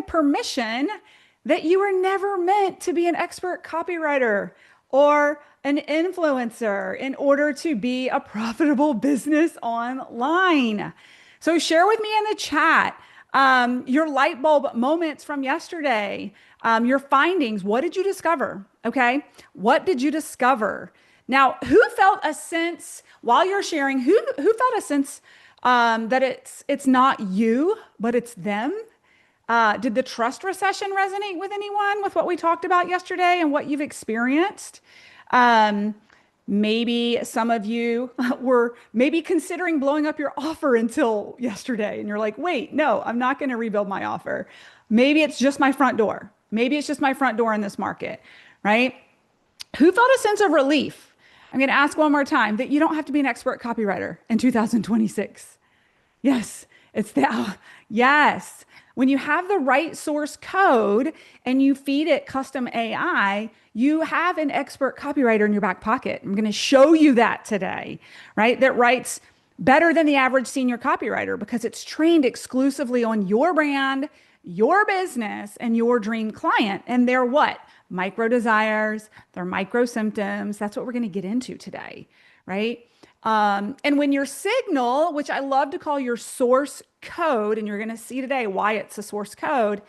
permission that you were never meant to be an expert copywriter or an influencer in order to be a profitable business online. So share with me in the chat your light bulb moments from yesterday, your findings. What did you discover? Okay. What did you discover? Now, who felt a sense while you're sharing, who felt a sense that it's not you, but it's them? Did the trust recession resonate with anyone with what we talked about yesterday and what you've experienced? Um, Maybe some of you were maybe considering blowing up your offer until yesterday, and you're like, wait, no, I'm not going to rebuild my offer. Maybe it's just my front door. Maybe it's just my front door in this market, right? Who felt a sense of relief? I'm going to ask one more time that you don't have to be an expert copywriter in 2026. Yes, it's that. Yes. When you have the right source code and you feed it custom AI, you have an expert copywriter in your back pocket. I'm going to show you that today, right? That writes better than the average senior copywriter because it's trained exclusively on your brand, your business, and your dream client. And they're what? Micro desires, they're micro symptoms. That's what we're going to get into today, right? And when your signal, which I love to call your source code, and you're going to see today why it's a source code,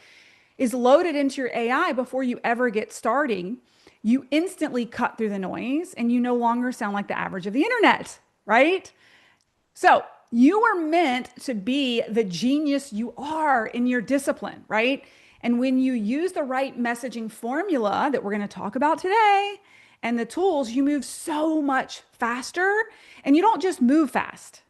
is loaded into your AI before you ever get starting, you instantly cut through the noise and you no longer sound like the average of the internet, right? So you were meant to be the genius you are in your discipline, right? And when you use the right messaging formula that we're going to talk about today and the tools, you move so much faster. And you don't just move fast,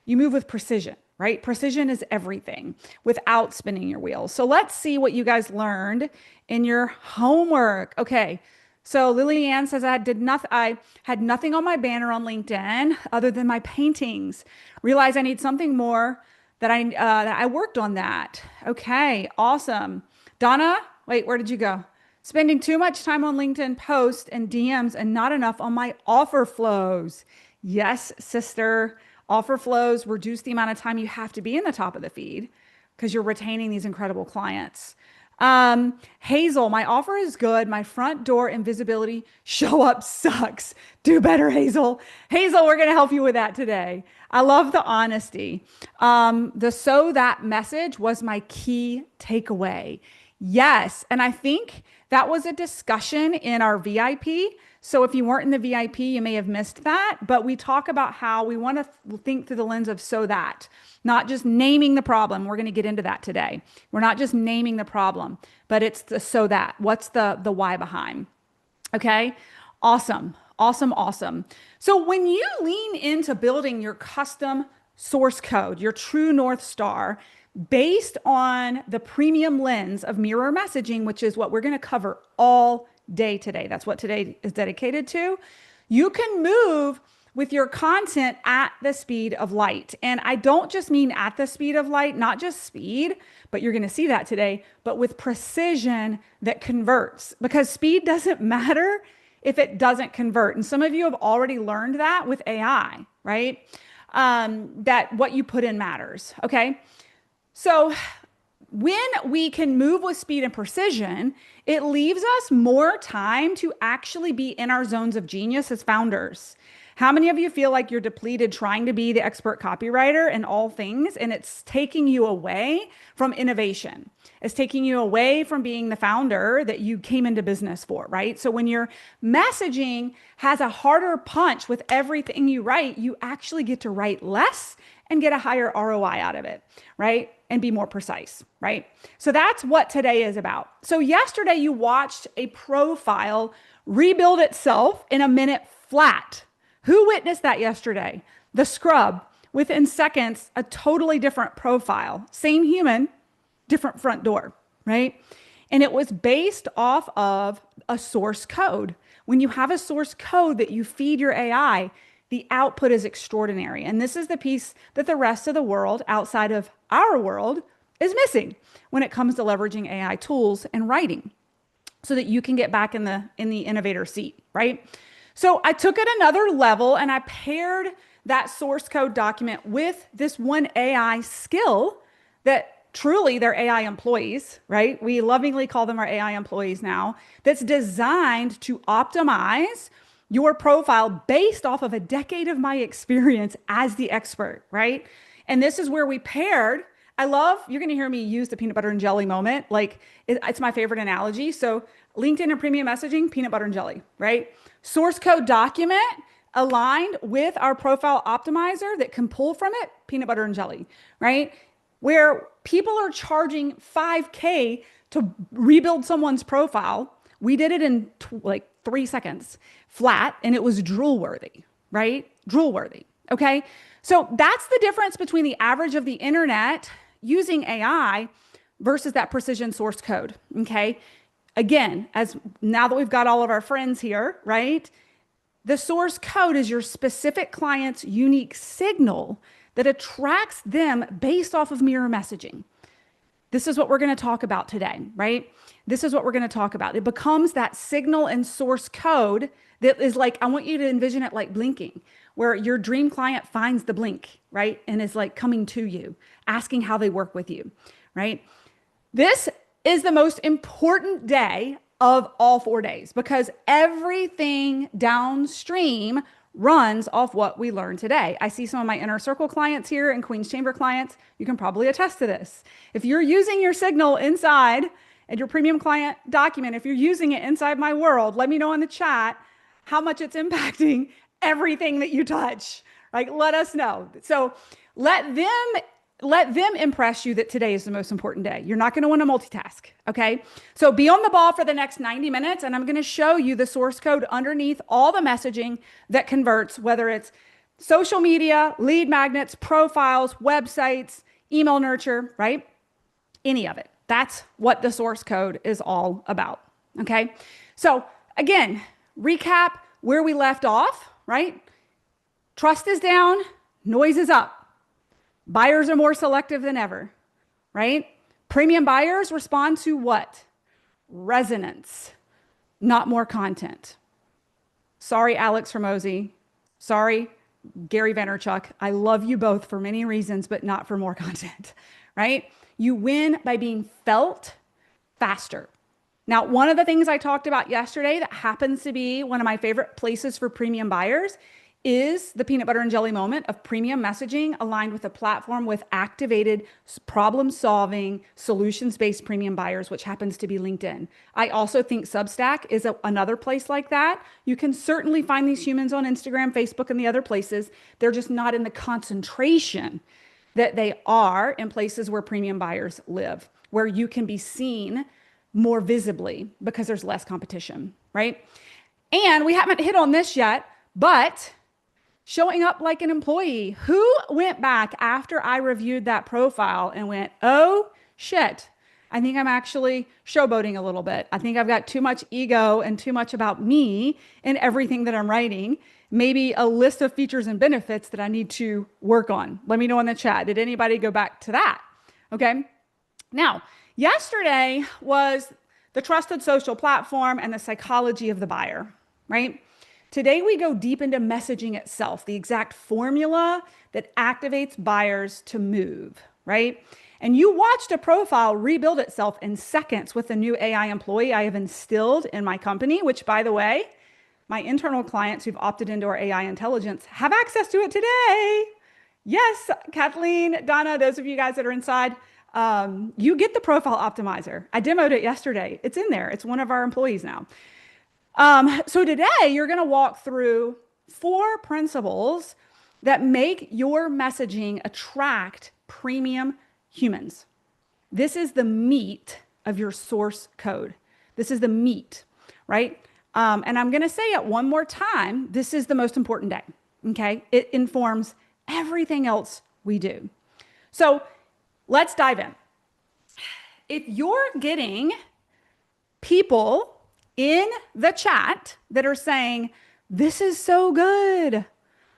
you move with precision, right? Precision is everything without spinning your wheels. So let's see what you guys learned in your homework. Okay. So Lillian says I had nothing on my banner on LinkedIn other than my paintings. Realized I need something more that I worked on that. Okay, awesome. Donna, wait, where did you go? Spending too much time on LinkedIn posts and DMs and not enough on my offer flows. Yes, sister. Offer flows reduce the amount of time you have to be in the top of the feed because you're retaining these incredible clients. Hazel, my offer is good. My front door invisibility show up sucks. Do better, Hazel. Hazel, we're going to help you with that today. I love the honesty. The so that message was my key takeaway. Yes. And I think that was a discussion in our VIP. So if you weren't in the VIP, you may have missed that. But we talk about how we want to think through the lens of so that, not just naming the problem. We're going to get into that today. We're not just naming the problem, but it's the so that. What's the why behind? Okay. Awesome. Awesome. Awesome. So when you lean into building your custom source code, your true North Star, based on the premium lens of mirror messaging, which is what we're going to cover all day today. That's what today is dedicated to. You can move with your content at the speed of light. And I don't just mean at the speed of light, not just speed, but you're going to see that today, but with precision that converts, because speed doesn't matter if it doesn't convert. And some of you have already learned that with AI, right? That what you put in matters. Okay. So when we can move with speed and precision, it leaves us more time to actually be in our zones of genius as founders. How many of you feel like you're depleted trying to be the expert copywriter in all things, and it's taking you away from innovation? It's taking you away from being the founder that you came into business for, right? So when your messaging has a harder punch with everything you write, you actually get to write less and get a higher ROI out of it, right? And be more precise, right? So that's what today is about. So yesterday you watched a profile rebuild itself in a minute flat. Who witnessed that yesterday? The scrub. Within seconds, a totally different profile. Same human, different front door, right? And it was based off of a source code. When you have a source code that you feed your AI, the output is extraordinary. And this is the piece that the rest of the world outside of our world is missing when it comes to leveraging AI tools and writing so that you can get back in the innovator seat, right? So I took it another level and I paired that source code document with this one AI skill that truly they're AI employees, right? We lovingly call them our AI employees now, that's designed to optimize your profile based off of a decade of my experience as the expert, right? And this is where we paired. I love, you're going to hear me use the peanut butter and jelly moment. Like it's my favorite analogy. So LinkedIn and premium messaging, peanut butter and jelly, right? Source code document aligned with our profile optimizer that can pull from it, peanut butter and jelly, right? Where people are charging 5K to rebuild someone's profile. We did it in like 3 seconds flat, and it was drool worthy, right? Drool worthy. Okay. So that's the difference between the average of the internet using AI versus that precision source code. Okay. Again, as now that we've got all of our friends here, right? The source code is your specific client's unique signal that attracts them based off of mirror messaging. This is what we're going to talk about today, right? This is what we're going to talk about. It becomes that signal and source code that is like, I want you to envision it like blinking, where your dream client finds the blink, right? And is like coming to you, asking how they work with you, right? This is the most important day of all 4 days because everything downstream runs off what we learned today. I see some of my inner circle clients here and Queen's Chamber clients. You can probably attest to this. If you're using your signal inside and your premium client document, if you're using it inside my world, let me know in the chat how much it's impacting everything that you touch. Like, let us know. So let them impress you that today is the most important day. You're not going to want to multitask. Okay. So be on the ball for the next 90 minutes. And I'm going to show you the source code underneath all the messaging that converts, whether it's social media, lead magnets, profiles, websites, email nurture, right? Any of it. That's what the source code is all about. Okay. So again, recap where we left off, right? Trust is down, noise is up. Buyers are more selective than ever, right? Premium buyers respond to what? Resonance, not more content. Sorry, Alex Hormozy. Sorry, Gary Vaynerchuk. I love you both for many reasons, but not for more content, right? You win by being felt faster. Now, one of the things I talked about yesterday that happens to be one of my favorite places for premium buyers is the peanut butter and jelly moment of premium messaging aligned with a platform with activated problem-solving, solutions-based premium buyers, which happens to be LinkedIn. I also think Substack is another place like that. You can certainly find these humans on Instagram, Facebook, and the other places. They're just not in the concentration that they are in places where premium buyers live, where you can be seen more visibly because there's less competition, right? And we haven't hit on this yet, but showing up like an employee. Who went back after I reviewed that profile and went, oh shit, I think I'm actually showboating a little bit. I think I've got too much ego and too much about me in everything that I'm writing. Maybe a list of features and benefits that I need to work on. Let me know in the chat. Did anybody go back to that? Okay. Now, yesterday was the trusted social platform and the psychology of the buyer, right? Today, we go deep into messaging itself, the exact formula that activates buyers to move, right? And you watched a profile rebuild itself in seconds with a new AI employee I have instilled in my company, which, by the way, my internal clients who've opted into our AI intelligence have access to it today. Yes, Kathleen, Donna, those of you guys that are inside, you get the profile optimizer. I demoed it yesterday. It's in there. It's one of our employees now. So today you're going to walk through 4 principles that make your messaging attract premium humans. This is the meat of your source code. This is the meat, right? And I'm going to say it one more time. This is the most important day. Okay. It informs everything else we do. So let's dive in. If you're getting people in the chat that are saying, this is so good,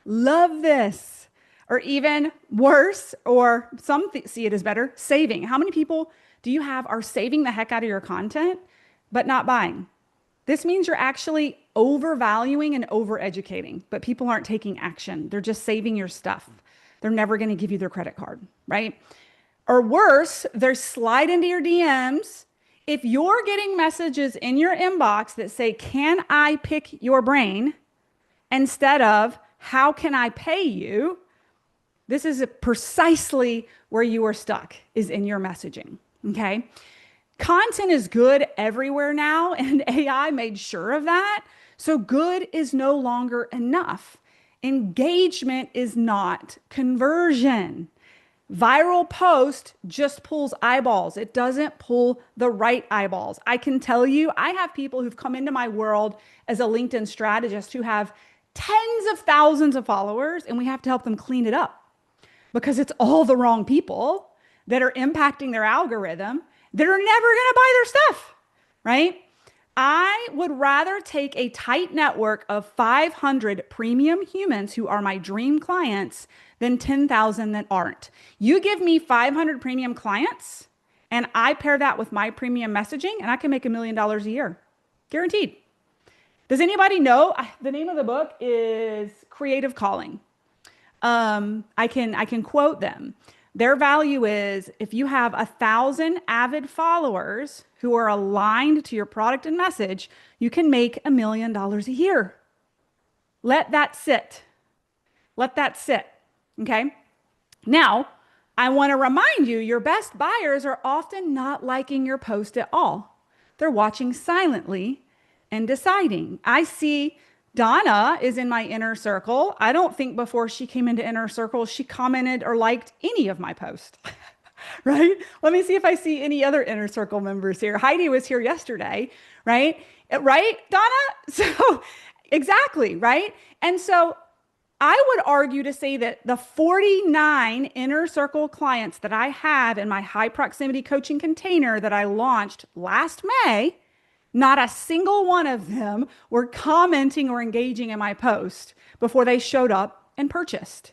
love this, or even worse, or some see it as better, saving. How many people do you have are saving the heck out of your content, but not buying? This means you're actually overvaluing and overeducating, but people aren't taking action. They're just saving your stuff. They're never going to give you their credit card, right? Or worse, they slide into your DMs. If you're getting messages in your inbox that say, "Can I pick your brain?" instead of, "How can I pay you?" This is precisely where you are stuck, is in your messaging. Okay. Content is good everywhere now, and AI made sure of that. So good is no longer enough. Engagement is not conversion. Viral post just pulls eyeballs. It doesn't pull the right eyeballs. I can tell you, I have people who've come into my world as a LinkedIn strategist who have tens of thousands of followers, and we have to help them clean it up because it's all the wrong people that are impacting their algorithm that are never going to buy their stuff, right? I would rather take a tight network of 500 premium humans who are my dream clients than 10,000 that aren't. You give me 500 premium clients and I pair that with my premium messaging and I can make $1 million a year. Guaranteed. Does anybody know? The name of the book is Creative Calling. I can quote them. Their value is, if you have 1,000 avid followers who are aligned to your product and message, you can make $1 million a year. Let that sit. Let that sit. Okay. Now, I want to remind you, your best buyers are often not liking your post at all. They're watching silently and deciding. I see Donna is in my inner circle. I don't think before she came into inner circle, she commented or liked any of my posts, right? Let me see if I see any other inner circle members here. Heidi was here yesterday, right? Right, Donna? So exactly, right? And so I would argue to say that the 49 inner circle clients that I have in my high proximity coaching container that I launched last May, not a single one of them were commenting or engaging in my post before they showed up and purchased.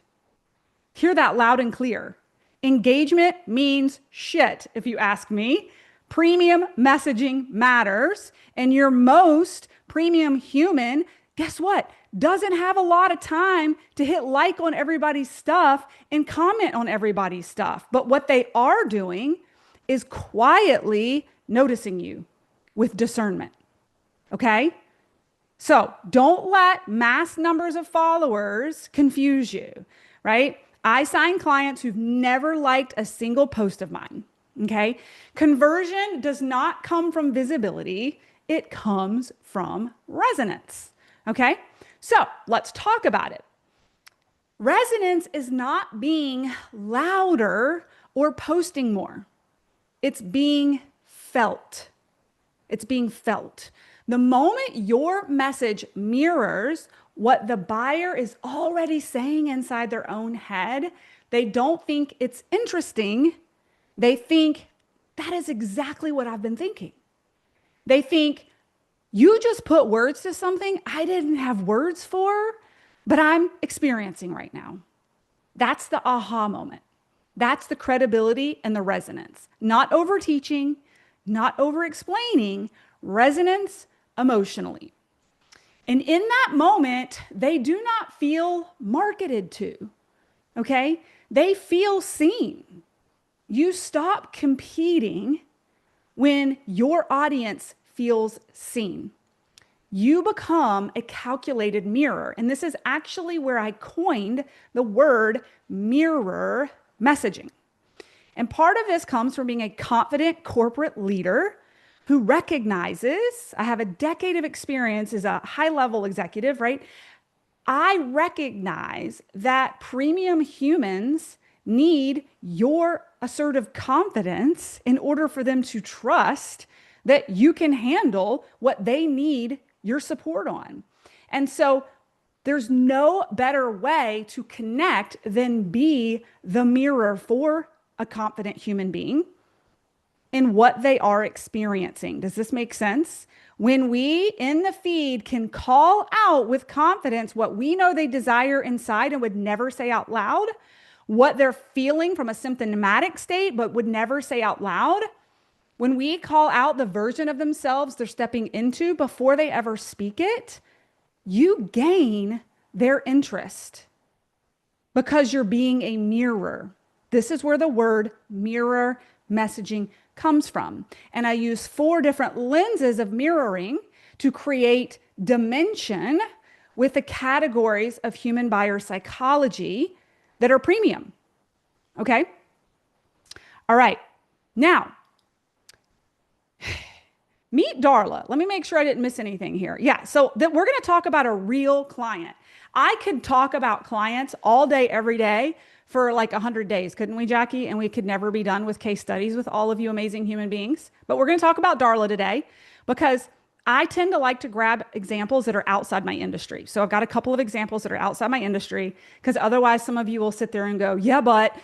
Hear that loud and clear. Engagement means shit, if you ask me. Premium messaging matters. And your most premium human, guess what? Doesn't have a lot of time to hit like on everybody's stuff and comment on everybody's stuff. But what they are doing is quietly noticing you with discernment. Okay? So don't let mass numbers of followers confuse you, right? I sign clients who've never liked a single post of mine. Okay? Conversion does not come from visibility. It comes from resonance. Okay? So let's talk about it. Resonance is not being louder or posting more. It's being felt. It's being felt. The moment your message mirrors what the buyer is already saying inside their own head, they don't think it's interesting. They think, that is exactly what I've been thinking. They think, you just put words to something I didn't have words for, but I'm experiencing right now. That's the aha moment. That's the credibility and the resonance. Not over teaching, not over explaining, resonance emotionally. And in that moment, they do not feel marketed to, okay? They feel seen. You stop competing when your audience feels seen. You become a calculated mirror. And this is actually where I coined the word mirror messaging. And part of this comes from being a confident corporate leader who recognizes, I have a decade of experience as a high-level executive, right? I recognize that premium humans need your assertive confidence in order for them to trust that you can handle what they need your support on. And so there's no better way to connect than be the mirror for a confident human being in what they are experiencing. Does this make sense? When we in the feed can call out with confidence what we know they desire inside and would never say out loud, what they're feeling from a symptomatic state but would never say out loud, when we call out the version of themselves they're stepping into before they ever speak it, you gain their interest because you're being a mirror. This is where the word mirror messaging comes from. And I use 4 different lenses of mirroring to create dimension with the categories of human buyer psychology that are premium. Okay? All right. Now, meet Darla. Let me make sure I didn't miss anything here. Yeah, so that we're going to talk about a real client. I could talk about clients all day, every day for like 100 days, couldn't we, Jackie? And we could never be done with case studies with all of you amazing human beings. But we're going to talk about Darla today because I tend to like to grab examples that are outside my industry. So I've got a couple of examples that are outside my industry because otherwise some of you will sit there and go, yeah, but,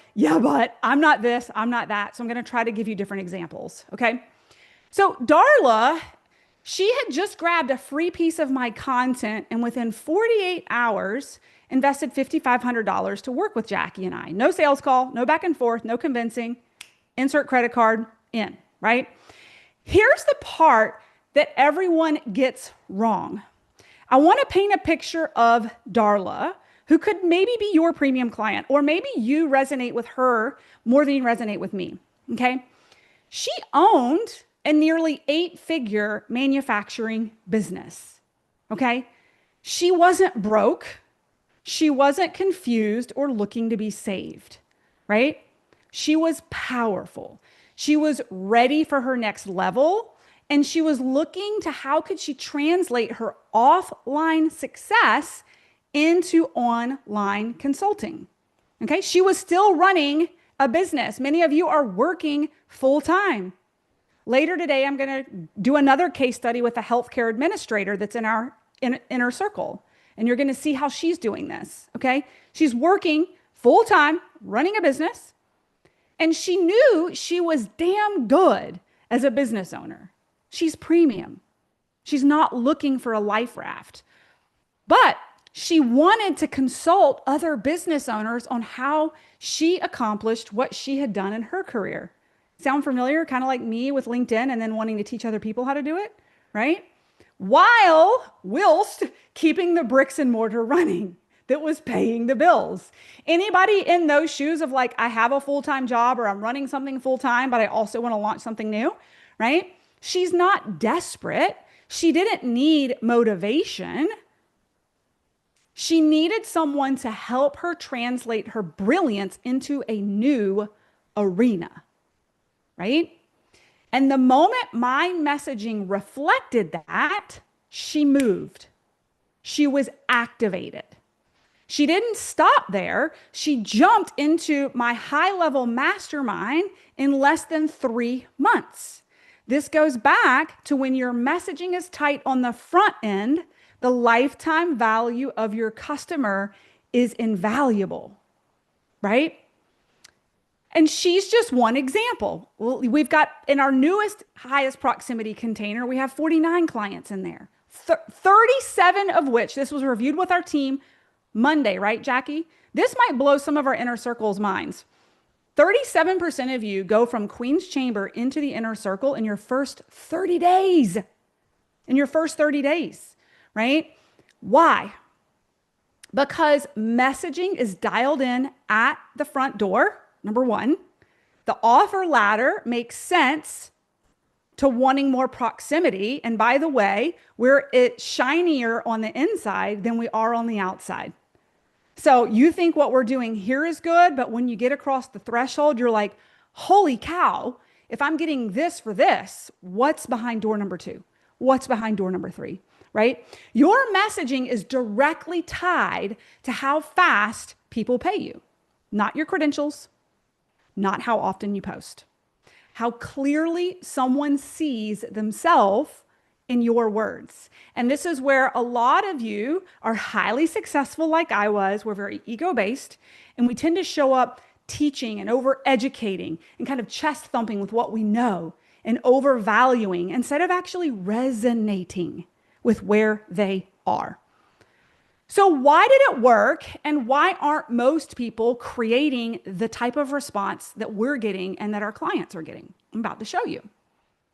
I'm not this, I'm not that. So I'm going to try to give you different examples. Okay. So Darla, she had just grabbed a free piece of my content and within 48 hours invested $5,500 to work with Jackie and I. No sales call, no back and forth, no convincing, insert credit card in, right? Here's the part that everyone gets wrong. I want to paint a picture of Darla, who could maybe be your premium client, or maybe you resonate with her more than you resonate with me, okay? She owned a nearly 8-figure manufacturing business, okay? She wasn't broke. She wasn't confused or looking to be saved, right? She was powerful. She was ready for her next level, and she was looking to how could she translate her offline success into online consulting, okay? She was still running a business. Many of you are working full-time. Later today, I'm going to do another case study with a healthcare administrator that's in our inner circle. And you're going to see how she's doing this, okay? She's working full-time, running a business, and she knew she was damn good as a business owner. She's premium. She's not looking for a life raft. But she wanted to consult other business owners on how she accomplished what she had done in her career. Sound familiar? Kind of like me with LinkedIn and then wanting to teach other people how to do it, right? Whilst keeping the bricks and mortar running that was paying the bills. Anybody in those shoes of like, I have a full-time job or I'm running something full-time, but I also want to launch something new, right? She's not desperate. She didn't need motivation. She needed someone to help her translate her brilliance into a new arena, right? And the moment my messaging reflected that, she moved. She was activated. She didn't stop there. She jumped into my high-level mastermind in less than 3 months. This goes back to when your messaging is tight on the front end, the lifetime value of your customer is invaluable, right? And she's just one example. We've got in our newest highest proximity container, we have 49 clients in there, 37 of which, this was reviewed with our team Monday, right, Jackie? This might blow some of our inner circle's minds. 37% of you go from Queen's Chamber into the inner circle in your first 30 days. In your first 30 days, right? Why? Because messaging is dialed in at the front door. Number one, the offer ladder makes sense to wanting more proximity. And by the way, we're shinier on the inside than we are on the outside. So you think what we're doing here is good, but when you get across the threshold, you're like, holy cow, if I'm getting this for this, what's behind door number 2? What's behind door number 3, right? Your messaging is directly tied to how fast people pay you, not your credentials, not how often you post, how clearly someone sees themselves in your words. And this is where a lot of you are highly successful like I was. We're very ego-based, and we tend to show up teaching and over-educating and kind of chest thumping with what we know and overvaluing instead of actually resonating with where they are. So why did it work, and why aren't most people creating the type of response that we're getting and that our clients are getting? I'm about to show you,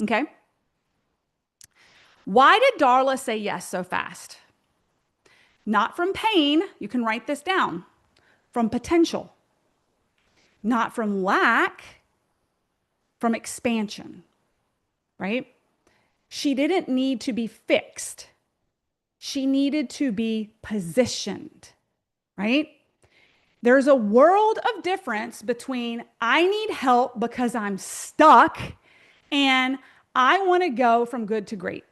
okay? Why did Darla say yes so fast? Not from pain, you can write this down, from potential. not from lack, from expansion, right? She didn't need to be fixed. She needed to be positioned, right? There's a world of difference between I need help because I'm stuck and I want to go from good to great.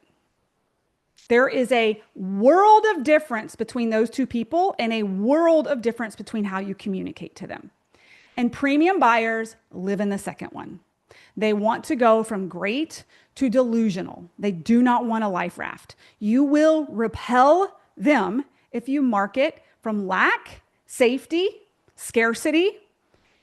There is a world of difference between those two people and a world of difference between how you communicate to them. And premium buyers live in the second one. They want to go from great to delusional. They do not want a life raft. You will repel them if you market from lack, safety, scarcity.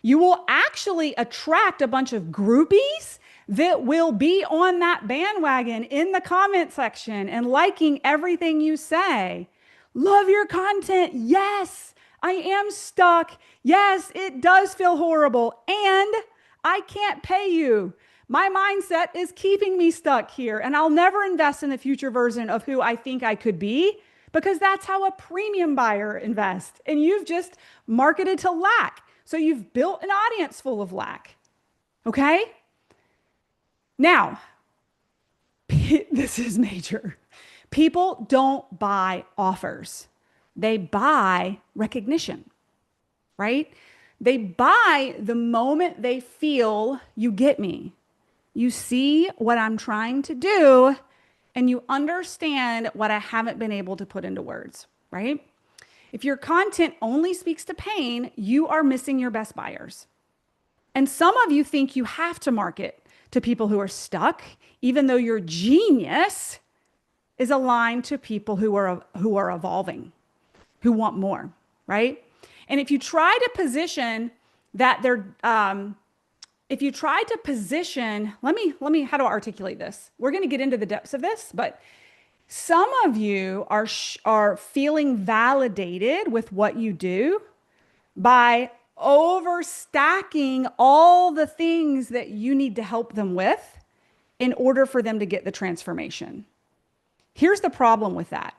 You will actually attract a bunch of groupies that will be on that bandwagon in the comment section and liking everything you say. Love your content. Yes, I am stuck. Yes, it does feel horrible. And I can't pay you. My mindset is keeping me stuck here. And I'll never invest in the future version of who I think I could be because that's how a premium buyer invests. And you've just marketed to lack. So you've built an audience full of lack. Okay? Now, this is major. People don't buy offers. They buy recognition, right? They buy the moment they feel you get me. You see what I'm trying to do and you understand what I haven't been able to put into words, right? If your content only speaks to pain, you are missing your best buyers. And some of you think you have to market to people who are stuck, even though your genius is aligned to people who are evolving, who want more, right? And if you try to position that they're, if you try to position, let me, how do I articulate this? We're going to get into the depths of this, but some of you are feeling validated with what you do by overstacking all the things that you need to help them with in order for them to get the transformation. Here's the problem with that.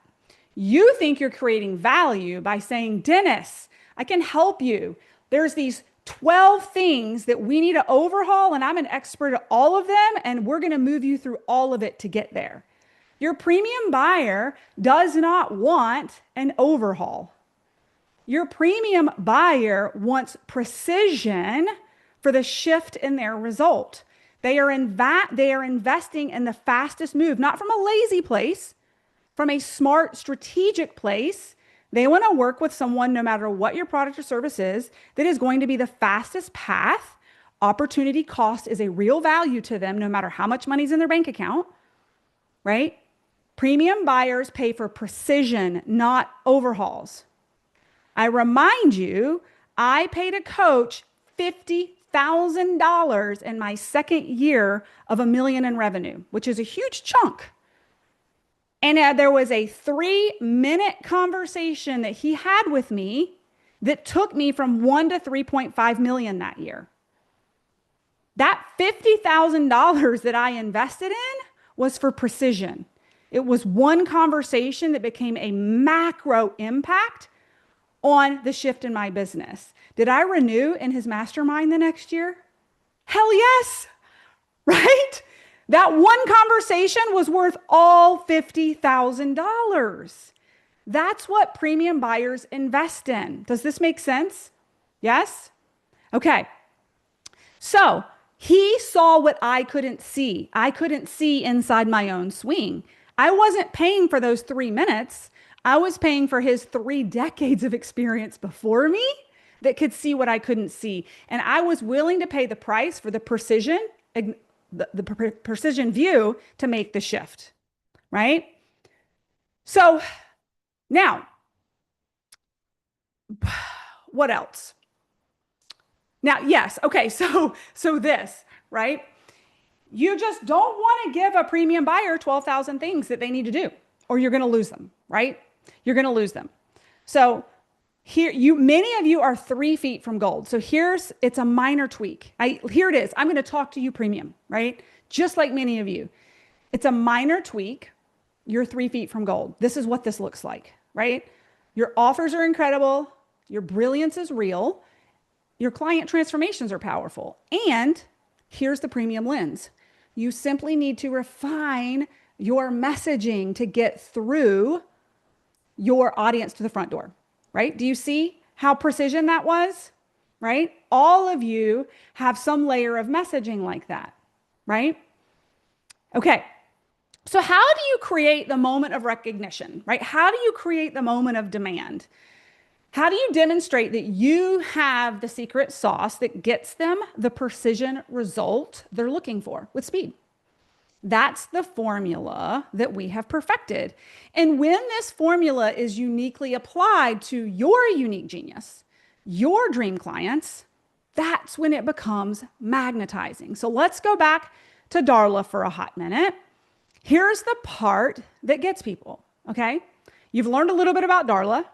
You think you're creating value by saying, Dennis, I can help you. There's these 12 things that we need to overhaul and I'm an expert at all of them and we're going to move you through all of it to get there. Your premium buyer does not want an overhaul. Your premium buyer wants precision for the shift in their result. They are investing in the fastest move, not from a lazy place, from a smart, strategic place. They want to work with someone, no matter what your product or service is, that is going to be the fastest path. Opportunity cost is a real value to them, no matter how much money's in their bank account, right? Premium buyers pay for precision, not overhauls. I remind you, I paid a coach $50,000 in my second year of $1 million in revenue, which is a huge chunk. And there was a 3-minute conversation that he had with me that took me from 1 to 3.5 million that year. That $50,000 that I invested in was for precision. It was one conversation that became a macro impact on the shift in my business. Did I renew in his mastermind the next year? Hell yes, right? That one conversation was worth all $50,000. That's what premium buyers invest in. Does this make sense? Yes? Okay. So he saw what I couldn't see. I couldn't see inside my own swing. I wasn't paying for those 3 minutes. I was paying for his 3 decades of experience before me that could see what I couldn't see. And I was willing to pay the price for the precision, the precision view to make the shift, right? So now, what else? Now, yes, okay, so this, right? You just don't want to give a premium buyer 12,000 things that they need to do, or you're going to lose them, right? You're going to lose them. So here, many of you are 3 feet from gold. So it's a minor tweak. Here it is. I'm going to talk to you premium, right? Just like many of you. It's a minor tweak. You're 3 feet from gold. This is what this looks like, right? Your offers are incredible. Your brilliance is real. Your client transformations are powerful. And here's the premium lens. You simply need to refine your messaging to get through your audience to the front door, right? Do you see how precision that was, right? All of you have some layer of messaging like that, right? Okay. So how do you create the moment of recognition, right? How do you create the moment of demand? How do you demonstrate that you have the secret sauce that gets them the precision result they're looking for with speed? That's the formula that we have perfected. And when this formula is uniquely applied to your unique genius, your dream clients, that's when it becomes magnetizing. So let's go back to Darla for a hot minute. Here's the part that gets people, okay? You've learned a little bit about Darla.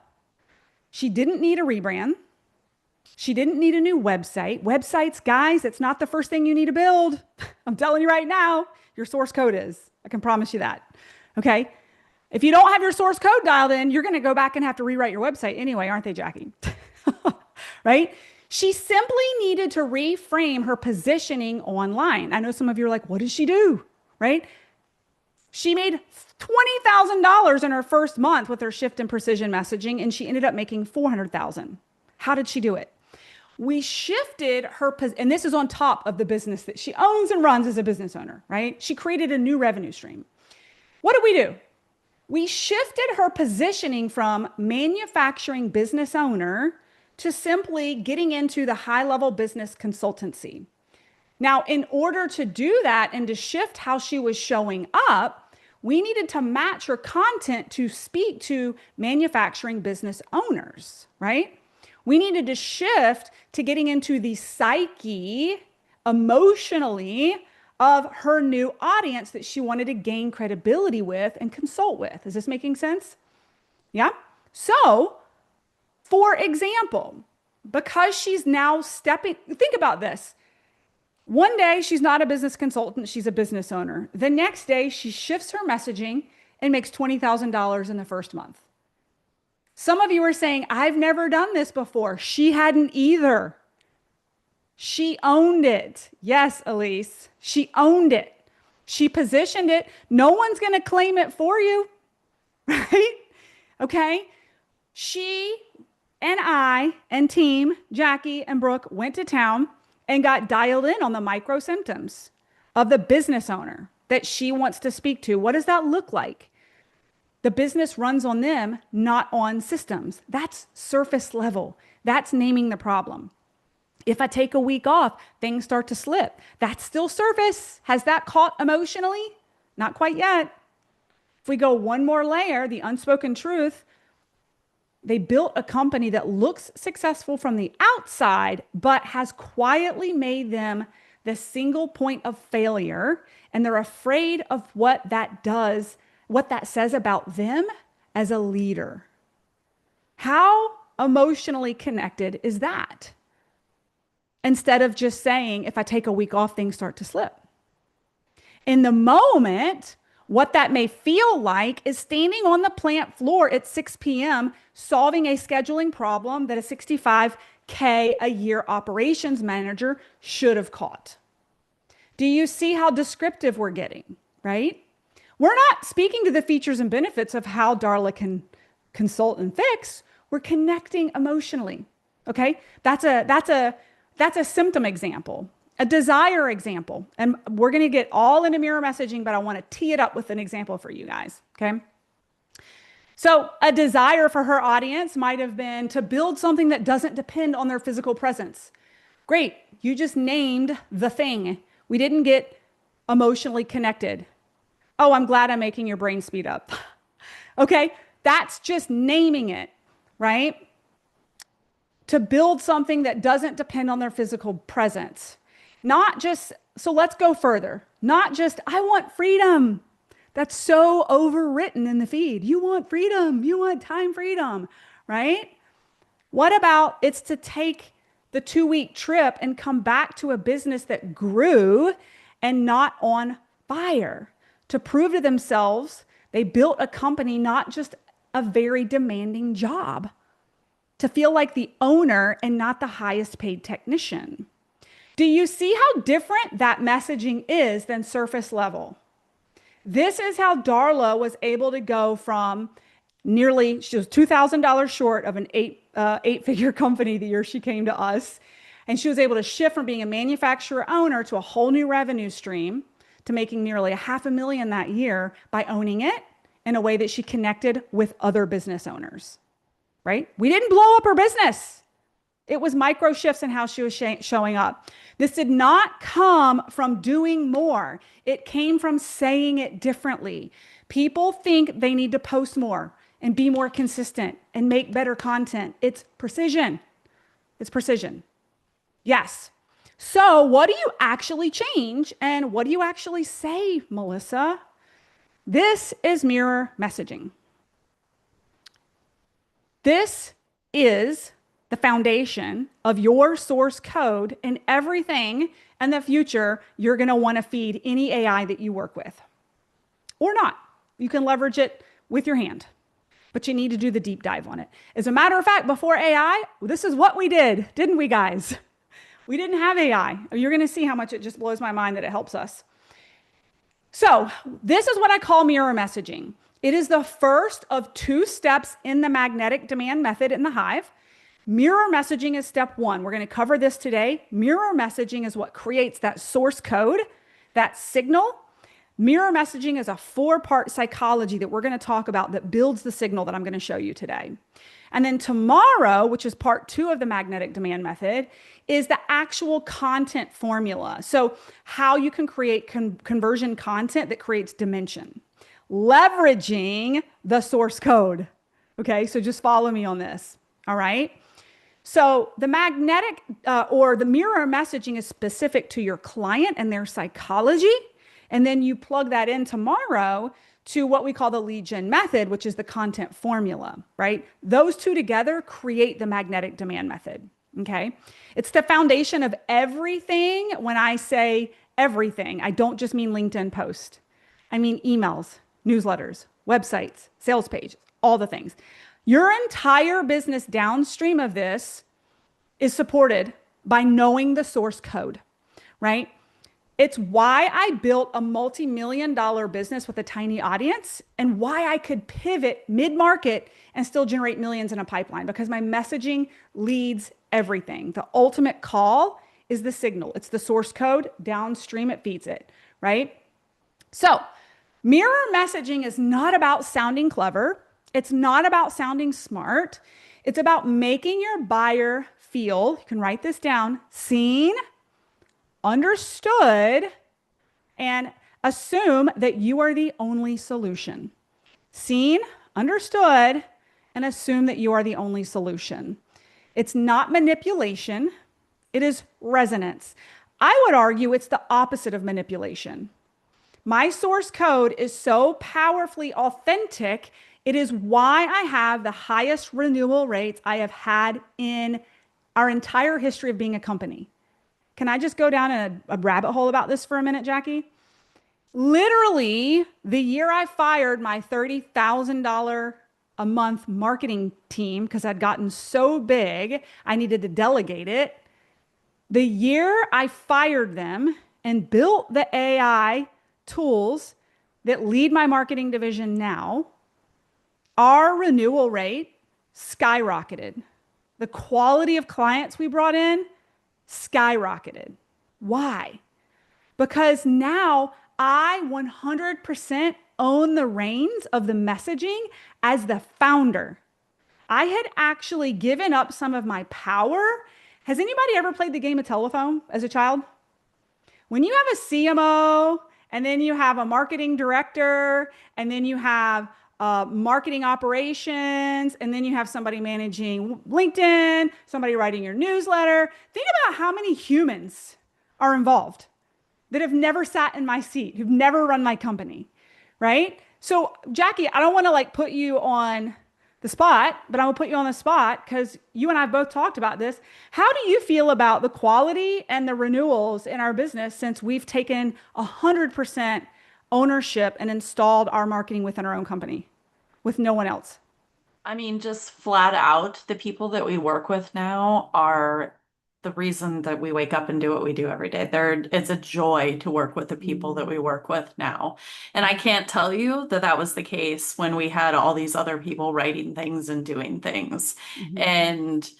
She didn't need a rebrand. She didn't need a new website. Websites, guys, it's not the first thing you need to build. I'm telling you right now, your source code is. I can promise you that. Okay? If you don't have your source code dialed in, you're going to go back and have to rewrite your website anyway, aren't they, Jackie? Right? She simply needed to reframe her positioning online. I know some of you are like, what did she do? Right? She made $20,000 in her first month with her shift in precision messaging, and she ended up making $400,000. How did she do it? We shifted her, and this is on top of the business that she owns and runs as a business owner, right? She created a new revenue stream. What did we do? We shifted her positioning from manufacturing business owner to simply getting into the high-level business consultancy. Now, in order to do that and to shift how she was showing up, we needed to match her content to speak to manufacturing business owners, right? We needed to shift to getting into the psyche emotionally of her new audience that she wanted to gain credibility with and consult with. Is this making sense? Yeah. So, for example, because she's now think about this. One day she's not a business consultant, she's a business owner. The next day she shifts her messaging and makes $20,000 in the first month. Some of you are saying, I've never done this before. She hadn't either. She owned it. Yes, Elise, she owned it. She positioned it. No one's going to claim it for you, right? Okay. She and I and team, Jackie and Brooke, went to town and got dialed in on the micro symptoms of the business owner that she wants to speak to. What does that look like? The business runs on them, not on systems. That's surface level. That's naming the problem. If I take a week off, things start to slip. That's still surface. Has that caught emotionally? Not quite yet. If we go one more layer, the unspoken truth, they built a company that looks successful from the outside, but has quietly made them the single point of failure. And they're afraid of what that does, what that says about them as a leader. How emotionally connected is that? Instead of just saying, if I take a week off, things start to slip. In the moment, what that may feel like is standing on the plant floor at 6 p.m. solving a scheduling problem that a $65K a year operations manager should have caught. Do you see how descriptive we're getting, right? We're not speaking to the features and benefits of how Darla can consult and fix. We're connecting emotionally, okay? That's a symptom example. A desire example. And we're going to get all into mirror messaging, but I want to tee it up with an example for you guys. Okay. So a desire for her audience might have been to build something that doesn't depend on their physical presence. Great. You just named the thing. We didn't get emotionally connected. Oh, I'm glad I'm making your brain speed up. Okay. That's just naming it, right? To build something that doesn't depend on their physical presence. Not just, so let's go further. Not just, I want freedom. That's so overwritten in the feed. You want freedom. You want time freedom, right? What about it's to take the 2-week trip and come back to a business that grew and not on fire? To prove to themselves, they built a company, not just a very demanding job. to feel like the owner and not the highest paid technician. Do you see how different that messaging is than surface level? This is how Darla was able to go from nearly, she was $2,000 short of an eight-figure company the year she came to us. And she was able to shift from being a manufacturer owner to a whole new revenue stream to making nearly $500,000 that year by owning it in a way that she connected with other business owners, right? We didn't blow up her business. It was micro shifts in how she was showing up. This did not come from doing more. It came from saying it differently. People think they need to post more and be more consistent and make better content. It's precision. It's precision. Yes. So what do you actually change and what do you actually say, Melissa? This is mirror messaging. This is the foundation of your source code and everything in the future you're going to want to feed any AI that you work with. Or not. You can leverage it with your hand, but you need to do the deep dive on it. As a matter of fact, before AI, this is what we did, didn't we, guys? We didn't have AI. You're going to see how much it just blows my mind that it helps us. So this is what I call mirror messaging. It is the first of 2 steps in the magnetic demand method in the Hive. Mirror messaging is step 1. We're going to cover this today. Mirror messaging is what creates that source code, that signal. Mirror messaging is a 4-part psychology that we're going to talk about that builds the signal that I'm going to show you today. And then tomorrow, which is part 2 of the magnetic demand method, is the actual content formula. So how you can create conversion content that creates dimension, leveraging the source code. Okay, so just follow me on this. All right. So the magnetic or the mirror messaging is specific to your client and their psychology. And then you plug that in tomorrow to what we call the lead gen method, which is the content formula, right? Those 2 together create the magnetic demand method, okay? It's the foundation of everything. When I say everything, I don't just mean LinkedIn post. I mean emails, newsletters, websites, sales pages, all the things. Your entire business downstream of this is supported by knowing the source code, right? It's why I built a multi-million-dollar business with a tiny audience and why I could pivot mid-market and still generate millions in a pipeline, because my messaging leads everything. The ultimate call is the signal. It's the source code. Downstream, it feeds it, right? So mirror messaging is not about sounding clever. It's not about sounding smart. It's about making your buyer feel, you can write this down, seen, understood, and assume that you are the only solution. Seen, understood, and assume that you are the only solution. It's not manipulation. It is resonance. I would argue it's the opposite of manipulation. My source code is so powerfully authentic. It is why I have the highest renewal rates I have had in our entire history of being a company. Can I just go down a rabbit hole about this for a minute, Jackie? Literally, the year I fired my $30,000 a month marketing team because I'd gotten so big, I needed to delegate it. The year I fired them and built the AI tools that lead my marketing division now, our renewal rate skyrocketed. The quality of clients we brought in skyrocketed. Why? Because now I 100% own the reins of the messaging as the founder. I had actually given up some of my power. Has anybody ever played the game of telephone as a child? When you have a CMO and then you have a marketing director and then you have marketing operations, and then you have somebody managing LinkedIn, somebody writing your newsletter. Think about how many humans are involved that have never sat in my seat, who've never run my company, right? So Jackie, I don't want to like put you on the spot, but I'm gonna put you on the spot because you and I have both talked about this. How do you feel about the quality and the renewals in our business since we've taken 100% ownership and installed our marketing within our own company with no one else? I mean, just flat out, the people that we work with now are the reason that we wake up and do what we do every day. It's a joy to work with the people that we work with now. And I can't tell you that that was the case when we had all these other people writing things and doing things. Mhm. And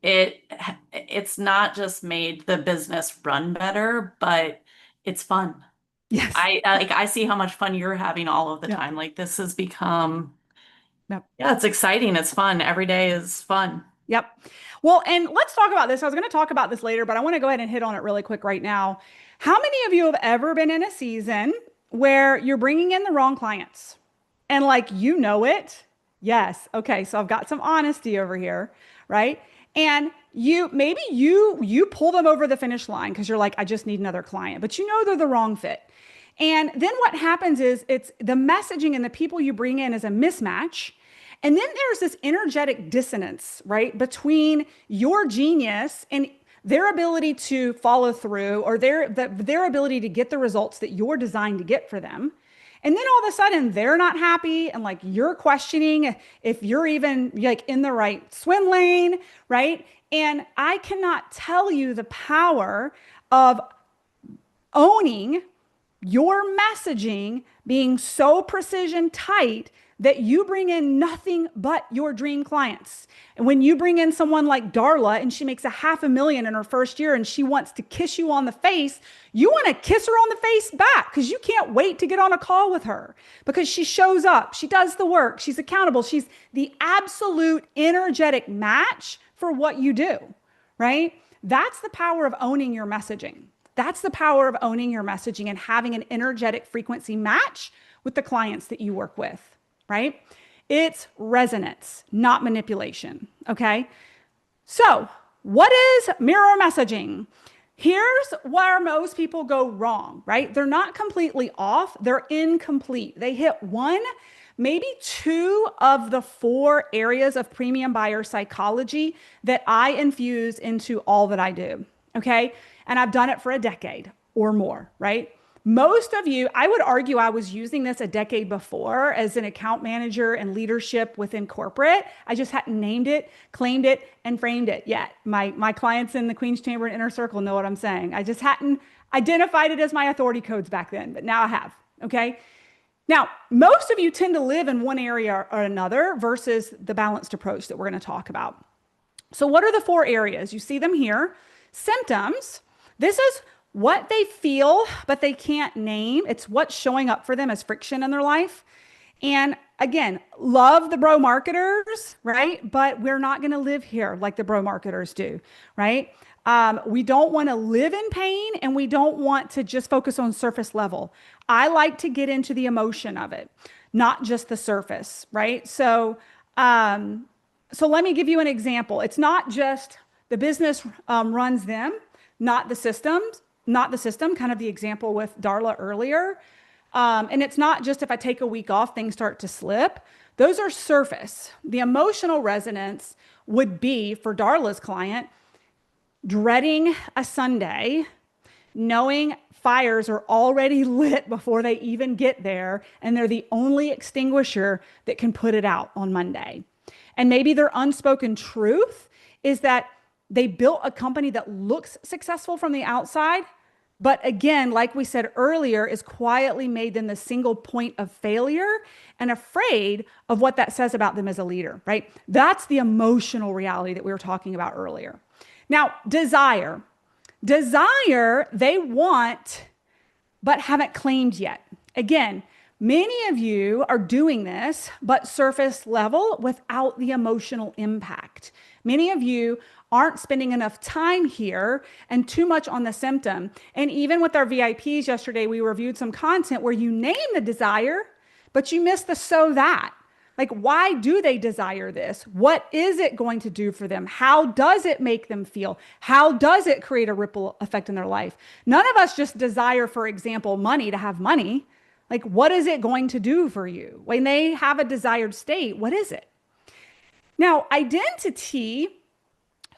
it it's not just made the business run better, but it's fun. Yes. I see how much fun you're having all of the Yep. time. Like this has become, Yep. yeah, it's exciting. It's fun. Every day is fun. Yep. Well, and let's talk about this. I was going to talk about this later, but I want to go ahead and hit on it really quick right now. How many of you have ever been in a season where you're bringing in the wrong clients and like you know it? Yes. Okay. So I've got some honesty over here, right? And you pull them over the finish line because you're like, I just need another client, but you know they're the wrong fit. And then what happens is it's the messaging and the people you bring in is a mismatch. And then there's this energetic dissonance, right, between your genius and their ability to follow through or their ability to get the results that you're designed to get for them. And then all of a sudden they're not happy and like you're questioning if you're even like in the right swim lane, right? And I cannot tell you the power of owning your messaging being so precision tight that you bring in nothing but your dream clients. And when you bring in someone like Darla and she makes a 500,000 in her first year and she wants to kiss you on the face, you want to kiss her on the face back because you can't wait to get on a call with her because she shows up, she does the work, she's accountable, she's the absolute energetic match for what you do, right? That's the power of owning your messaging. That's the power of owning your messaging and having an energetic frequency match with the clients that you work with, right? It's resonance, not manipulation. Okay. So, what is mirror messaging? Here's where most people go wrong, right? They're not completely off, they're incomplete. They hit one, maybe two of the four areas of premium buyer psychology that I infuse into all that I do. Okay. And I've done it for a decade or more, right? Most of you, I would argue I was using this a decade before as an account manager and leadership within corporate. I just hadn't named it, claimed it, and framed it yet. My clients in the Queen's Chamber and Inner Circle know what I'm saying. I just hadn't identified it as my authority codes back then, but now I have. Okay. Now, most of you tend to live in one area or another versus the balanced approach that we're going to talk about. So, what are the four areas? You see them here. Symptoms. This is what they feel, but they can't name. It's what's showing up for them as friction in their life. And again, love the bro marketers, right? But we're not going to live here like the bro marketers do, right? We don't want to live in pain and we don't want to just focus on surface level. I like to get into the emotion of it, not just the surface, right? So let me give you an example. It's not just the business runs them, not the systems, not the system, kind of the example with Darla earlier. And it's not just if I take a week off, things start to slip. Those are surface. The emotional resonance would be for Darla's client, dreading a Sunday, knowing fires are already lit before they even get there, and they're the only extinguisher that can put it out on Monday. And maybe their unspoken truth is that they built a company that looks successful from the outside, but again, like we said earlier, is quietly made them the single point of failure and afraid of what that says about them as a leader, right? That's the emotional reality that we were talking about earlier. Now, desire. Desire, they want, but haven't claimed yet. Again, many of you are doing this, but surface level without the emotional impact. Many of you aren't spending enough time here and too much on the symptom. And even with our VIPs yesterday, we reviewed some content where you name the desire, but you miss the so that. Like, why do they desire this? What is it going to do for them? How does it make them feel? How does it create a ripple effect in their life? None of us just desire, for example, money to have money. Like, what is it going to do for you? When they have a desired state, what is it? Now, identity,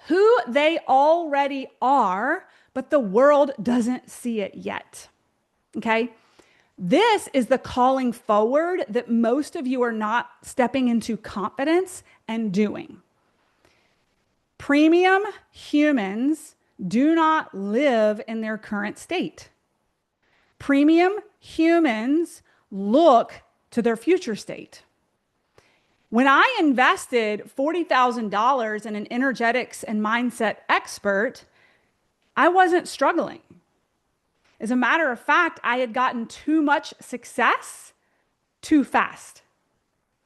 who they already are, but the world doesn't see it yet. Okay. This is the calling forward that most of you are not stepping into confidence and doing. Premium humans do not live in their current state. Premium humans look to their future state. When I invested $40,000 in an energetics and mindset expert, I wasn't struggling. As a matter of fact, I had gotten too much success too fast.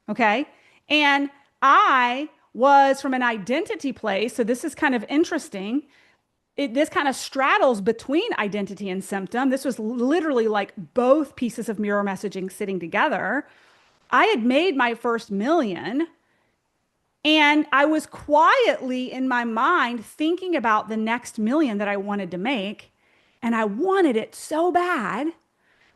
Okay. And I was from an identity place. So this is kind of interesting. This kind of straddles between identity and symptom. This was literally like both pieces of mirror messaging sitting together. I had made my first million and I was quietly in my mind thinking about the next million that I wanted to make. And I wanted it so bad,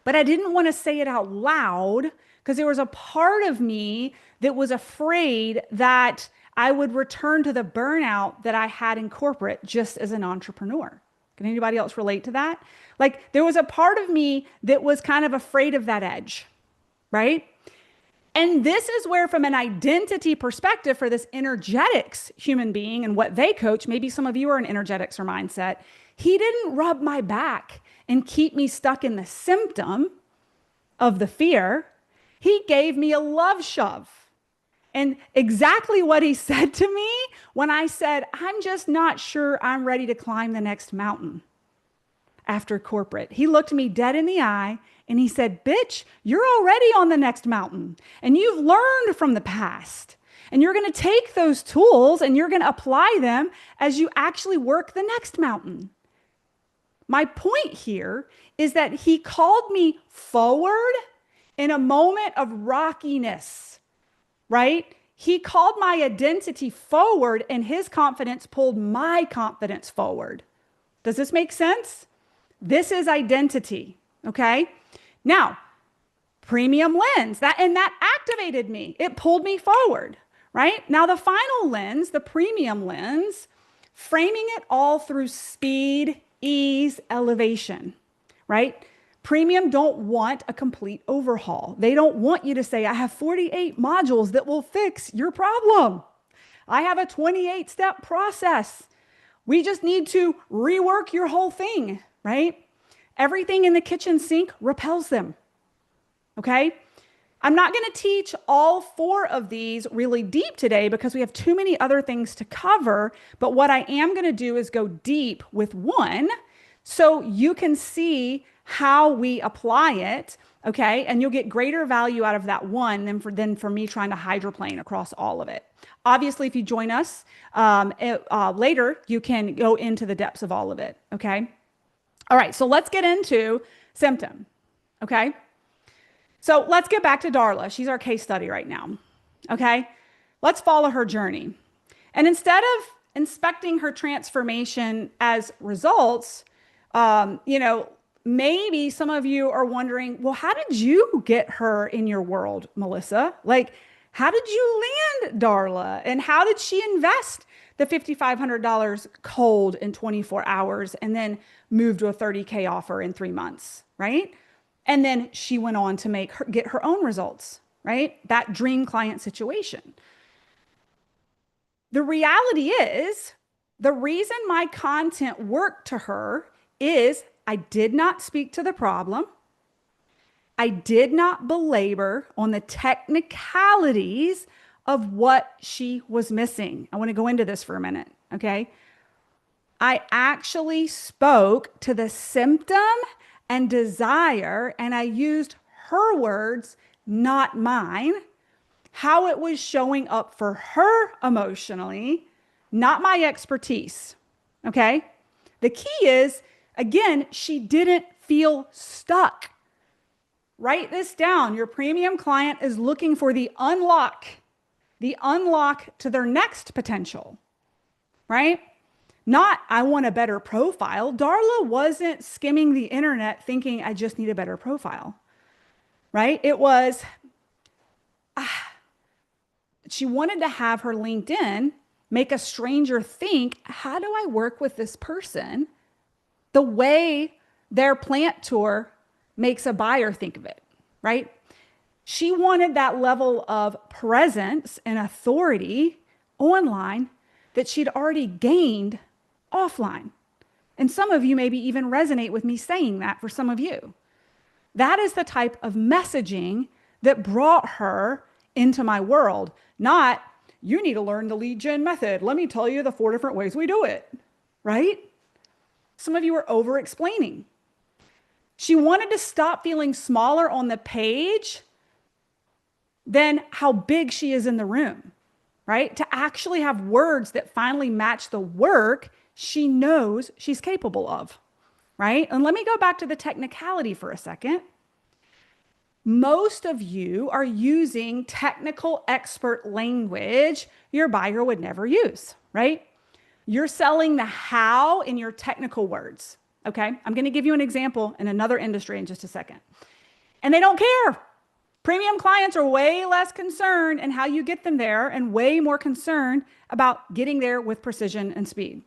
but I didn't want to say it out loud because there was a part of me that was afraid that I would return to the burnout that I had in corporate just as an entrepreneur. Can anybody else relate to that? Like there was a part of me that was kind of afraid of that edge, right? And this is where, from an identity perspective for this energetics human being and what they coach, maybe some of you are in energetics or mindset, he didn't rub my back and keep me stuck in the symptom of the fear. He gave me a love shove. And exactly what he said to me when I said, I'm just not sure I'm ready to climb the next mountain after corporate. He looked me dead in the eye and he said, bitch, you're already on the next mountain and you've learned from the past. And you're going to take those tools and you're going to apply them as you actually work the next mountain. My point here is that he called me forward in a moment of rockiness, right? He called my identity forward and his confidence pulled my confidence forward. Does this make sense? This is identity, okay? Now, premium lens, that activated me. It pulled me forward, right? Now the final lens, the premium lens, framing it all through speed, ease, elevation, right? Premium don't want a complete overhaul. They don't want you to say, I have 48 modules that will fix your problem. I have a 28-step process. We just need to rework your whole thing, right? Everything in the kitchen sink repels them, okay? I'm not going to teach all 4 of these really deep today because we have too many other things to cover. But what I am going to do is go deep with one so you can see how we apply it, okay? And you'll get greater value out of that one than for me trying to hydroplane across all of it. Obviously, if you join us later, you can go into the depths of all of it, okay? All right, so let's get into symptom, okay? So let's get back to Darla. She's our case study right now, okay? Let's follow her journey. And instead of inspecting her transformation as results, maybe some of you are wondering, well, how did you get her in your world, Melissa? Like, how did you land Darla? And how did she invest the $5,500 cold in 24 hours and then move to a 30K offer in 3 months, right? And then she went on to get her own results, right? That dream client situation. The reality is, the reason my content worked to her is I did not speak to the problem. I did not belabor on the technicalities of what she was missing. I want to go into this for a minute, okay? I actually spoke to the symptom and desire, and I used her words, not mine, how it was showing up for her emotionally, not my expertise, okay? The key is, again, she didn't feel stuck. Write this down. Your premium client is looking for the unlock to their next potential, right? Not, I want a better profile. Darla wasn't skimming the internet thinking, I just need a better profile, right? It was, she wanted to have her LinkedIn make a stranger think, how do I work with this person the way their plant tour makes a buyer think of it, right? She wanted that level of presence and authority online that she'd already gained offline. And some of you maybe even resonate with me saying that for some of you. That is the type of messaging that brought her into my world, not you need to learn the lead gen method. Let me tell you the 4 different ways we do it, right? Some of you are over explaining. She wanted to stop feeling smaller on the page than how big she is in the room, right? To actually have words that finally match the work she knows she's capable of, right? And let me go back to the technicality for a second. Most of you are using technical expert language your buyer would never use, right? You're selling the how in your technical words. Okay. I'm going to give you an example in another industry in just a second. And they don't care. Premium clients are way less concerned in how you get them there and way more concerned about getting there with precision and speed.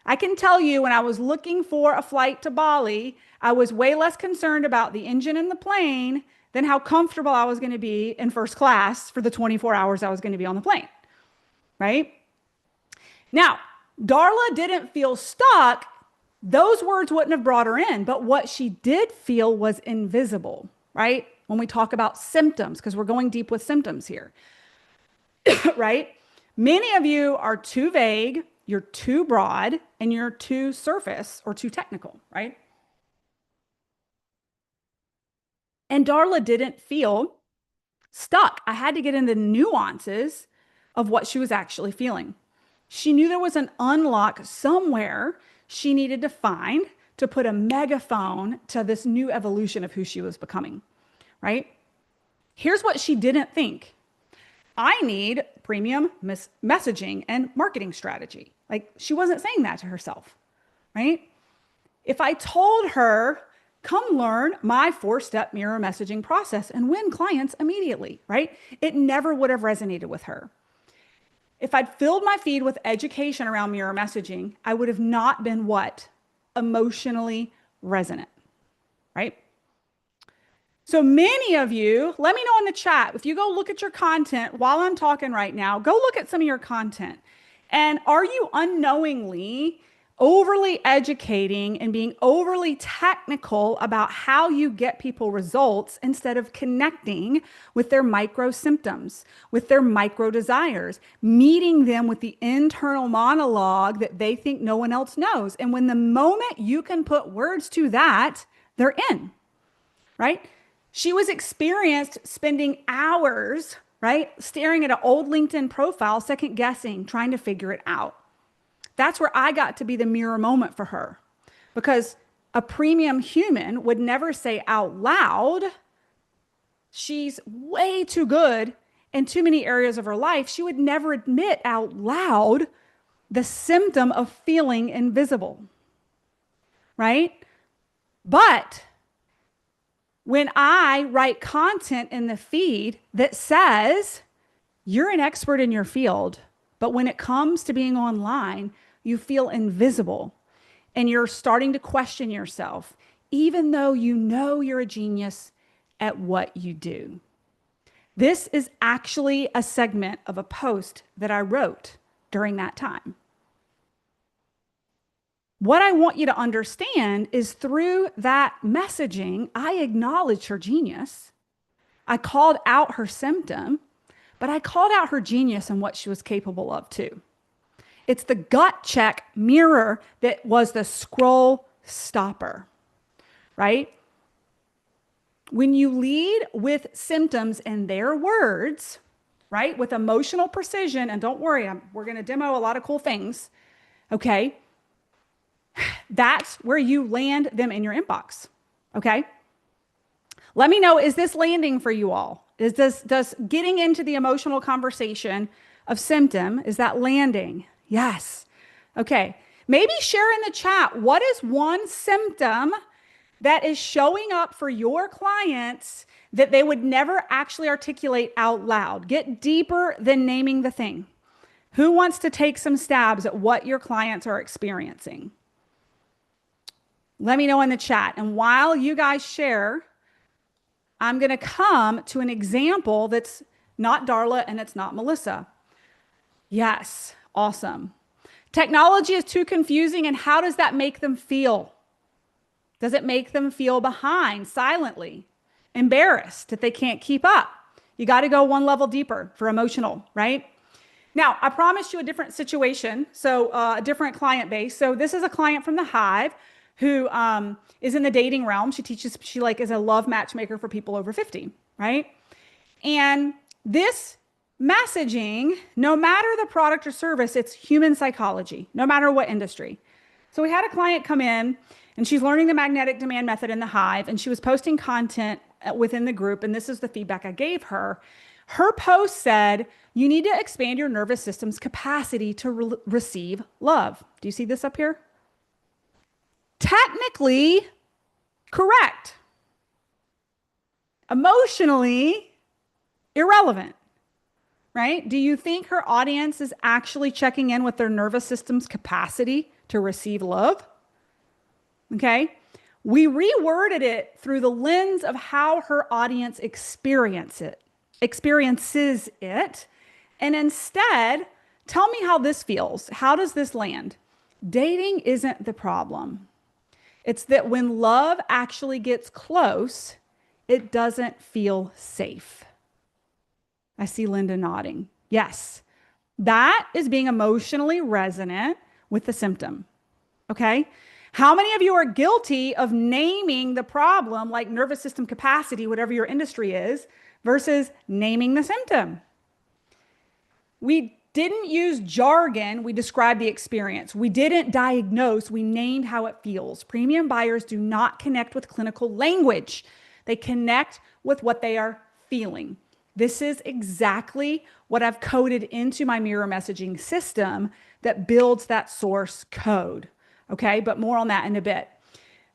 I can tell you when I was looking for a flight to Bali, I was way less concerned about the engine in the plane than how comfortable I was going to be in first class for the 24 hours I was going to be on the plane, right? Now, Darla didn't feel stuck. Those words wouldn't have brought her in, but what she did feel was invisible, right? When we talk about symptoms, because we're going deep with symptoms here, right? Many of you are too vague, you're too broad, and you're too surface or too technical, right? And Darla didn't feel stuck. I had to get into the nuances of what she was actually feeling. She knew there was an unlock somewhere she needed to find to put a megaphone to this new evolution of who she was becoming, right? Here's what she didn't think. I need premium messaging and marketing strategy. Like she wasn't saying that to herself, right? If I told her, come learn my 4-step mirror messaging process and win clients immediately, right? It never would have resonated with her. If I'd filled my feed with education around mirror messaging, I would have not been what? Emotionally resonant, right? So many of you, let me know in the chat, if you go look at your content while I'm talking right now, go look at some of your content. And are you unknowingly overly educating and being overly technical about how you get people results instead of connecting with their micro symptoms, with their micro desires, meeting them with the internal monologue that they think no one else knows? And when the moment you can put words to that, they're in, right? She was experienced spending hours, right, staring at an old LinkedIn profile, second guessing, trying to figure it out. That's where I got to be the mirror moment for her, because a premium human would never say out loud, she's way too good in too many areas of her life. She would never admit out loud the symptom of feeling invisible, right? But when I write content in the feed that says you're an expert in your field, but when it comes to being online, you feel invisible and you're starting to question yourself, even though you know you're a genius at what you do. This is actually a segment of a post that I wrote during that time. What I want you to understand is through that messaging, I acknowledged her genius. I called out her symptom, but I called out her genius and what she was capable of too. It's the gut check mirror that was the scroll stopper, right? When you lead with symptoms in their words, right, with emotional precision, and don't worry, we're going to demo a lot of cool things, okay? That's where you land them in your inbox, okay? Let me know, is this landing for you all? Does getting into the emotional conversation of symptom, is that landing? Yes. Okay. Maybe share in the chat, what is one symptom that is showing up for your clients that they would never actually articulate out loud? Get deeper than naming the thing. Who wants to take some stabs at what your clients are experiencing? Let me know in the chat. And while you guys share, I'm going to come to an example that's not Darla and it's not Melissa. Yes, awesome. Technology is too confusing, and how does that make them feel? Does it make them feel behind silently, embarrassed that they can't keep up? You got to go one level deeper for emotional, right? Now, I promised you a different situation, so a different client base. So this is a client from the Hive who is in the dating realm. She teaches, she like is a love matchmaker for people over 50, right? And this messaging, no matter the product or service, it's human psychology, no matter what industry. So we had a client come in and she's learning the magnetic demand method in the Hive, and she was posting content within the group. And this is the feedback I gave her. Her post said, you need to expand your nervous system's capacity to receive love. Do you see this up here? Technically correct. Emotionally irrelevant, right? Do you think her audience is actually checking in with their nervous system's capacity to receive love? Okay. We reworded it through the lens of how her audience experiences it. And instead, tell me how this feels. How does this land? Dating isn't the problem. It's that when love actually gets close, it doesn't feel safe. I see Linda nodding. Yes, that is being emotionally resonant with the symptom. Okay. How many of you are guilty of naming the problem like nervous system capacity, whatever your industry is, versus naming the symptom? We didn't use jargon. We described the experience. We didn't diagnose. We named how it feels. Premium buyers do not connect with clinical language. They connect with what they are feeling. This is exactly what I've coded into my mirror messaging system that builds that source code. Okay, but more on that in a bit.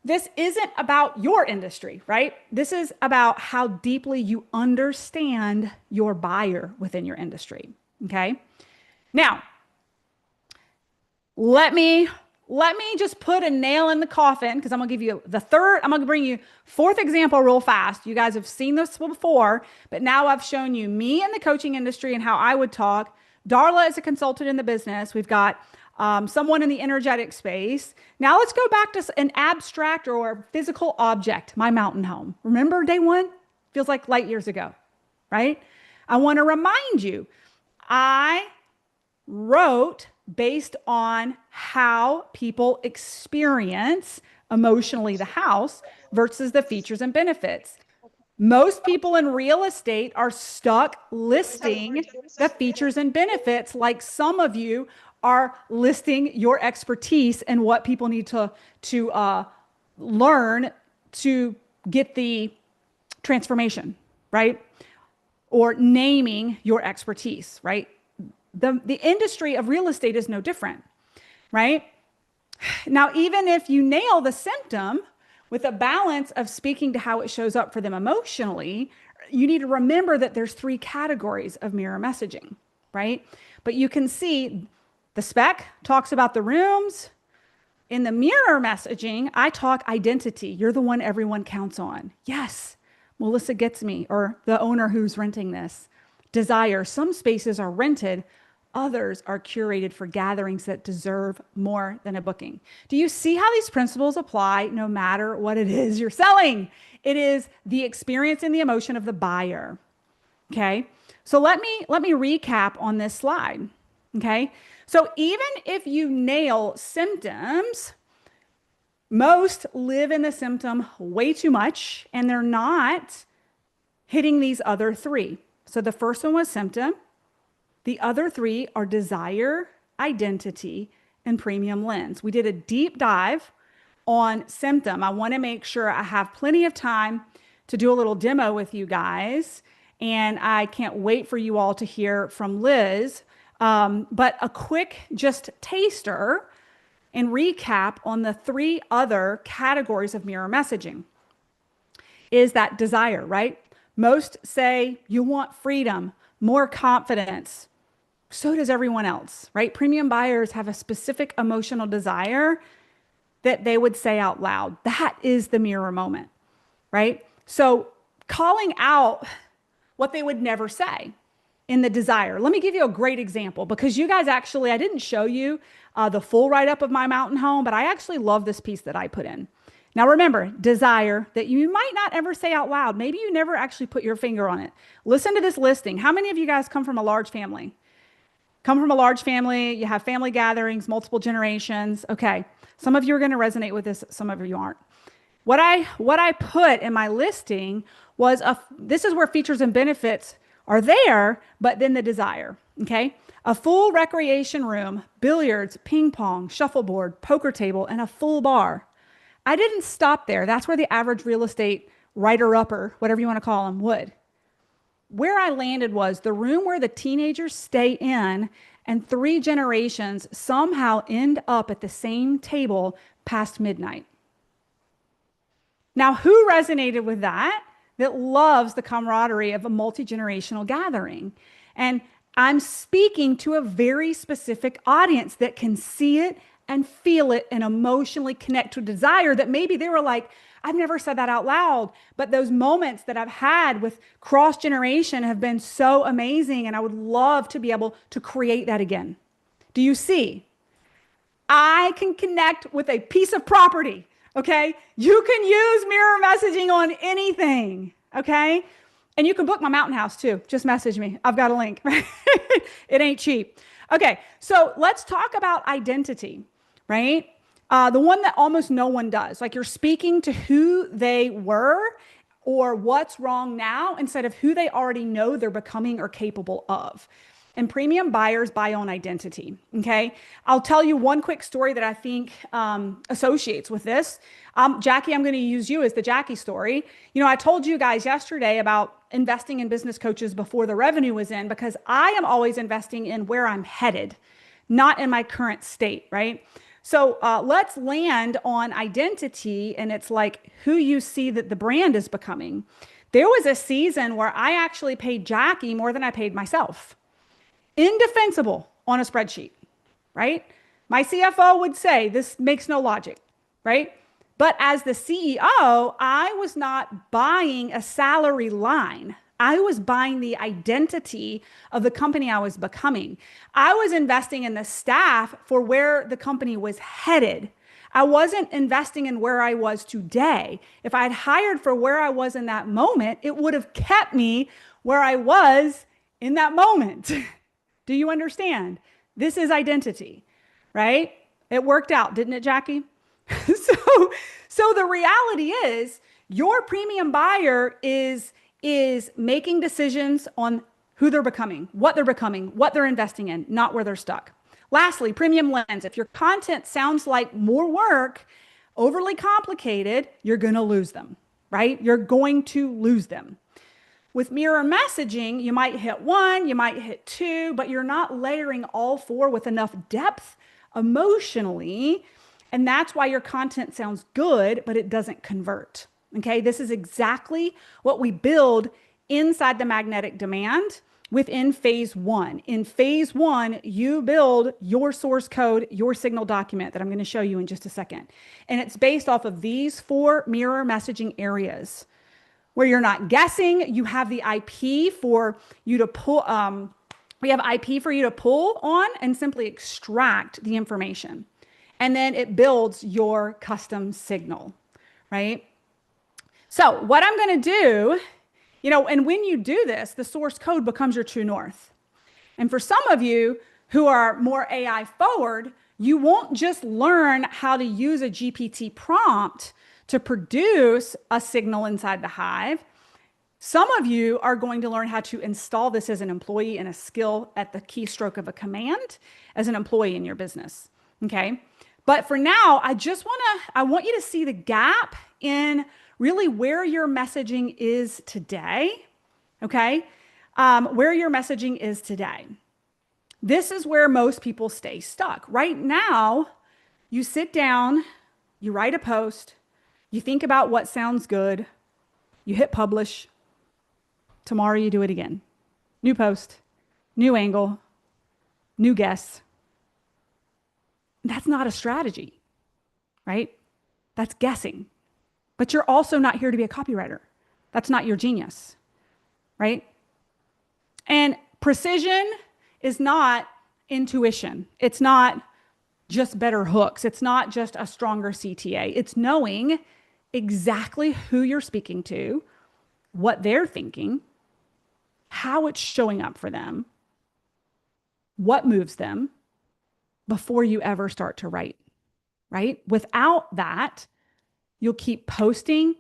This isn't about your industry, right? This is about how deeply you understand your buyer within your industry. Okay. Now, let me just put a nail in the coffin because I'm going to bring you fourth example real fast. You guys have seen this before, but now I've shown you me in the coaching industry and how I would talk. Darla is a consultant in the business. We've got someone in the energetic space. Now let's go back to an abstract or physical object, my mountain home. Remember day one? Feels like light years ago, right? I want to remind you, I wrote based on how people experience emotionally the house versus the features and benefits. Most people in real estate are stuck listing the features and benefits, like some of you are listing your expertise and what people need to learn to get the transformation, right? Or naming your expertise, right? The industry of real estate is no different, right? Now, even if you nail the symptom with a balance of speaking to how it shows up for them emotionally, you need to remember that there's three categories of mirror messaging, right? But you can see the spec talks about the rooms. In the mirror messaging, I talk identity. You're the one everyone counts on. Yes, Melissa gets me, or the owner who's renting this. Desire. Some spaces are rented. Others are curated for gatherings that deserve more than a booking. Do you see how these principles apply no matter what it is you're selling? It is the experience and the emotion of the buyer. Okay. So let me recap on this slide. Okay. So even if you nail symptoms, most live in the symptom way too much and they're not hitting these other three. So the first one was symptom. The other three are desire, identity, and premium lens. We did a deep dive on symptom. I want to make sure I have plenty of time to do a little demo with you guys. And I can't wait for you all to hear from Liz. But a quick just taster and recap on the three other categories of mirror messaging is that desire, right? Most say you want freedom, more confidence. So does everyone else, right? Premium buyers have a specific emotional desire that they would say out loud. That is the mirror moment, right? So calling out what they would never say in the desire. Let me give you a great example because you guys actually, I didn't show you the full write up of my mountain home, but I actually love this piece that I put in. Now remember, desire that you might not ever say out loud. Maybe you never actually put your finger on it. Listen to this listing. How many of you guys come from a large family? Come from a large family, you have family gatherings, multiple generations. Okay. Some of you are going to resonate with this, some of you aren't. What I put in my listing was this is where features and benefits are there, but then the desire, okay? A full recreation room, billiards, ping pong, shuffleboard, poker table, and a full bar. I didn't stop there. That's where the average real estate writer-upper, whatever you want to call them, would. Where I landed was the room where the teenagers stay in and 3 generations somehow end up at the same table past midnight. Now, who resonated with that? That loves the camaraderie of a multi-generational gathering. And I'm speaking to a very specific audience that can see it and feel it and emotionally connect to a desire that maybe they were like, I've never said that out loud, but those moments that I've had with cross generation have been so amazing. And I would love to be able to create that again. Do you see? I can connect with a piece of property. Okay. You can use mirror messaging on anything. Okay. And you can book my mountain house too. Just message me. I've got a link. It ain't cheap. Okay. So let's talk about identity, right? The one that almost no one does. Like you're speaking to who they were or what's wrong now instead of who they already know they're becoming or capable of. And premium buyers buy on identity. Okay. I'll tell you one quick story that I think associates with this. Jackie, I'm going to use you as the Jackie story. You know, I told you guys yesterday about investing in business coaches before the revenue was in because I am always investing in where I'm headed, not in my current state, right? So let's land on identity. And it's like who you see that the brand is becoming. There was a season where I actually paid Jackie more than I paid myself. Indefensible on a spreadsheet, right? My CFO would say this makes no logic, right? But as the CEO, I was not buying a salary line. I was buying the identity of the company I was becoming. I was investing in the staff for where the company was headed. I wasn't investing in where I was today. If I had hired for where I was in that moment, it would have kept me where I was in that moment. Do you understand? This is identity, right? It worked out, didn't it, Jackie? so the reality is your premium buyer is making decisions on who they're becoming, what they're investing in, not where they're stuck. Lastly, premium lens. If your content sounds like more work, overly complicated, you're going to lose them, right? You're going to lose them. With mirror messaging, you might hit 1, you might hit 2, but you're not layering all 4 with enough depth emotionally. And that's why your content sounds good, but it doesn't convert. Okay, this is exactly what we build inside the magnetic demand within phase 1. In phase 1, you build your source code, your signal document that I'm going to show you in just a second. And it's based off of these 4 mirror messaging areas where you're not guessing. You have the IP for you to pull. We have IP for you to pull on and simply extract the information. And then it builds your custom signal, right? So what I'm going to do, you know, and when you do this, the source code becomes your true north. And for some of you who are more AI forward, you won't just learn how to use a GPT prompt to produce a signal inside the hive. Some of you are going to learn how to install this as an employee and a skill at the keystroke of a command as an employee in your business. Okay. But for now, I want you to see the gap in really where your messaging is today. Okay. Where your messaging is today. This is where most people stay stuck. Right now, you sit down, you write a post, you think about what sounds good, you hit publish. Tomorrow you do it again. New post, new angle, new guess. That's not a strategy, right? That's guessing. But you're also not here to be a copywriter. That's not your genius, right? And precision is not intuition. It's not just better hooks. It's not just a stronger CTA. It's knowing exactly who you're speaking to, what they're thinking, how it's showing up for them, what moves them before you ever start to write, right? Without that, you'll keep posting,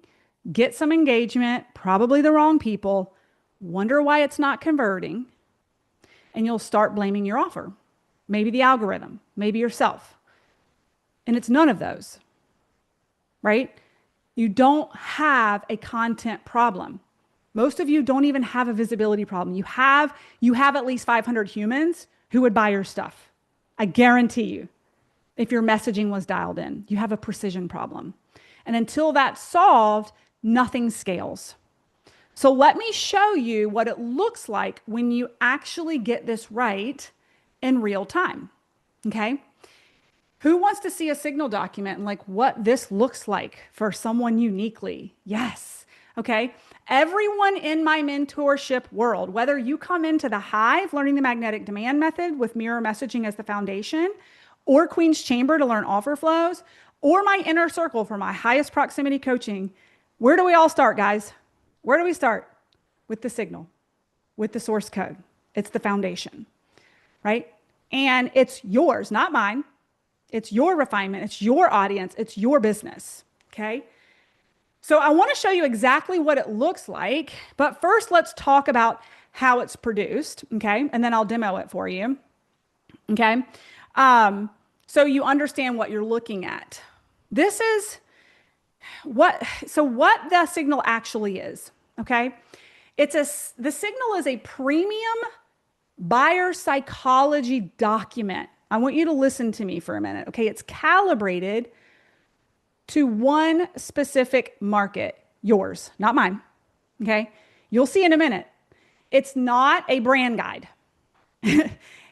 get some engagement, probably the wrong people, wonder why it's not converting, and you'll start blaming your offer. Maybe the algorithm, maybe yourself. And it's none of those, right? You don't have a content problem. Most of you don't even have a visibility problem. You have at least 500 humans who would buy your stuff. I guarantee you. If your messaging was dialed in, you have a precision problem. And until that's solved, nothing scales. So let me show you what it looks like when you actually get this right in real time. Okay? Who wants to see a signal document and like what this looks like for someone uniquely? Yes. Okay. Everyone in my mentorship world, whether you come into the Hive learning the magnetic demand method with mirror messaging as the foundation, or Queen's Chamber to learn offer flows, or my inner circle for my highest proximity coaching, where do we all start, guys? Where do we start? With the signal, with the source code. It's the foundation, right? And it's yours, not mine. It's your refinement. It's your audience. It's your business. Okay. So I want to show you exactly what it looks like. But first, let's talk about how it's produced. Okay. And then I'll demo it for you. Okay. So you understand what you're looking at. This is what the signal actually is. Okay. The signal is a premium buyer psychology document. I want you to listen to me for a minute. Okay. It's calibrated to one specific market, yours, not mine. Okay. You'll see in a minute. It's not a brand guide.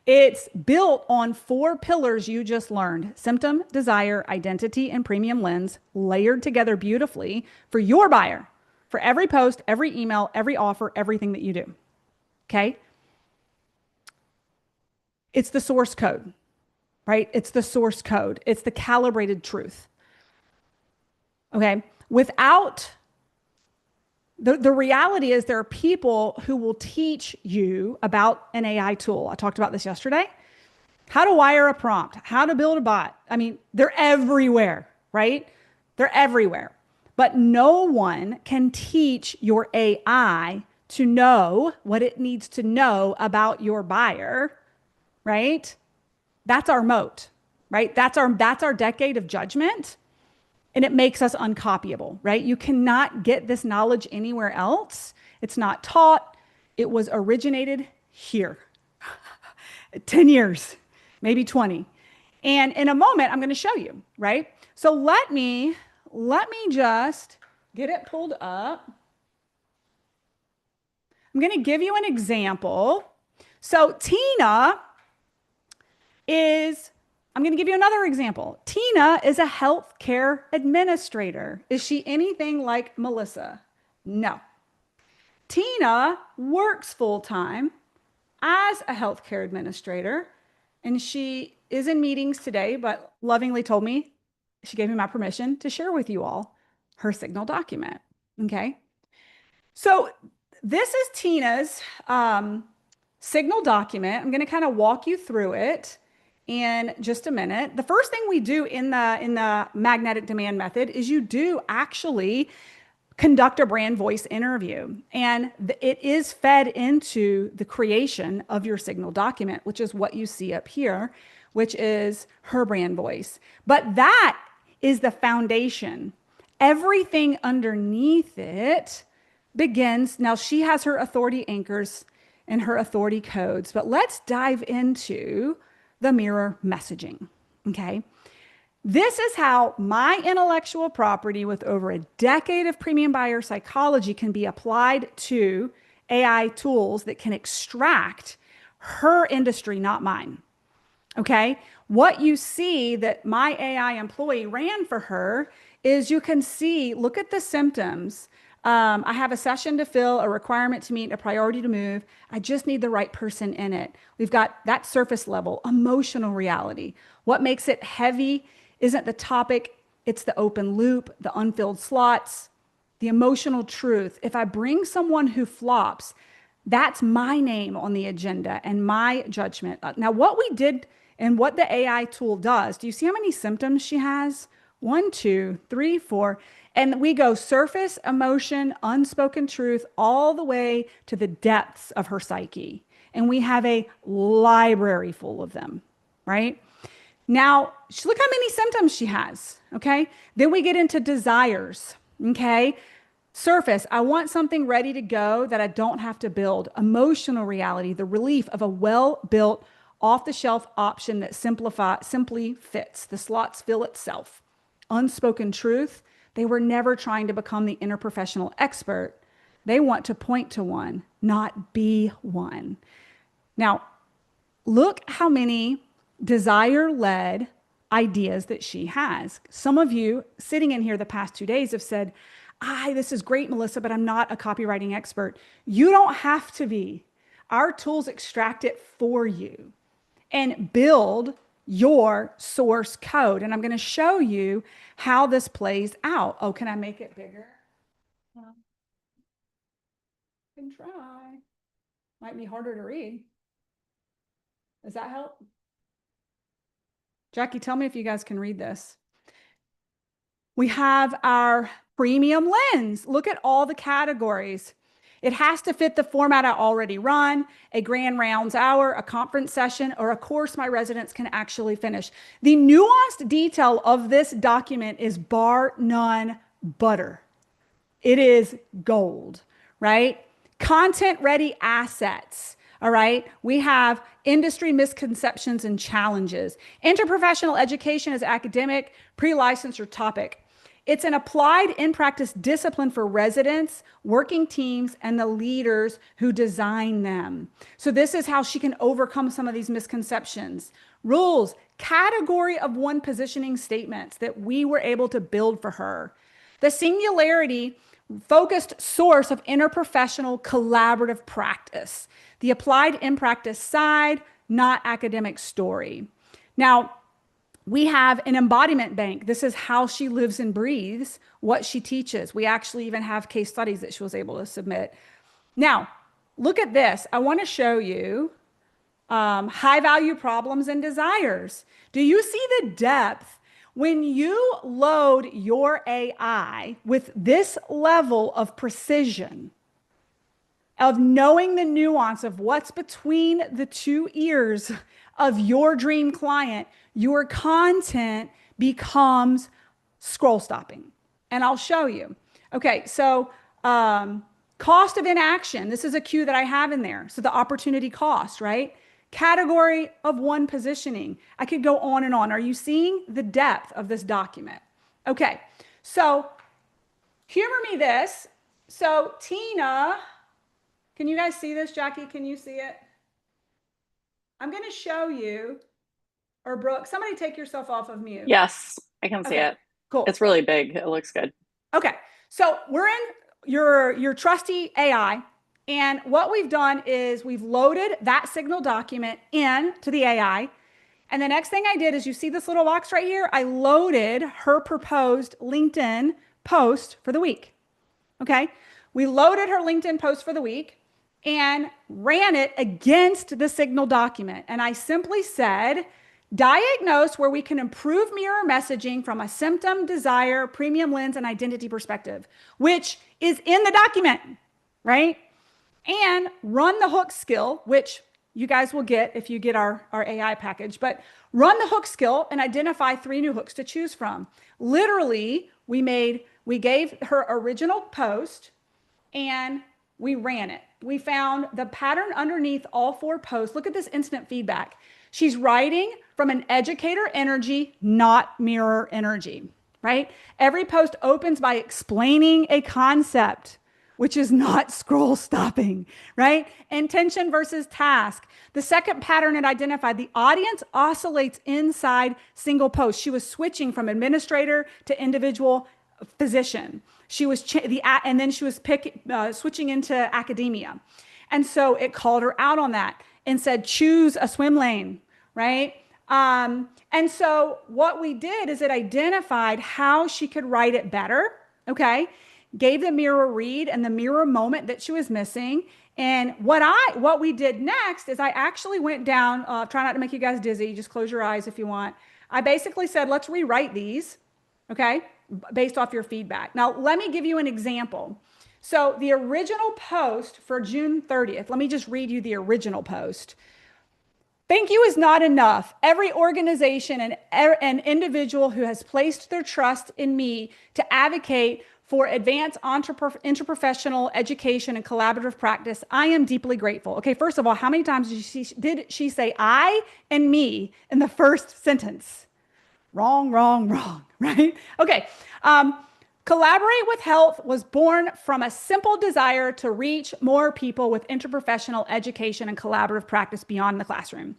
It's built on 4 pillars you just learned: symptom, desire, identity, and premium lens, layered together beautifully for your buyer, for every post, every email, every offer, everything that you do. Okay. It's the source code, right? It's the source code. It's the calibrated truth. Okay. Without the reality is there are people who will teach you about an AI tool. I talked about this yesterday. How to wire a prompt, how to build a bot. I mean, they're everywhere, right? They're everywhere. But no one can teach your AI to know what it needs to know about your buyer, right? That's our moat, right? That's our decade of judgment. And it makes us uncopyable, right? You cannot get this knowledge anywhere else. It's not taught. It was originated here. 10 years, maybe 20. And in a moment, I'm going to show you, right? So let me just get it pulled up. I'm going to give you an example. So Tina is I'm going to give you another example. Tina is a healthcare administrator. Is she anything like Melissa? No. Tina works full-time as a healthcare administrator, and she is in meetings today, but lovingly told me, she gave me my permission to share with you all her signal document. Okay. So this is Tina's signal document. I'm going to kind of walk you through it in just a minute. The first thing we do in the magnetic demand method is you do actually conduct a brand voice interview, and it is fed into the creation of your signal document, which is what you see up here, which is her brand voice. But that is the foundation. Everything underneath it begins. Now she has her authority anchors and her authority codes, but let's dive into the mirror messaging. Okay. This is how my intellectual property with over a decade of premium buyer psychology can be applied to AI tools that can extract her industry, not mine. Okay. What you see that my AI employee ran for her is you can see, look at the symptoms. I have a session to fill, a requirement to meet, a priority to move. I just need the right person in it. We've got that surface level, emotional reality. What makes it heavy isn't the topic, it's the open loop, the unfilled slots, the emotional truth. If I bring someone who flops, that's my name on the agenda and my judgment. Now, what we did and what the AI tool does, do you see how many symptoms she has? One, two, three, four. And we go surface, emotion, unspoken truth, all the way to the depths of her psyche. And we have a library full of them, right? Now, look how many symptoms she has. Okay. Then we get into desires. Okay. Surface, I want something ready to go that I don't have to build. Emotional reality, the relief of a well built, off the shelf option that simply fits. The slots fill itself. Unspoken truth, they were never trying to become the interprofessional expert. They want to point to one, not be one. Now, look how many desire led ideas that she has. Some of you sitting in here the past 2 days have said, this is great, Melissa, but I'm not a copywriting expert. You don't have to be. Our tools extract it for you and build your source code. And I'm going to show you how this plays out. Oh, can I make it bigger? I can try. Might be harder to read. Does that help? Jackie, tell me if you guys can read this. We have our premium lens. Look at all the categories. It has to fit the format I already run, a grand rounds hour, a conference session, or a course my residents can actually finish. The nuanced detail of this document is bar none butter. It is gold, right? Content ready assets. All right. We have industry misconceptions and challenges. Interprofessional education is academic, pre-licensure topic. It's an applied in practice discipline for residents, working teams, and the leaders who design them. So, this is how she can overcome some of these misconceptions. Rules, category of one positioning statements that we were able to build for her. The singularity focused source of interprofessional collaborative practice. The applied in practice side, not academic story. Now, we have an embodiment bank. This is how she lives and breathes, what she teaches. We actually even have case studies that she was able to submit. Now, look at this. I want to show you high value problems and desires. Do you see the depth? When you load your AI with this level of precision, of knowing the nuance of what's between the two ears of your dream client, your content becomes scroll stopping. And I'll show you. Okay, so cost of inaction. This is a cue that I have in there. So the opportunity cost, right? Category of one positioning. I could go on and on. Are you seeing the depth of this document? Okay, so humor me this. So Tina, can you guys see this? Jackie, can you see it? I'm going to show you, or Brooke, somebody take yourself off of mute. Yes, I can see Okay, it. cool. It's really big. It looks good. Okay, so we're in your trusty AI. And what we've done is we've loaded that signal document into the AI. And the next thing I did is you see this little box right here? I loaded her proposed LinkedIn post for the week. Okay. We loaded her LinkedIn post for the week and ran it against the signal document. And I simply said, diagnose where we can improve mirror messaging from a symptom, desire, premium lens, and identity perspective, which is in the document, right? And run the hook skill, which you guys will get if you get our AI package, but run the hook skill and identify 3 new hooks to choose from. Literally, we gave her original post and we ran it. We found the pattern underneath all 4 posts. Look at this instant feedback. She's writing from an educator energy, not mirror energy, right? Every post opens by explaining a concept. which is not scroll stopping, right? Intention versus task. The second pattern it identified, the audience oscillates inside single posts. She was switching from administrator to individual physician. She was and then she was switching into academia. And so it called her out on that and said, choose a swim lane, right? And so what we did is it identified how she could write it better, okay? Gave the mirror read and the mirror moment that she was missing. And what we did next is I actually went down, try not to make you guys dizzy, just close your eyes if you want. I basically said, let's rewrite these, okay, based off your feedback. Now, let me give you an example. So the original post for June 30th, let me just read you the original post. Thank you is not enough. Every organization and an individual who has placed their trust in me to advocate for advanced interprofessional education and collaborative practice, I am deeply grateful. Okay, first of all, how many times did she say I and me in the first sentence? Wrong, wrong, wrong, right? Okay. Collaborate with Health was born from a simple desire to reach more people with interprofessional education and collaborative practice beyond the classroom.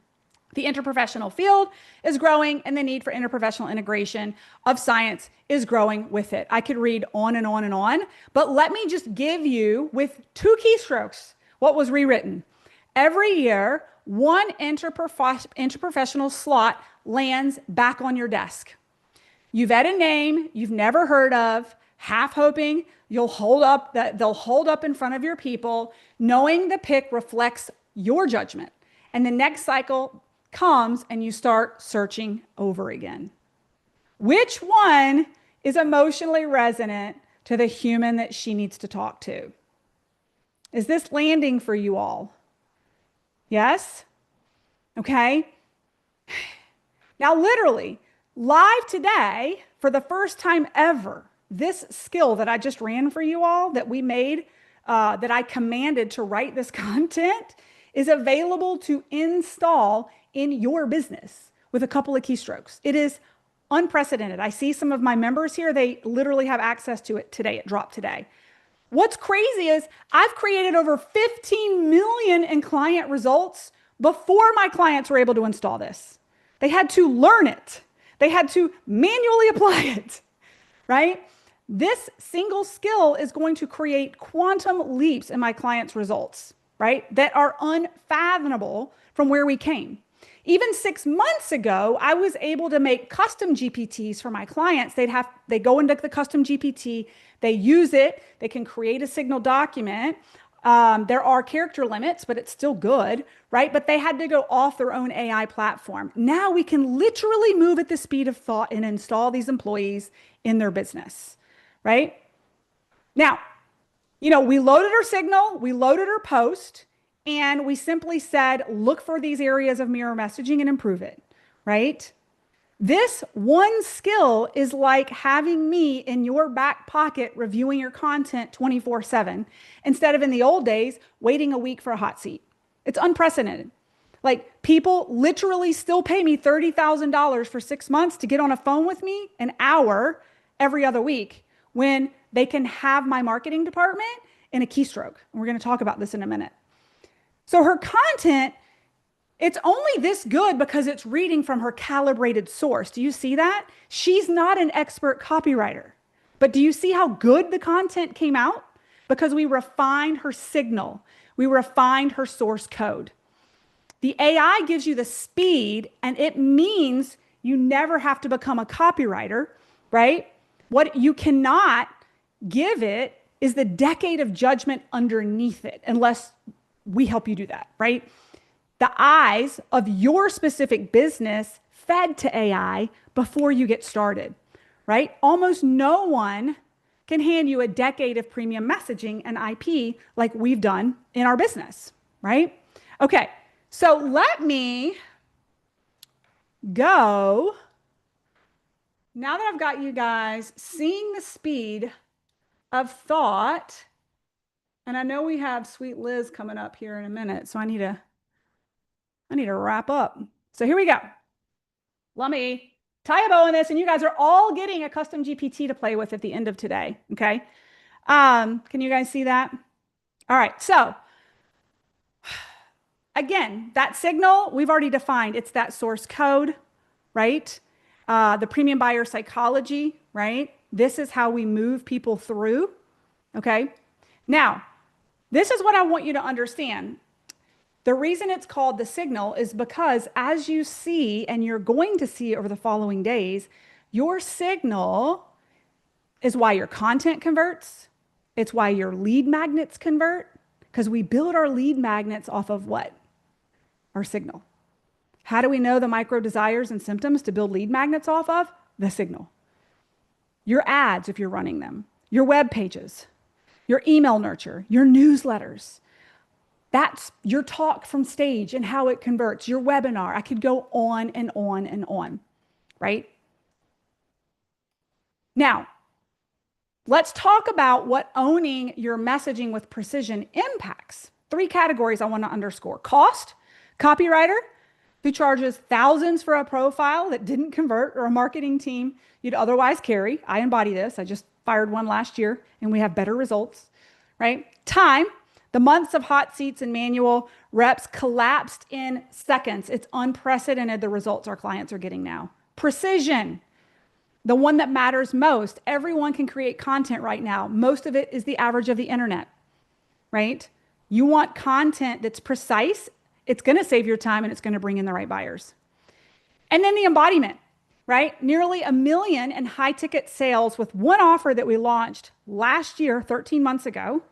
The interprofessional field is growing and the need for interprofessional integration of science is growing with it. I could read on and on and on, but let me just give you with 2 keystrokes what was rewritten. Every year, one interprofessional slot lands back on your desk. You've had a name you've never heard of, half hoping they'll hold up in front of your people, knowing the pick reflects your judgment. And the next cycle comes and you start searching over again. Which one is emotionally resonant to the human that she needs to talk to? Is this landing for you all? Yes? Okay. Now, literally, live today, for the first time ever, this skill that I just ran for you all, that we made, that I commanded to write this content, is available to install in your business with a couple of keystrokes. It is unprecedented. I see some of my members here, they literally have access to it today. It dropped today. What's crazy is I've created over 15 million in client results before my clients were able to install this. They had to learn it. They had to manually apply it, right? This single skill is going to create quantum leaps in my clients' results, right? That are unfathomable from where we came. Even 6 months ago, I was able to make custom GPTs for my clients. They go into the custom GPT, they use it, they can create a signal document. There are character limits, but it's still good, right? But they had to go off their own AI platform. Now we can literally move at the speed of thought and install these employees in their business, right? Now, we loaded our signal, we loaded our post, and we simply said, look for these areas of mirror messaging and improve it, right? This one skill is like having me in your back pocket reviewing your content 24/7 instead of in the old days waiting a week for a hot seat. It's unprecedented. Like people literally still pay me $30,000 for 6 months to get on a phone with me an hour every other week when they can have my marketing department in a keystroke. And we're going to talk about this in a minute. So her content, it's only this good because it's reading from her calibrated source. Do you see that? She's not an expert copywriter, but do you see how good the content came out? Because we refined her signal. We refined her source code. The AI gives you the speed, and it means you never have to become a copywriter, right? What you cannot give it is the decade of judgment underneath it, unless we help you do that, right? The eyes of your specific business fed to AI before you get started, right? Almost no one can hand you a decade of premium messaging and IP like we've done in our business, right? Okay, so let me go. Now that I've got you guys seeing the speed of thought, and I know we have sweet Liz coming up here in a minute, so I need to wrap up. So here we go. Let me tie a bow on this, and you guys are all getting a custom GPT to play with at the end of today, okay? Can you guys see that? All right. So again, that signal we've already defined. It's that source code, right? The premium buyer psychology, right? This is how we move people through. Okay. Now, this is what I want you to understand. The reason it's called the signal is because as you see, and you're going to see over the following days, your signal is why your content converts. It's why your lead magnets convert, because we build our lead magnets off of what? Our signal. How do we know the micro desires and symptoms to build lead magnets off of? The signal. Your ads, if you're running them, your web pages, your email nurture, your newsletters. That's your talk from stage and how it converts, your webinar. I could go on and on and on, right? Now, let's talk about what owning your messaging with precision impacts. 3 categories I want to underscore. Cost, copywriter who charges thousands for a profile that didn't convert, or a marketing team you'd otherwise carry. I embody this. I just fired one last year and we have better results, right? Time, the months of hot seats and manual reps collapsed in seconds. It's unprecedented, the results our clients are getting now. Precision, the one that matters most. Everyone can create content right now. Most of it is the average of the internet, right? You want content that's precise. It's going to save your time and it's going to bring in the right buyers. And then the embodiment, right? Nearly 1 million in high ticket sales with one offer that we launched last year, 13 months ago,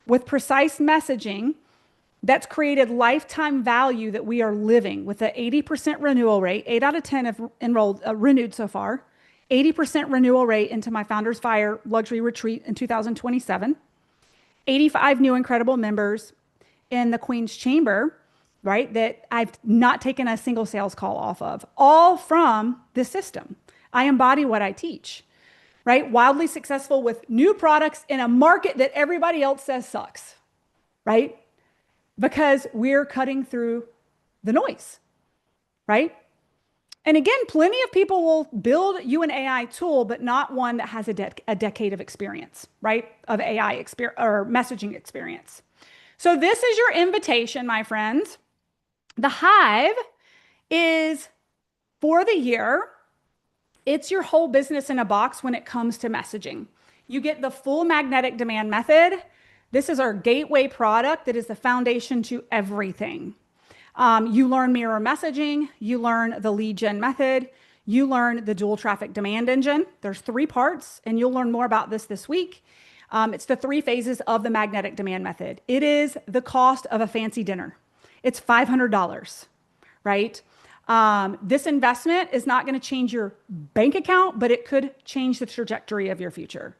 with precise messaging that's created lifetime value that we are living with an 80% renewal rate. 8 out of 10 have renewed so far. 80% renewal rate into my Founders Fire luxury retreat in 2027. 85 new incredible members in the Queen's Chamber, right? That I've not taken a single sales call off of, all from this system. I embody what I teach. Right? Wildly successful with new products in a market that everybody else says sucks, right? Because we're cutting through the noise, right? And again, plenty of people will build you an AI tool, but not one that has a decade of experience, right? Of AI experience or messaging experience. So this is your invitation, my friends. The Hive is for the year. It's your whole business in a box when it comes to messaging. You get the full magnetic demand method. This is our gateway product that is the foundation to everything. You learn mirror messaging. You learn the lead gen method. You learn the dual traffic demand engine. There's 3 parts, and you'll learn more about this week. It's the 3 phases of the magnetic demand method. It is the cost of a fancy dinner. It's $500, right? This investment is not going to change your bank account, but it could change the trajectory of your future,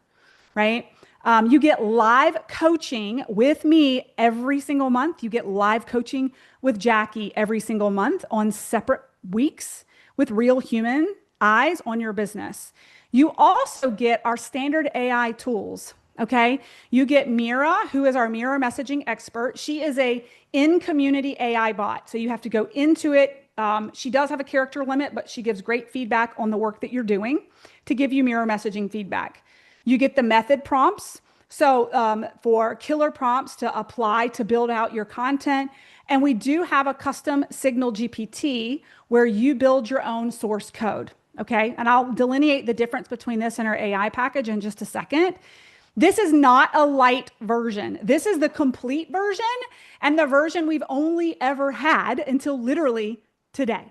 right? You get live coaching with me every single month. You get live coaching with Jackie every single month on separate weeks with real human eyes on your business. You also get our standard AI tools. Okay. You get Mira, who is our mirror messaging expert. She is a in-community AI bot. So you have to go into it. She does have a character limit, but she gives great feedback on the work that you're doing to give you mirror messaging feedback. You get the method prompts. So for killer prompts to apply to build out your content. And we do have a custom Signal GPT where you build your own source code. Okay. And I'll delineate the difference between this and our AI package in just a second. This is not a light version. This is the complete version and the version we've only ever had until literally today.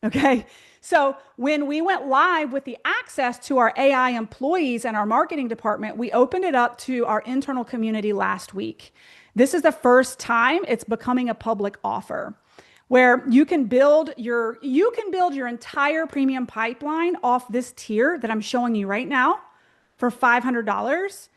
Okay. So when we went live with the access to our AI employees and our marketing department, we opened it up to our internal community last week. This is the first time it's becoming a public offer where you can build your entire premium pipeline off this tier that I'm showing you right now for $500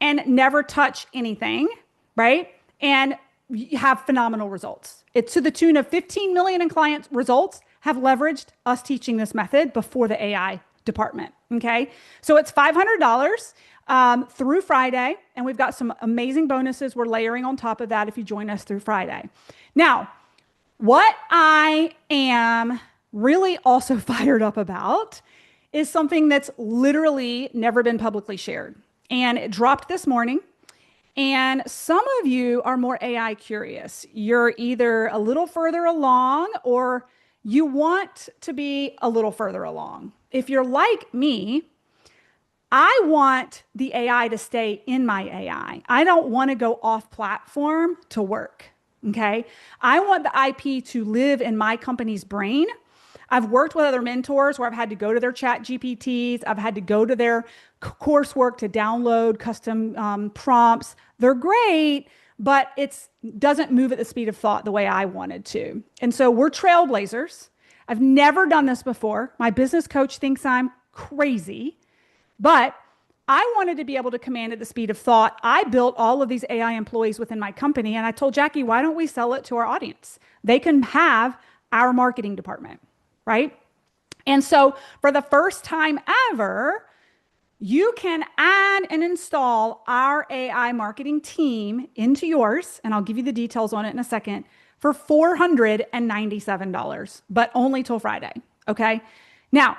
and never touch anything, right? And you have phenomenal results. It's to the tune of 15 million in client results have leveraged us teaching this method before the AI department. Okay. So it's $500 through Friday. And we've got some amazing bonuses we're layering on top of that if you join us through Friday. Now, what I am really also fired up about is something that's literally never been publicly shared. and it dropped this morning. And some of you are more AI curious. You're either a little further along or you want to be a little further along. If you're like me, I want the AI to stay in my AI. I don't want to go off platform to work. Okay. I want the IP to live in my company's brain. I've worked with other mentors where I've had to go to their chat GPTs. I've had to go to their coursework to download custom prompts. They're great, but it doesn't move at the speed of thought the way I wanted to. And so we're trailblazers. I've never done this before. My business coach thinks I'm crazy, but I wanted to be able to command at the speed of thought. I built all of these AI employees within my company, and I told Jackie, why don't we sell it to our audience? They can have our marketing department, right? And so for the first time ever, you can add and install our AI marketing team into yours, and I'll give you the details on it in a second, for $497, but only till Friday, okay? Now,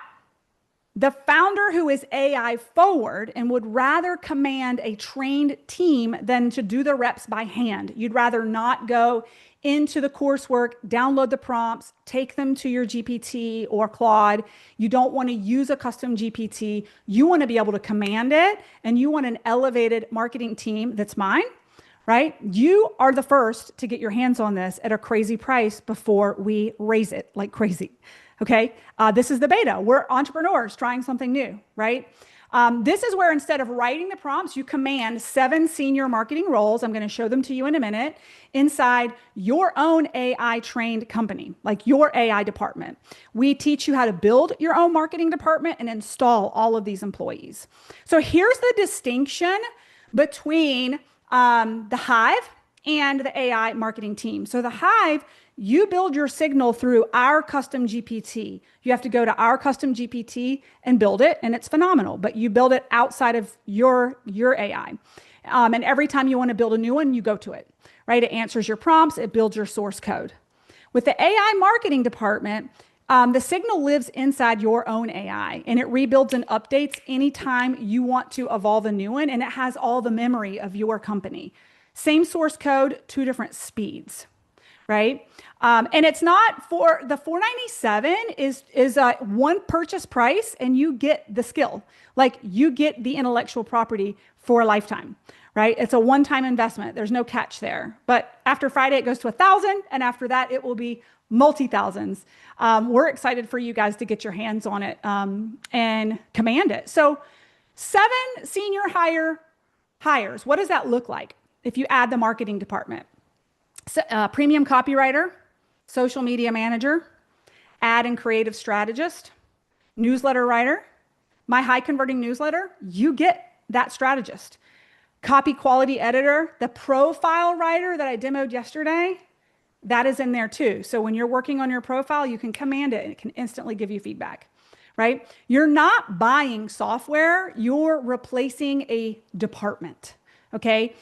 the founder who is AI forward and would rather command a trained team than to do the reps by hand. You'd rather not go into the coursework, download the prompts, take them to your GPT or Claude. You don't want to use a custom GPT. You want to be able to command it, and you want an elevated marketing team that's mine, right? You are the first to get your hands on this at a crazy price before we raise it like crazy. Okay. This is the beta. We're entrepreneurs trying something new, right? This is where instead of writing the prompts, you command 7 senior marketing roles. I'm going to show them to you in a minute inside your own AI trained company, like your AI department. We teach you how to build your own marketing department and install all of these employees. So here's the distinction between the Hive and the AI marketing team. So the Hive, you build your signal through our custom GPT. You have to go to our custom GPT and build it, and it's phenomenal, but you build it outside of your AI. And every time you want to build a new one, you go to it, right? It answers your prompts, it builds your source code. With the AI marketing department, the signal lives inside your own AI, and it rebuilds and updates anytime you want to evolve a new one, and it has all the memory of your company. Same source code, 2 different speeds, right? And it's not for the $497 is a one purchase price, and you get the skill, like you get the intellectual property for a lifetime, right? It's a one-time investment. There's no catch there. But after Friday, it goes to 1,000, and after that, it will be multi-thousands. We're excited for you guys to get your hands on it and command it. So 7 senior hires. What does that look like if you add the marketing department? So, premium copywriter, social media manager, ad and creative strategist, newsletter writer, my high converting newsletter, you get that strategist. Copy quality editor, the profile writer that I demoed yesterday, that is in there too. So when you're working on your profile, you can command it and it can instantly give you feedback, right? You're not buying software, you're replacing a department, okay?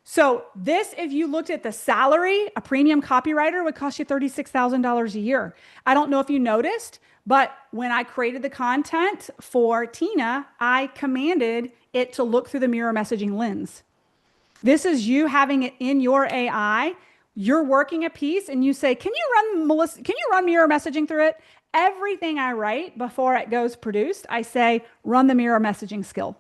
So this, if you looked at the salary, a premium copywriter would cost you $36,000 a year. I don't know if you noticed, but when I created the content for Tina, I commanded it to look through the mirror messaging lens. This is you having it in your AI. You're working a piece and you say, can you run mirror messaging through it? Everything I write before it goes produced, I say, run the mirror messaging skill,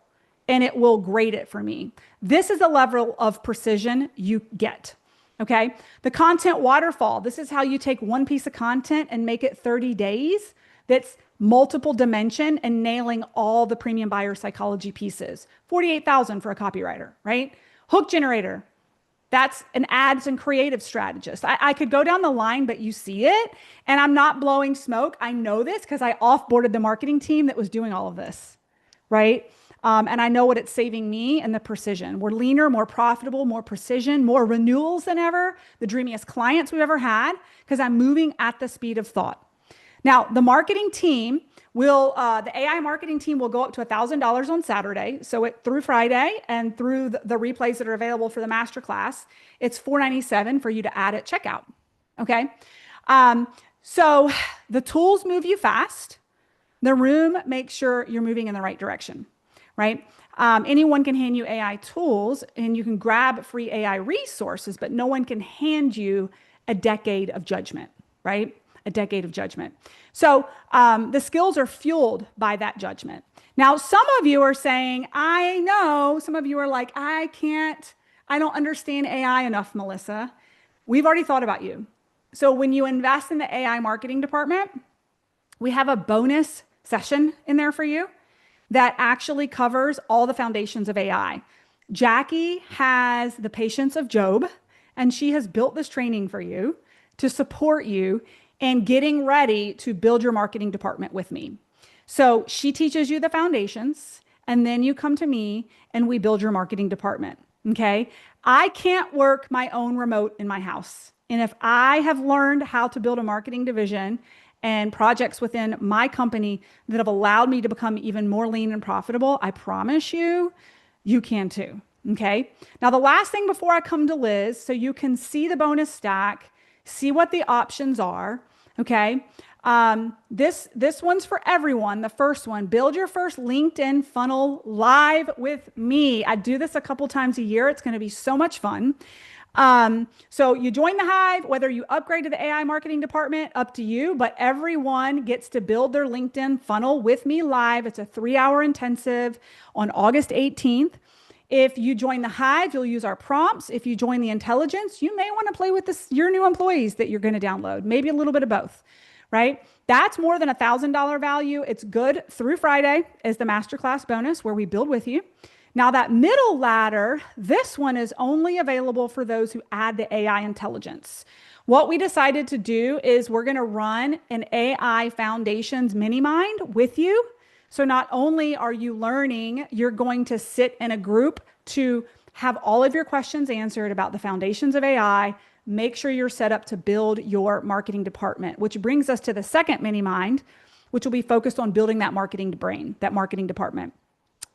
and it will grade it for me. This is a level of precision you get, okay? The content waterfall, this is how you take one piece of content and make it 30 days that's multiple dimension and nailing all the premium buyer psychology pieces. 48,000 for a copywriter, right? Hook generator, that's an ads and creative strategist. I could go down the line, but you see it, and I'm not blowing smoke. I know this because I offboarded the marketing team that was doing all of this, right? And I know what it's saving me and the precision. We're leaner, more profitable, more precision, more renewals than ever, the dreamiest clients we've ever had, because I'm moving at the speed of thought. Now, the marketing team will, the AI marketing team will go up to $1,000 on Saturday. So through Friday and through the replays that are available for the Masterclass, it's $497 for you to add at checkout. Okay. So the tools move you fast. The room makes sure you're moving in the right direction, right? Anyone can hand you AI tools and you can grab free AI resources, but no one can hand you a decade of judgment, right? A decade of judgment. So the skills are fueled by that judgment. Now, some of you are saying, I know, some of you are like, I don't understand AI enough, Melissa. We've already thought about you. So when you invest in the AI marketing department, we have a bonus session in there for you that actually covers all the foundations of AI. Jackie has the patience of Job, and she has built this training for you to support you in getting ready to build your marketing department with me. So she teaches you the foundations, and then you come to me and we build your marketing department. Okay. I can't work my own remote in my house. And if I have learned how to build a marketing division and projects within my company that have allowed me to become even more lean and profitable, I promise you, you can too. Okay. Now, the last thing before I come to Liz, so you can see the bonus stack, see what the options are. Okay. This one's for everyone. The first one, build your first LinkedIn funnel live with me. I do this a couple times a year. It's going to be so much fun. So you join the Hive, whether you upgrade to the AI marketing department, up to you, but everyone gets to build their LinkedIn funnel with me live. It's a 3-hour intensive on August 18th. If you join the Hive, you'll use our prompts. If you join the intelligence, you may want to play with your new employees that you're going to download, maybe a little bit of both, right? That's more than $1,000 value. It's good through Friday as the Masterclass bonus where we build with you. Now that middle ladder, this one is only available for those who add the AI intelligence. What we decided to do is we're going to run an AI Foundations mini mind with you. So not only are you learning, you're going to sit in a group to have all of your questions answered about the foundations of AI. Make sure you're set up to build your marketing department, which brings us to the second mini mind, which will be focused on building that marketing brain, that marketing department.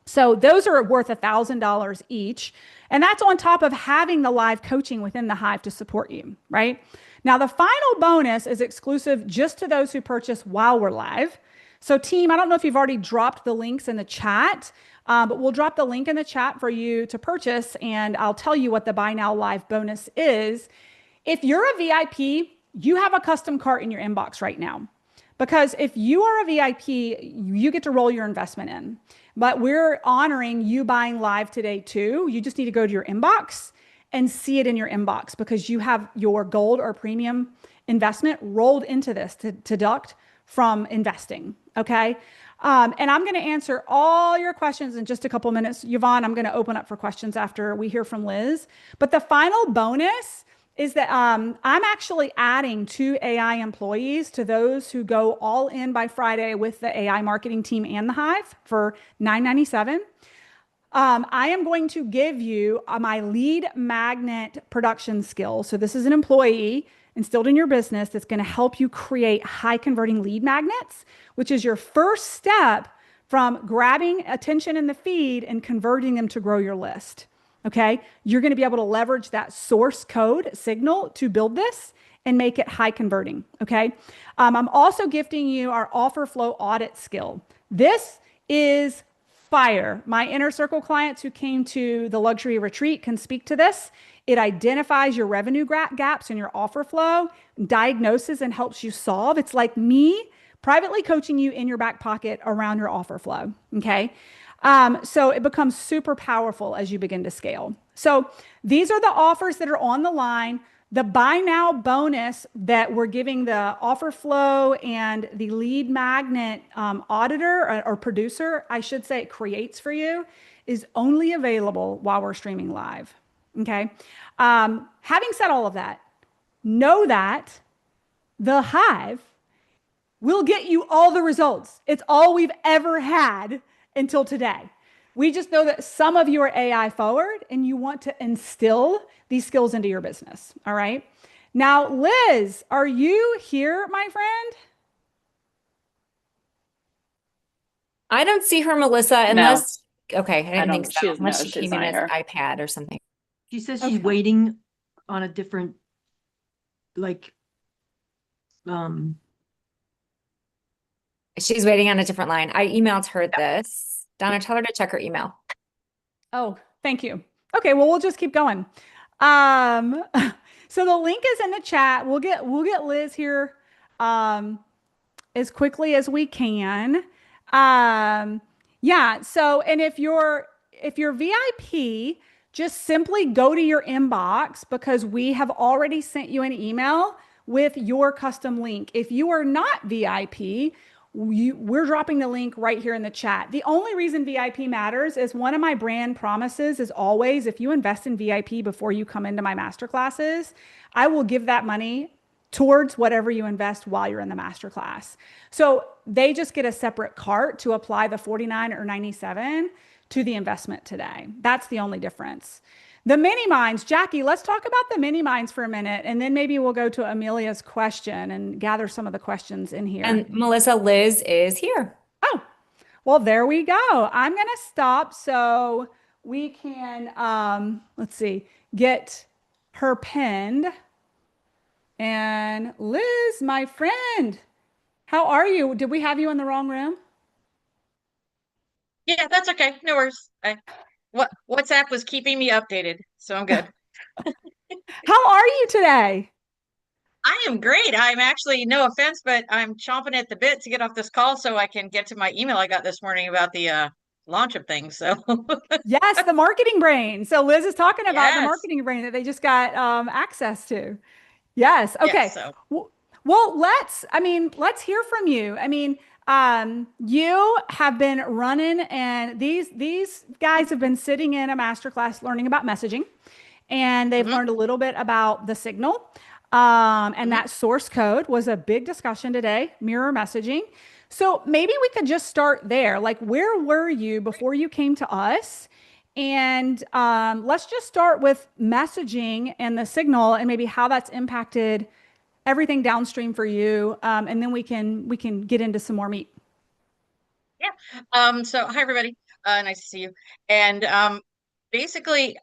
So those are worth $1,000 each. And that's on top of having the live coaching within the Hive to support you, right? Now, the final bonus is exclusive just to those who purchase while we're live. So team, I don't know if you've already dropped the links in the chat, but we'll drop the link in the chat for you to purchase. And I'll tell you what the Buy Now Live bonus is. If you're a VIP, you have a custom cart in your inbox right now. Because if you are a VIP, you get to roll your investment in. But we're honoring you buying live today too. You just need to go to your inbox and see it in your inbox because you have your gold or premium investment rolled into this to deduct from investing. Okay. And I'm going to answer all your questions in just a couple minutes. Yvonne, I'm going to open up for questions after we hear from Liz. But the final bonus is that I'm actually adding 2 AI employees to those who go all in by Friday with the AI marketing team and the Hive for $9.97. I am going to give you my lead magnet production skill. So this is an employee instilled in your business that's going to help you create high converting lead magnets, which is your first step from grabbing attention in the feed and converting them to grow your list. Okay. You're going to be able to leverage that source code signal to build this and make it high converting. Okay. I'm also gifting you our offer flow audit skill. This is fire. My inner circle clients who came to the luxury retreat can speak to this. It identifies your revenue gaps in your offer flow, diagnoses and helps you solve. It's like me privately coaching you in your back pocket around your offer flow. Okay. So it becomes super powerful as you begin to scale. So these are the offers that are on the line. The buy now bonus that we're giving the offer flow and the lead magnet auditor or producer, I should say, it creates for you, is only available while we're streaming live. Okay. Having said all of that, know that the Hive will get you all the results. It's all we've ever had until today. We just know that some of you are AI forward and you want to instill these skills into your business. All right. Now, Liz, are you here, my friend? I don't see her, Melissa, unless, okay, I didn't think so. Unless she she's came in not as here. iPad or something. She says she's waiting on a different, like, She's waiting on a different line. I emailed her this. Donna, tell her to check her email. Oh, thank you. Okay, well, we'll just keep going. Um, so the link is in the chat. We'll get Liz here um as quickly as we can. Um, yeah, so and if you're VIP, just simply go to your inbox because we have already sent you an email with your custom link. If you are not VIP, we're dropping the link right here in the chat. The only reason VIP matters is one of my brand promises is always if you invest in VIP before you come into my master classes, I will give that money towards whatever you invest while you're in the masterclass. So they just get a separate cart to apply the 49 or 97 to the investment today. That's the only difference. The mini mines, Jackie, let's talk about the mini mines for a minute, and then maybe we'll go to Amelia's question and gather some of the questions in here. And Melissa, Liz is here. Oh, well, there we go. I'm going to stop so we can, let's see, get her pinned. And Liz, my friend, how are you? Did we have you in the wrong room? Yeah, that's okay. No worries. WhatsApp was keeping me updated, so I'm good. How are you today? I am great. I'm actually, no offense, but I'm chomping at the bit to get off this call so I can get to my email I got this morning about the launch of things. So Yes, the marketing brain. So Liz is talking about the yes. marketing brain that they just got access to. Yes. Okay. Yeah, so Well, let's hear from you. You have been running and these guys have been sitting in a masterclass learning about messaging and they've learned a little bit about the signal. And that source code was a big discussion today, mirror messaging. So maybe we could just start there. Like, where were you before you came to us? And let's just start with messaging and the signal and maybe how that's impacted everything downstream for you. And then we can get into some more meat. yeah. So hi everybody. Nice to see you. And basically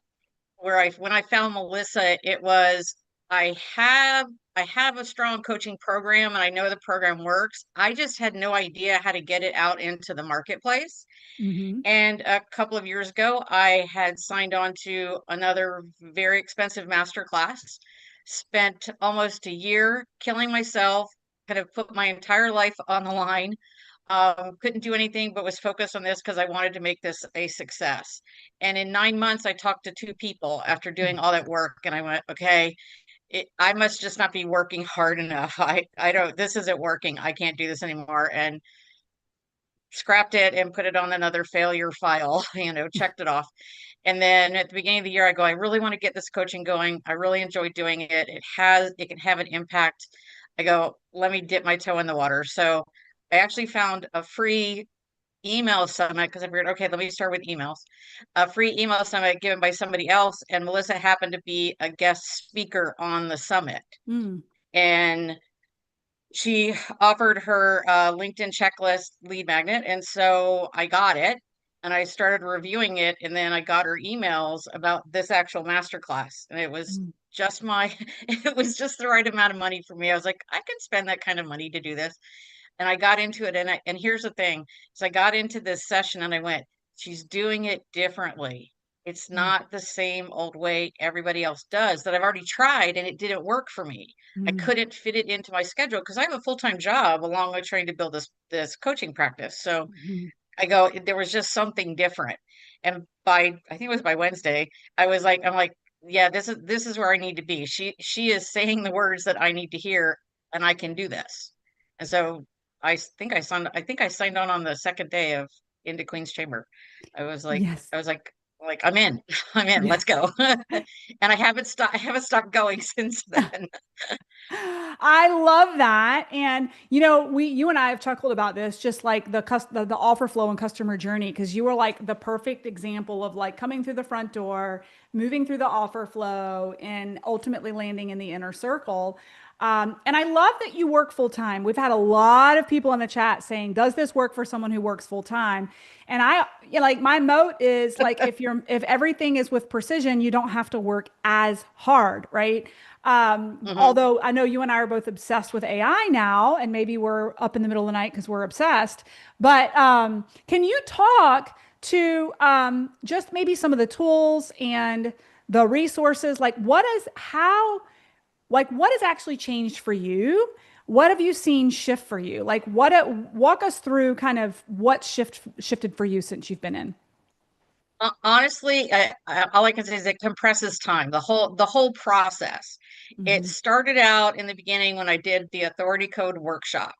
when I found Melissa, it was I have I have a strong coaching program and I know the program works. I just had no idea how to get it out into the marketplace. Mm-hmm. And a couple of years ago, I had signed on to another very expensive master class, spent almost a year killing myself, kind of put my entire life on the line. Couldn't do anything but was focused on this because I wanted to make this a success. And in 9 months, I talked to 2 people after doing all that work, and I went, okay, I must just not be working hard enough. I don't, this isn't working. I can't do this anymore. And scrapped it and put it on another failure file, checked it off. And then at the beginning of the year, I go, I really want to get this coaching going. I really enjoy doing it. It can have an impact. I go, let me dip my toe in the water. So I actually found a free email summit because I figured, okay, let me start with emails. A free email summit given by somebody else. And Melissa happened to be a guest speaker on the summit. Mm. And she offered her LinkedIn checklist lead magnet. And so I got it and I started reviewing it. And then I got her emails about this actual masterclass. And it was just it was just the right amount of money for me. I was like, I can spend that kind of money to do this. And I got into it. And here's the thing. So I got into this session and I went, she's doing it differently. It's not the same old way everybody else does that I've already tried and it didn't work for me. I couldn't fit it into my schedule because I have a full-time job along with trying to build this coaching practice. So I go, there was just something different. And I think it was by Wednesday, I'm like, yeah, this is where I need to be. She is saying the words that I need to hear and I can do this. And so I think I signed on the second day of into Queen's Chamber. I was like, Yes. I'm in, Yes. let's go. And I haven't stopped going since then. I love that. And you and I have chuckled about this, just like the offer flow and customer journey, because you were like the perfect example of like coming through the front door, moving through the offer flow, and ultimately landing in the inner circle. And I love that you work full time. We've had a lot of people in the chat saying, "Does this work for someone who works full time?" And like my moat is like if everything is with precision, you don't have to work as hard, right? Although I know you and I are both obsessed with AI now, and maybe we're up in the middle of the night because we're obsessed. But can you talk to just maybe some of the tools and the resources. What has actually changed for you? What have you seen shift for you? Walk us through kind of what shifted for you since you've been in. Honestly, all I can say is it compresses time, the whole process. It Mhm. started out in the beginning when I did the authority code workshop.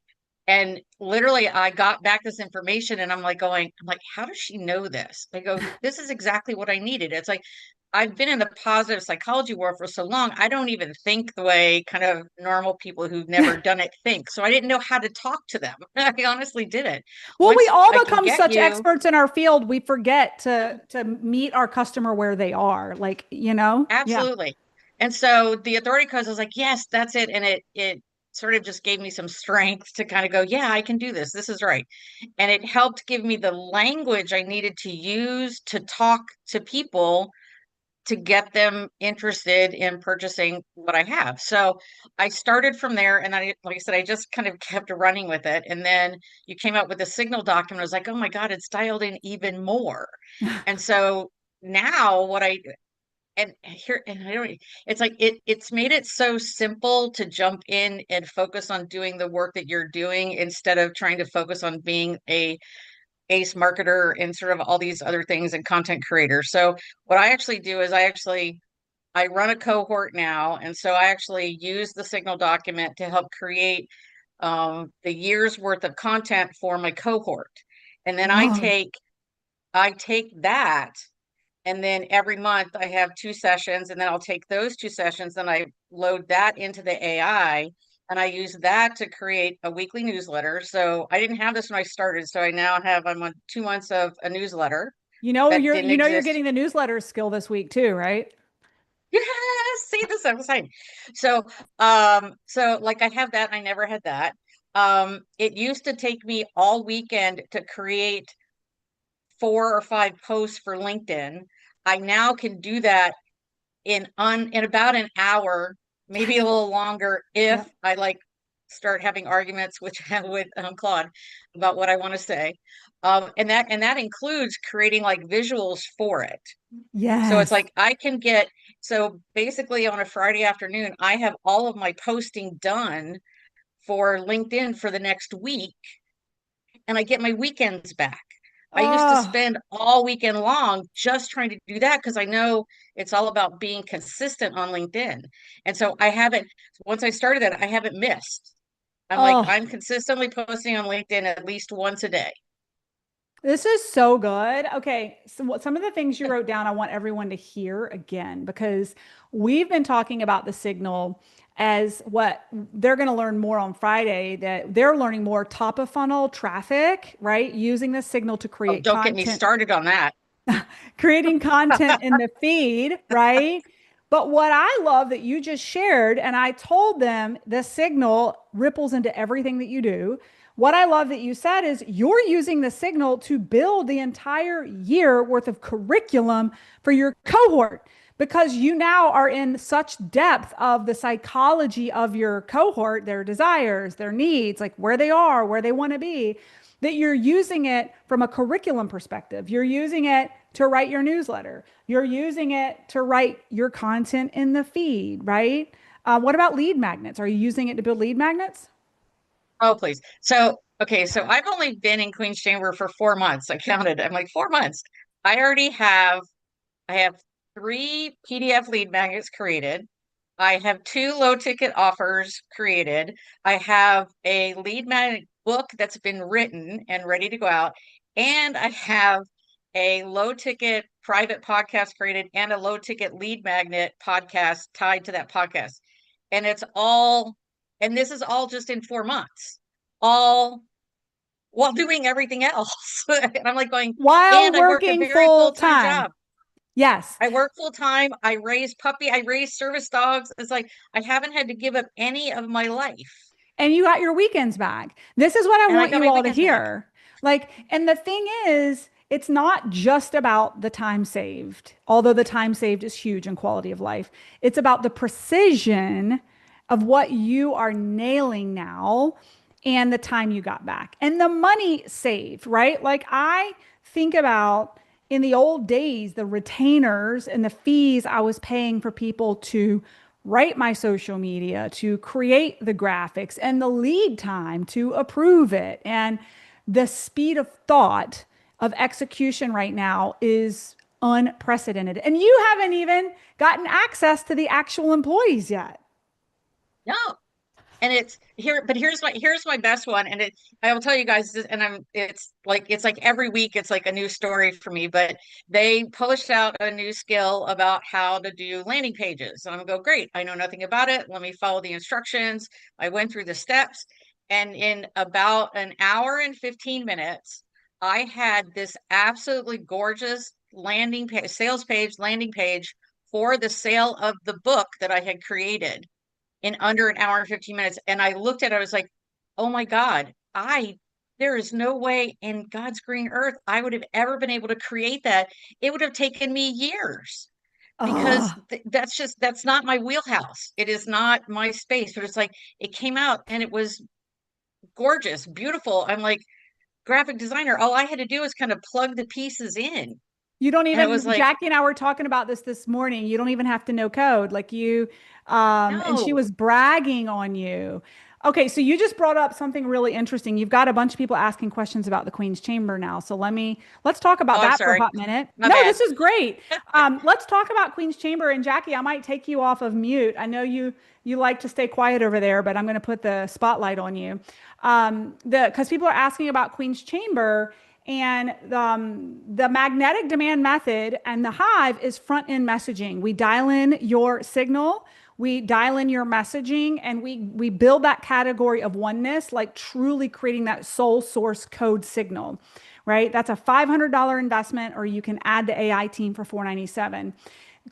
And literally I got back this information and I'm like, how does she know this? I go, this is exactly what I needed. It's like I've been in the positive psychology world for so long, I don't even think the way kind of normal people who've never done it think. So I didn't know how to talk to them. I honestly didn't. Well, we Once all I can become get such you. experts in our field, we forget to meet our customer where they are. Yeah. Absolutely. And so the authority codes, I was like, yes, that's it. And it sort of just gave me some strength to kind of go, yeah, I can do this. This is right. And it helped give me the language I needed to use to talk to people to get them interested in purchasing what I have. So I started from there, and I, like I said, I just kind of kept running with it. And then you came out with a signal document. I was like, oh my God, it's dialed in even more. And so now what I and here and I don't it's like it's made it so simple to jump in and focus on doing the work that you're doing instead of trying to focus on being a ace marketer and sort of all these other things and content creator. So what I actually do is I run a cohort now, and so I actually use the signal document to help create the year's worth of content for my cohort. And then Whoa. I take that, and then every month I have 2 sessions, and then I'll take those 2 sessions, and I load that into the AI, and I use that to create a weekly newsletter. So I didn't have this when I started. So I'm on 2 months of a newsletter that didn't You're exist. getting the newsletter skill this week too, right? Yes, see this, I'm excited. So so like I have that, I never had that. It used to take me all weekend to create 4 or 5 posts for LinkedIn. I now can do that in about an hour, maybe a Yes. little longer, if Yep. I like start having arguments with Claude about what I want to say. And that includes creating like visuals for it. So it's Yes. like so basically on a Friday afternoon, I have all of my posting done for LinkedIn for the next week, and I get my weekends back. I used to Oh, spend all weekend long just trying to do that because I know it's all about being consistent on LinkedIn. And so once I started that, I haven't missed. oh. I'm consistently posting on LinkedIn at least once a day. This is so good. Okay, so some of the things you wrote down, I want everyone to hear again because we've been talking about the signal as what they're going to learn more on Friday, that they're learning more top of funnel traffic, right? Using the signal to Oh, create don't get me content, started on that. creating content in the feed, right? But what I love that you just shared, and I told them the signal ripples into everything that you do. What I love that you said is you're using the signal to build the entire year worth of curriculum for your cohort because you now are in such depth of the psychology of your cohort, their desires, their needs, like where they are, where they want to be, that you're using it from a curriculum perspective. You're using it to write your newsletter. You're using it to write your content in the feed, right? What about lead magnets? Are you using it to build lead magnets? Oh, please. So, okay, so I've only been in Queen's Chamber for 4 months. I counted. I'm like 4 months. I already have I have 3 PDF lead magnets created. I have 2 low ticket offers created. I have a lead magnet book that's been written and ready to go out. And I have a low ticket private podcast created and a low ticket lead magnet podcast tied to that podcast. And and this is all just in 4 months, all while doing everything else. And I'm like going, While and I work a working very full full-time time. job. Yes. I work full time. I raise service dogs. It's like I haven't had to give up any of my life. And you got your weekends back. This is what I And I want got you my all to weekends back. hear. And the thing is, it's not just about the time saved, although the time saved is huge in quality of life. It's about the precision of what you are nailing now and the time you got back and the money saved, right? Like I think about in the old days, the retainers and the fees I was paying for people to write my social media, to create the graphics, and the lead time to approve it, and the speed of thought of execution right now is unprecedented. And you haven't even gotten access to the actual employees yet. No. And it's here, but here's my best one. And I will tell you guys this, and it's like every week it's like a new story for me, but they published out a new skill about how to do landing pages. And I'm gonna go, great. I know nothing about it. Let me follow the instructions. I went through the steps, and in about an hour and 15 minutes, I had this absolutely gorgeous landing page, sales page, landing page for the sale of the book that I had created in under an hour and 15 minutes. And I looked at it, I was like, oh my God, there is no way in God's green earth I would have ever been able to create that. It would have taken me years because Oh, that's not my wheelhouse. It is not my space, but it's like, it came out and it was gorgeous, beautiful. I'm like, graphic designer, all I had to do was kind of plug the pieces in. you don't And it was even, like, Jackie and I were talking about this morning. You don't even have to know code. Like you, and she no. was bragging on you. Okay, so you just brought up something really interesting. You've got a bunch of people asking questions about the Queen's Chamber now. So let's talk about Oh, I'm that for a sorry. hot minute. My No, bad. this is great. Let's talk about Queen's Chamber. And Jackie, I might take you off of mute. I know you like to stay quiet over there, but I'm going to put the spotlight on you. Because people are asking about Queen's Chamber. And the magnetic demand method and the Hive is front end messaging. We dial in your signal, we dial in your messaging, and we build that category of oneness, like truly creating that sole source code signal, right? That's a $500 investment, or you can add the AI team for $497.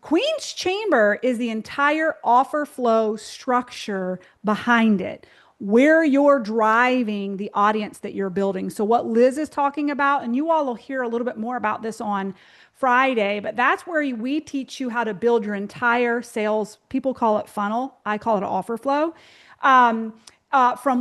Queen's Chamber is the entire offer flow structure behind it, where you're driving the audience that you're building. So, what Liz is talking about, and you all will hear a little bit more about this on Friday, but that's where we teach you how to build your entire sales. People call it funnel, I call it offer flow. From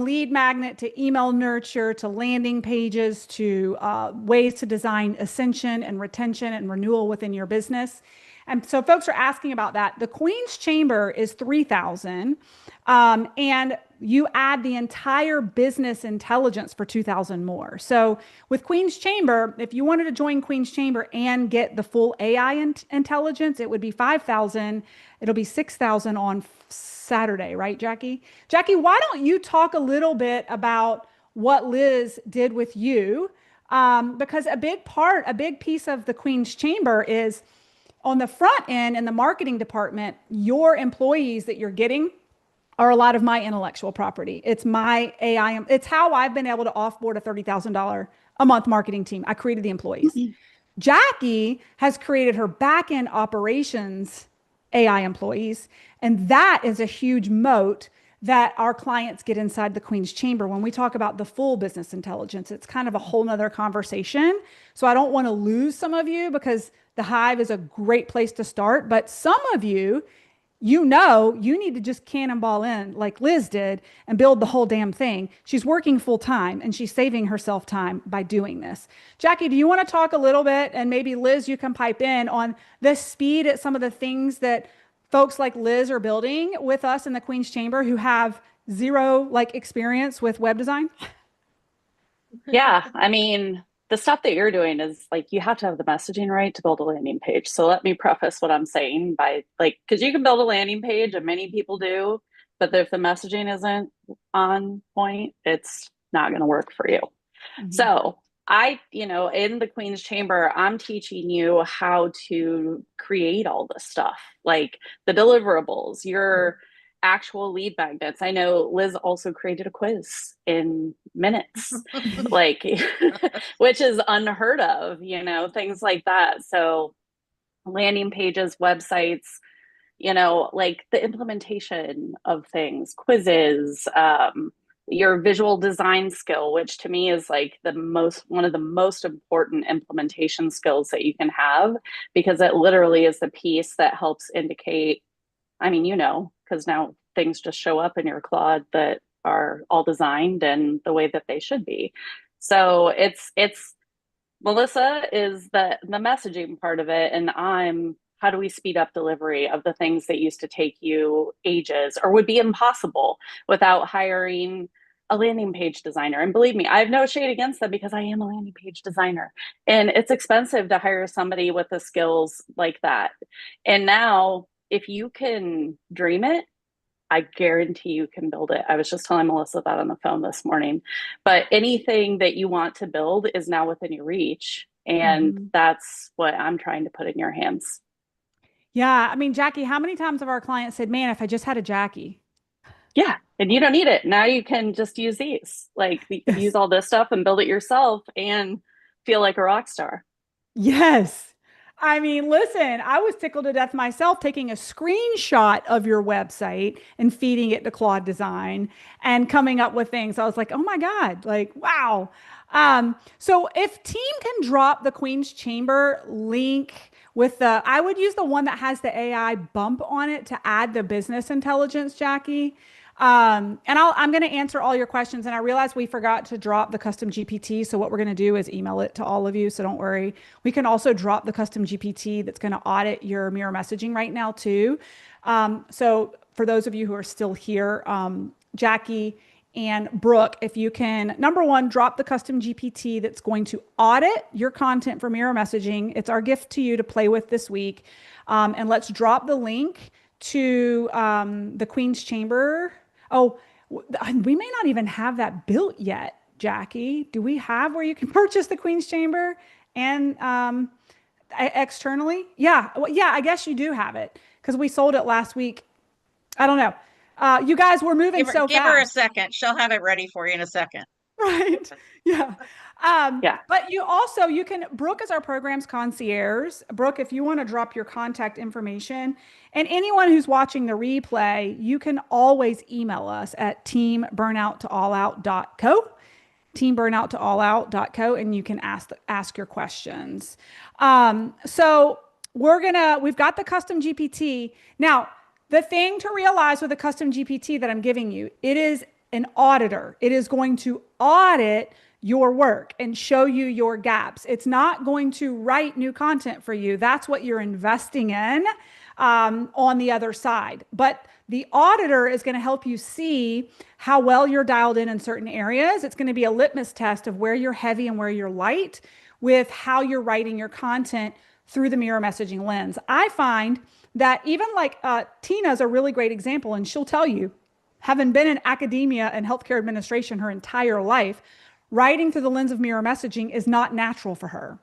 lead magnet to email nurture to landing pages to ways to design ascension and retention and renewal within your business. And so folks are asking about that. The Queen's Chamber is 3,000, and you add the entire business intelligence for 2,000 more. So with Queen's Chamber, if you wanted to join Queen's Chamber and get the full AI intelligence, it would be 5,000. It'll be 6,000 on Saturday, right, Jackie? Jackie, why don't you talk a little bit about what Liz did with you? Because a big piece of the Queen's Chamber is on the front end in the marketing department, your employees that you're getting are a lot of my intellectual property. It's my AI. It's how I've been able to offboard a $30,000 a month marketing team. I created the employees. Jackie has created her back end operations AI employees. And that is a huge moat that our clients get inside the Queen's Chamber. When we talk about the full business intelligence, it's kind of a whole nother conversation. So I don't want to lose some of you because the Hive is a great place to start. But some of you, you need to just cannonball in like Liz did and build the whole damn thing. She's working full time and she's saving herself time by doing this. Jackie, do you want to talk a little bit, and maybe Liz, you can pipe in on the speed at some of the things that folks like Liz are building with us in the Queen's Chamber who have zero experience with web design? Yeah, I mean, the stuff that you're doing is like you have to have the messaging right to build a landing page. So let me preface what I'm saying by because you can build a landing page and many people do, but if the messaging isn't on point, it's not going to work for you. Mm-hmm. So in the Queen's Chamber, I'm teaching you how to create all this stuff, like the deliverables, your actual lead magnets. I know Liz also created a quiz in minutes, which is unheard of, things like that. So landing pages, websites, the implementation of things, quizzes, your visual design skill, which to me is one of the most important implementation skills that you can have, because it literally is the piece that helps indicate, because now things just show up in your Claude that are all designed and the way that they should be. So it's Melissa is the messaging part of it, and I'm how do we speed up delivery of the things that used to take you ages or would be impossible without hiring a landing page designer. And believe me, I have no shade against them because I am a landing page designer. And it's expensive to hire somebody with the skills like that. And now, if you can dream it, I guarantee you can build it. I was just telling Melissa that on the phone this morning. But anything that you want to build is now within your reach. And Mhm. that's what I'm trying to put in your hands. Yeah. I mean, Jackie, how many times have our clients said, man, if I just had a Jackie? Yeah. And you don't need it. Now you can just use these, like use Yes. all this stuff and build it yourself and feel like a rock star. Yes. I mean, listen, I was tickled to death myself taking a screenshot of your website and feeding it to Claude Design and coming up with things. I was like, oh my God, like, wow. So if team can drop the Queen's Chamber link with I would use the one that has the AI bump on it to add the business intelligence, Jackie. And I'm going to answer all your questions. And I realize we forgot to drop the custom GPT. So what we're going to do is email it to all of you. So don't worry. We can also drop the custom GPT that's going to audit your mirror messaging right now too. So for those of you who are still here, Jackie and Brooke, if you can, number one, drop the custom GPT that's going to audit your content for mirror messaging. It's our gift to you to play with this week. And let's drop the link to the Queen's Chamber. Oh, we may not even have that built yet, Jackie. Do we have where you can purchase the Queen's Chamber and externally? Yeah, well, yeah, I guess you do have it because we sold it last week. I don't know. You guys were moving so Give her a fast. second. She'll have it ready for you in a second. Right. Yeah. Yeah. But you can, Brooke is our programs concierge. Brooke, if you want to drop your contact information and anyone who's watching the replay, you can always email us at teamburnouttooallout.co, teamburnouttooallout.co, and you can ask your questions. So we've got the custom GPT. Now, the thing to realize with the custom GPT that I'm giving you, it is an auditor. It is going to audit your work and show you your gaps. It's not going to write new content for you. That's what you're investing in on the other side. But the auditor is going to help you see how well you're dialed in certain areas. It's going to be a litmus test of where you're heavy and where you're light with how you're writing your content through the mirror messaging lens. I find that even like Tina's a really great example, and she'll tell you, having been in academia and healthcare administration her entire life, writing through the lens of mirror messaging is not natural for her.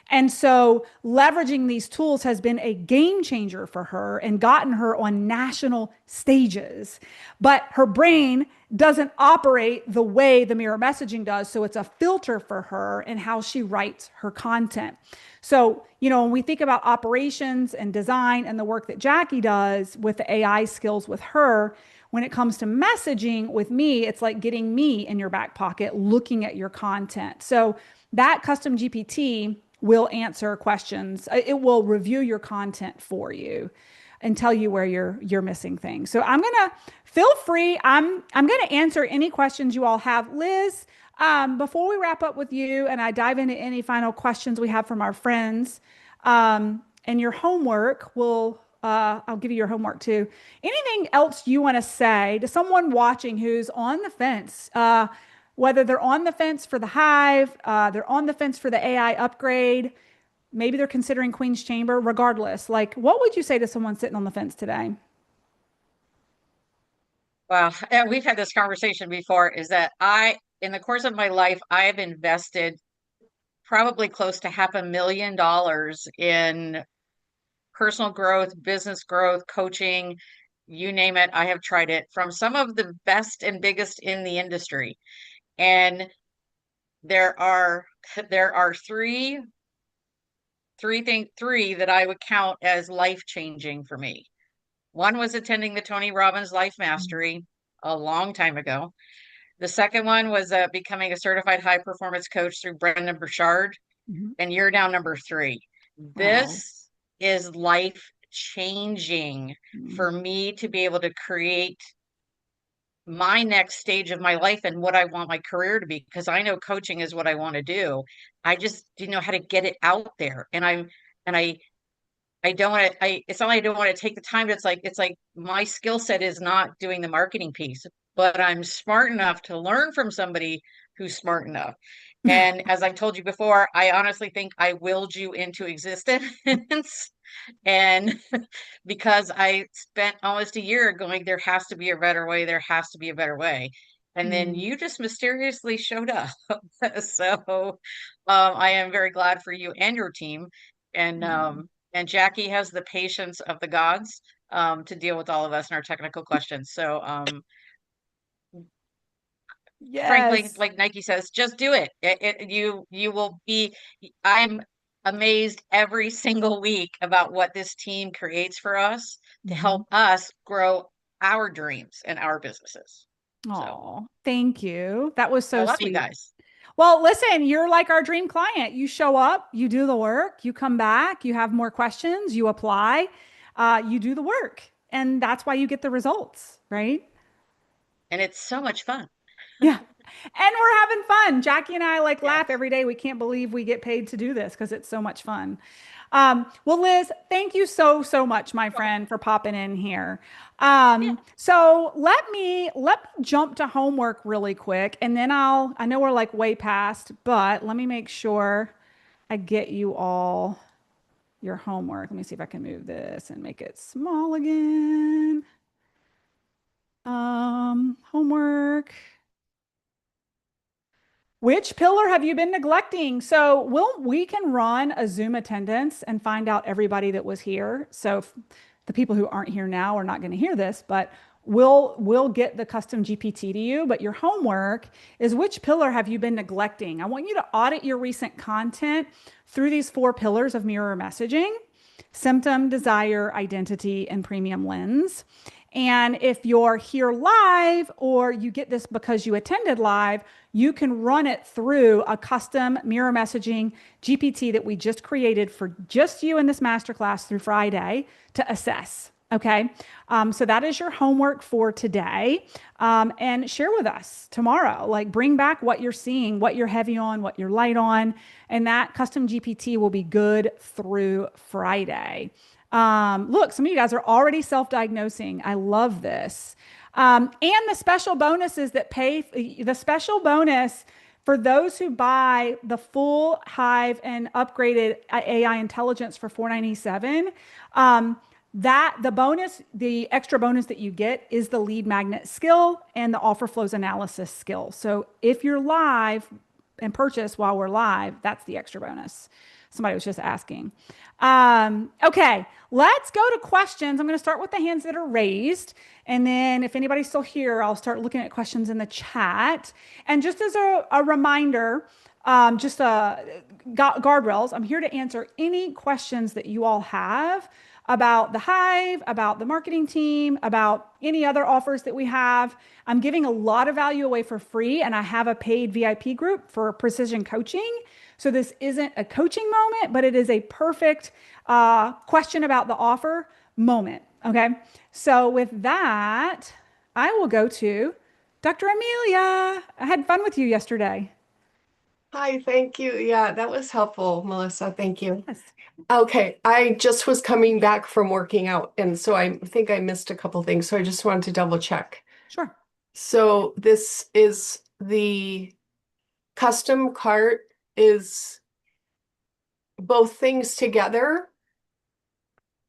And so leveraging these tools has been a game changer for her and gotten her on national stages. But her brain doesn't operate the way the mirror messaging does. So it's a filter for her in how she writes her content. So, when we think about operations and design and the work that Jackie does with the AI skills with her, when it comes to messaging with me, it's like getting me in your back pocket, looking at your content. So that custom GPT will answer questions. It will review your content for you and tell you where you're missing things. So I'm gonna feel free. I'm gonna answer any questions you all have. Liz, before we wrap up with you and I dive into any final questions we have from our friends, and your homework will I'll give you your homework too. Anything else you want to say to someone watching who's on the fence? Whether they're on the fence for the Hive, they're on the fence for the AI upgrade, maybe they're considering Queen's Chamber, regardless. Like, what would you say to someone sitting on the fence today? Well, we've had this conversation before, is that in the course of my life, I have invested probably close to $500,000 in personal growth, business growth, coaching, you name it. I have tried it from some of the best and biggest in the industry. And there are three that I would count as life-changing for me. One was attending the Tony Robbins Life Mastery a long time ago. The second one was becoming a certified high performance coach through Brendan Burchard. Mhm. And you're now number 3. Wow. This is life changing Mm. for me to be able to create my next stage of my life and what I want my career to be, because I know coaching is what I want to do. I just didn't know how to get it out there. And I don't want to, it's not like I don't want to take the time. It's like my skill set is not doing the marketing piece, but I'm smart enough to learn from somebody who's smart enough. And as I told you before, I honestly think I willed you into existence. And because I spent almost a year going, there has to be a better way, there has to be a better way. And then you just mysteriously showed up. So I am very glad for you and your team. And Jackie has the patience of the gods to deal with all of us and our technical questions. So frankly, Yes. like Nike says, just do it. You will be. I'm amazed every single week about what this team creates for us to help us grow our dreams and our businesses. So Oh, thank you. That was I so love you sweet. guys. Well, listen, you're like our dream client. You show up, you do the work, you come back, you have more questions, you apply, you do the work. And that's why you get the results, right? And it's so much fun. Yeah. And we're having fun. Jackie and I like Yes. laugh every day. We can't believe we get paid to do this because it's so much fun. Well, Liz, thank you so, so much, my friend, for popping in here. Yeah. So let me jump to homework really quick, and then I know we're like way past, but let me make sure I get you all your homework. Let me see if I can move this and make it small again. Homework. Which pillar have you been neglecting? So we can run a Zoom attendance and find out everybody that was here. So the people who aren't here now are not going to hear this, but we'll get the custom GPT to you. But your homework is, which pillar have you been neglecting? I want you to audit your recent content through these 4 pillars of mirror messaging: symptom, desire, identity, and premium lens. And if you're here live or you get this because you attended live, you can run it through a custom mirror messaging GPT that we just created for just you in this masterclass through Friday to assess. Okay. So that is your homework for today. And share with us tomorrow, like bring back what you're seeing, what you're heavy on, what you're light on. And that custom GPT will be good through Friday. Look, some of you guys are already self-diagnosing. I love this. And the special bonuses that pay, the special bonus for those who buy the full Hive and upgraded AI intelligence for $497. That the bonus, the extra bonus that you get is the lead magnet skill and the offer flows analysis skill. So if you're live and purchase while we're live, that's the extra bonus. Somebody was just asking. Okay, let's go to questions. I'm going to start with the hands that are raised. And then if anybody's still here, I'll start looking at questions in the chat. And just as a reminder, guardrails, I'm here to answer any questions that you all have about the Hive, about the marketing team, about any other offers that we have. I'm giving a lot of value away for free, and I have a paid VIP group for precision coaching. So this isn't a coaching moment, but it is a perfect question about the offer moment. Okay. So with that, I will go to Dr. Amelia. I had fun with you yesterday. Hi, thank you. Yeah, that was helpful, Melissa. Thank you. Yes. Okay, I just was coming back from working out, and so I think I missed a couple things, so I just wanted to double check. Sure. So this is the custom cart is both things together.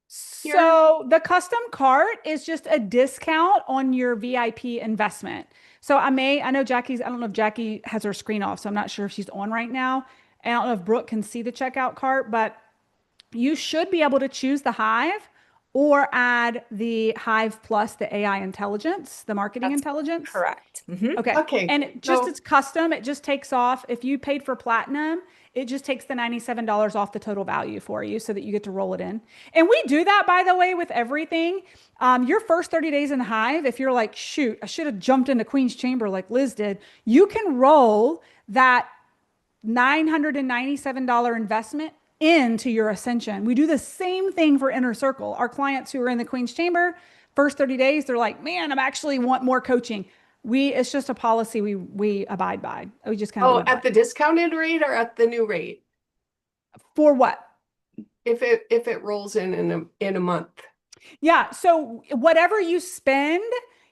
So the custom cart is just a discount on your VIP investment. So I know I don't know if Jackie has her screen off, so I'm not sure if she's on right now. I don't know if Brooke can see the checkout cart, but you should be able to choose the Hive or add the Hive plus the AI intelligence, the marketing That's intelligence. correct. Okay. Okay. And it's custom. It just takes off. If you paid for platinum, it just takes the $97 off the total value for you so that you get to roll it in. And we do that, by the way, with everything. Your first 30 days in the Hive, if you're like, shoot, I should have jumped into Queen's Chamber like Liz did, you can roll that $997 investment into your ascension. We do the same thing for Inner Circle. Our clients who are in the Queen's Chamber, first 30 days, they're like, man, I actually want more coaching. It's just a policy we abide by. We just kind of Oh, live by. at the discounted rate or at the new rate? For what? If it rolls in a month. Yeah. So whatever you spend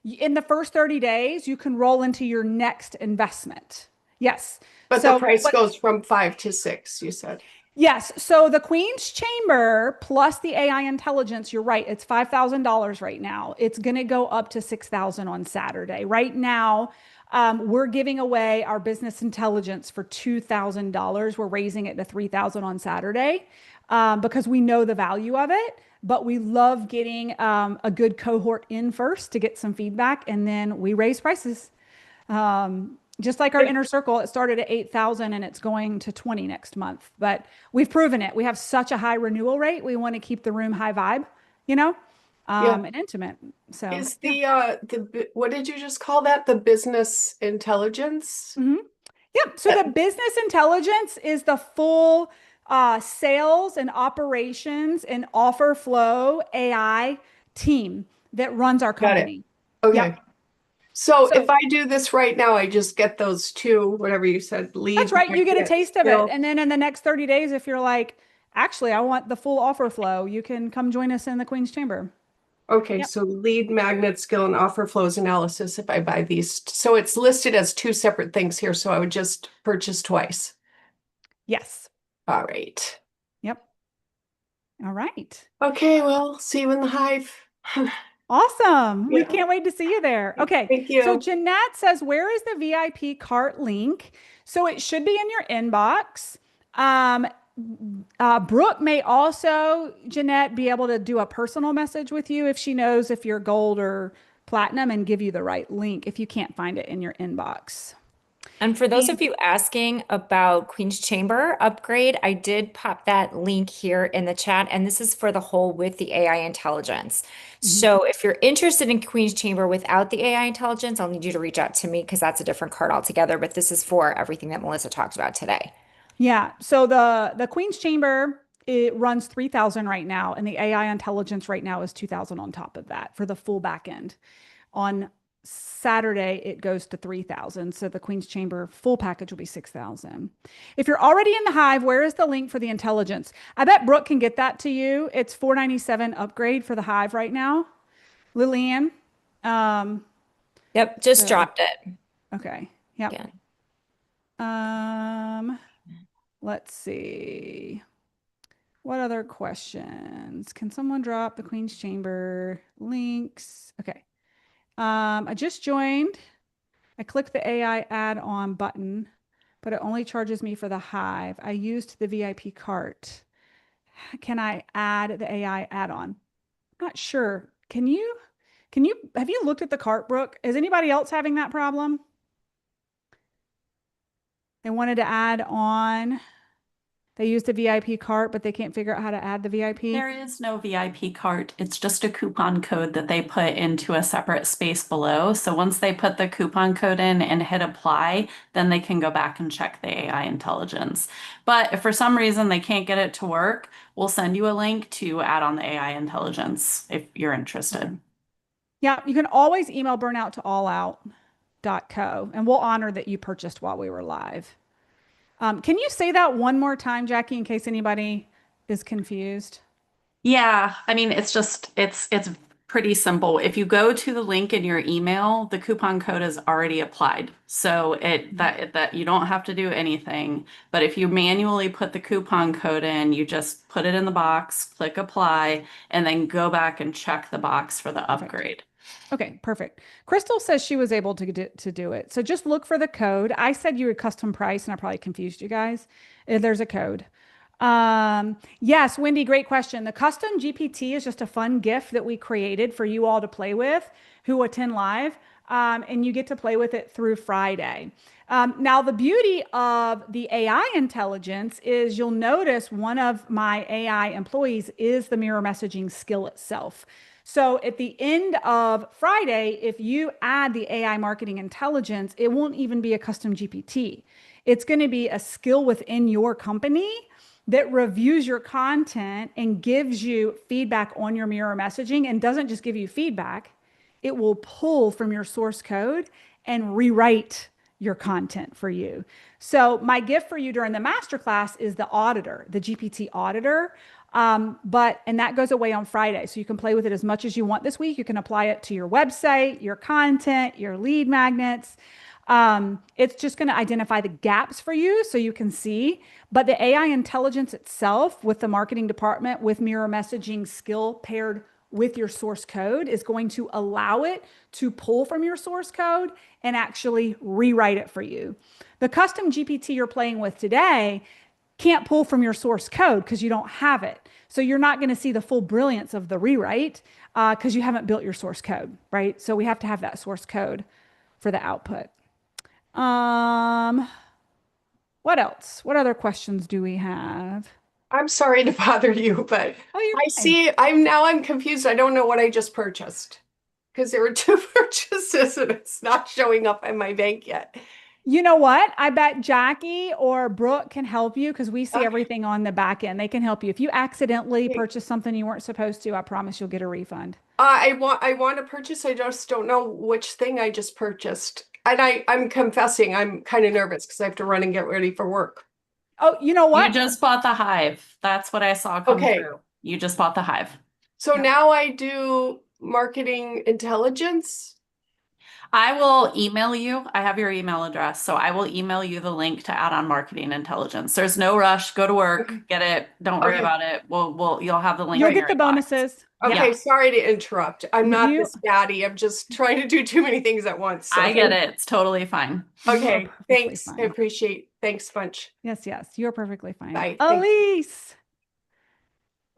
in the first 30 days, you can roll into your next investment. Yes. But So the price goes from 5 to 6, you said. yes. So the Queen's Chamber plus the AI intelligence, you're right. It's $5,000 right now. It's going to go up to 6,000 on Saturday. Right now, we're giving away our business intelligence for $2,000. We're raising it to 3,000 on Saturday because we know the value of it. But we love getting a good cohort in first to get some feedback, and then we raise prices. Just like our inner circle, it started at 8,000 and it's going to 20 next month. But we've proven it. We have such a high renewal rate. We want to keep the room high vibe, and intimate. So Is what did you just call that? The business intelligence? yeah. So the business intelligence is the full sales and operations and offer flow AI team that runs our Got it. company. Okay. Yep. So if I do this right now, I just get those two, whatever you said, lead. That's right. You get a taste of skill. it. And then in the next 30 days, if you're like, actually, I want the full offer flow, you can come join us in the Queen's Chamber. Okay, Yep. so lead magnet skill and offer flows analysis if I buy these. So it's listed as two separate things here. So I would just purchase twice. Yes. All right. Yep. All right. Okay, well, see you in the hive. Awesome. We Yeah. can't wait to see you there. Okay. Thank you. So Jeanette says, where is the VIP cart link? So it should be in your inbox. Brooke may also, Jeanette, be able to do a personal message with you if she knows if you're gold or platinum and give you the right link if you can't find it in your inbox. And for those of you asking about Queen's Chamber upgrade, I did pop that link here in the chat, and this is for the whole with the AI intelligence. So if you're interested in Queen's Chamber without the AI intelligence, I'll need you to reach out to me because that's a different card altogether, but this is for everything that Melissa talked about today. Yeah. So the Queen's Chamber, it runs 3,000 right now, and the AI intelligence right now is 2,000 on top of that for the full back end. On Saturday, it goes to 3,000. So the Queen's Chamber full package will be 6,000. If you're already in the hive, where is the link for the intelligence? I bet Brooke can get that to you. It's $497 upgrade for the hive right now. Lillian. Yep, just dropped it. Okay. Yep. Yeah. Let's see. What other questions? Can someone drop the Queen's Chamber links? Okay. I just joined. I clicked the AI add-on button, but it only charges me for the hive. I used the VIP cart. Can I add the AI add-on? Not sure. Have you looked at the cart, Brooke? Is anybody else having that problem? They wanted to add on. They used the VIP cart, but they can't figure out how to add the VIP. There is no VIP cart. It's just a coupon code that they put into a separate space below. So once they put the coupon code in and hit apply, then they can go back and check the AI intelligence. But if for some reason they can't get it to work, we'll send you a link to add on the AI intelligence if you're interested. Okay. Yeah, you can always email burnout to allout.co, and we'll honor that you purchased while we were live. Can you say that one more time, Jackie, in case anybody is confused? Yeah, I mean, it's pretty simple. If you go to the link in your email, the coupon code is already applied. So that you don't have to do anything. But if you manually put the coupon code in, you just put it in the box, click apply, and then go back and check the box for the upgrade. Okay, perfect. Crystal says she was able to do it. So just look for the code. I said you would custom price, and I probably confused you guys. There's a code. Yes, Wendy, great question. The custom GPT is just a fun gift that we created for you all to play with who attend live, and you get to play with it through Friday. Now, the beauty of the AI intelligence is you'll notice one of my AI employees is the mirror messaging skill itself. So at the end of Friday, if you add the AI marketing intelligence, it won't even be a custom GPT. It's going to be a skill within your company that reviews your content and gives you feedback on your mirror messaging, and doesn't just give you feedback. It will pull from your source code and rewrite your content for you. So my gift for you during the masterclass is the auditor, the GPT auditor. And that goes away on Friday. So you can play with it as much as you want this week. You can apply it to your website, your content, your lead magnets. It's just going to identify the gaps for you so you can see. But the AI intelligence itself with the marketing department, with mirror messaging skill paired with your source code, is going to allow it to pull from your source code and actually rewrite it for you. The custom GPT you're playing with today can't pull from your source code because you don't have it. So you're not going to see the full brilliance of the rewrite because you haven't built your source code, right? So we have to have that source code for the output. What else? What other questions do we have? I'm sorry to bother you, but Oh, you're I fine. see, I'm confused. I don't know what I just purchased because there were two purchases and it's not showing up in my bank yet. You know what? I bet Jackie or Brooke can help you because we see Okay. everything on the back end. They can help you. If you accidentally Okay. purchase something you weren't supposed to, I promise you'll get a refund. I want to purchase. I just don't know which thing I just purchased. And I'm confessing, I'm kind of nervous because I have to run and get ready for work. Oh, you know You what? just bought the Hive. That's what I saw come Okay. through. You just bought the Hive. So Yep. now I do marketing intelligence. I will email you. I have your email address, so I will email you the link to add on marketing intelligence. There's no rush. Go to work, Okay. get it. Don't worry Okay. about it. You'll have the link You'll in get your the inbox. bonuses. Okay, Yeah. sorry to interrupt. I'm not You- this batty. I'm just trying to do too many things at once. So I get it. It's totally fine. You are Okay, perfectly thanks. I fine. appreciate. Thanks bunch. Yes, yes. You're perfectly fine. Bye. Thanks. Elise.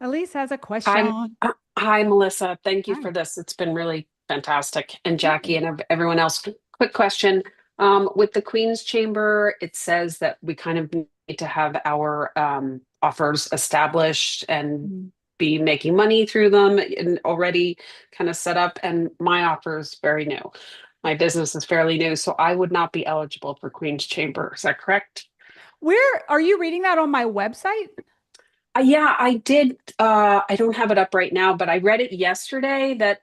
Elise has a question. Hi, Melissa. Thank you Hi. for this. It's been really fantastic. And Jackie and everyone else. Quick question. With the Queen's Chamber, it says that we kind of need to have our offers established and Mhm. be making money through them and already kind of set up. And my offer is very new. My business is fairly new, so I would not be eligible for Queen's Chamber. Is that correct? Where are you reading that on my website? Yeah, I did. I don't have it up right now, but I read it yesterday that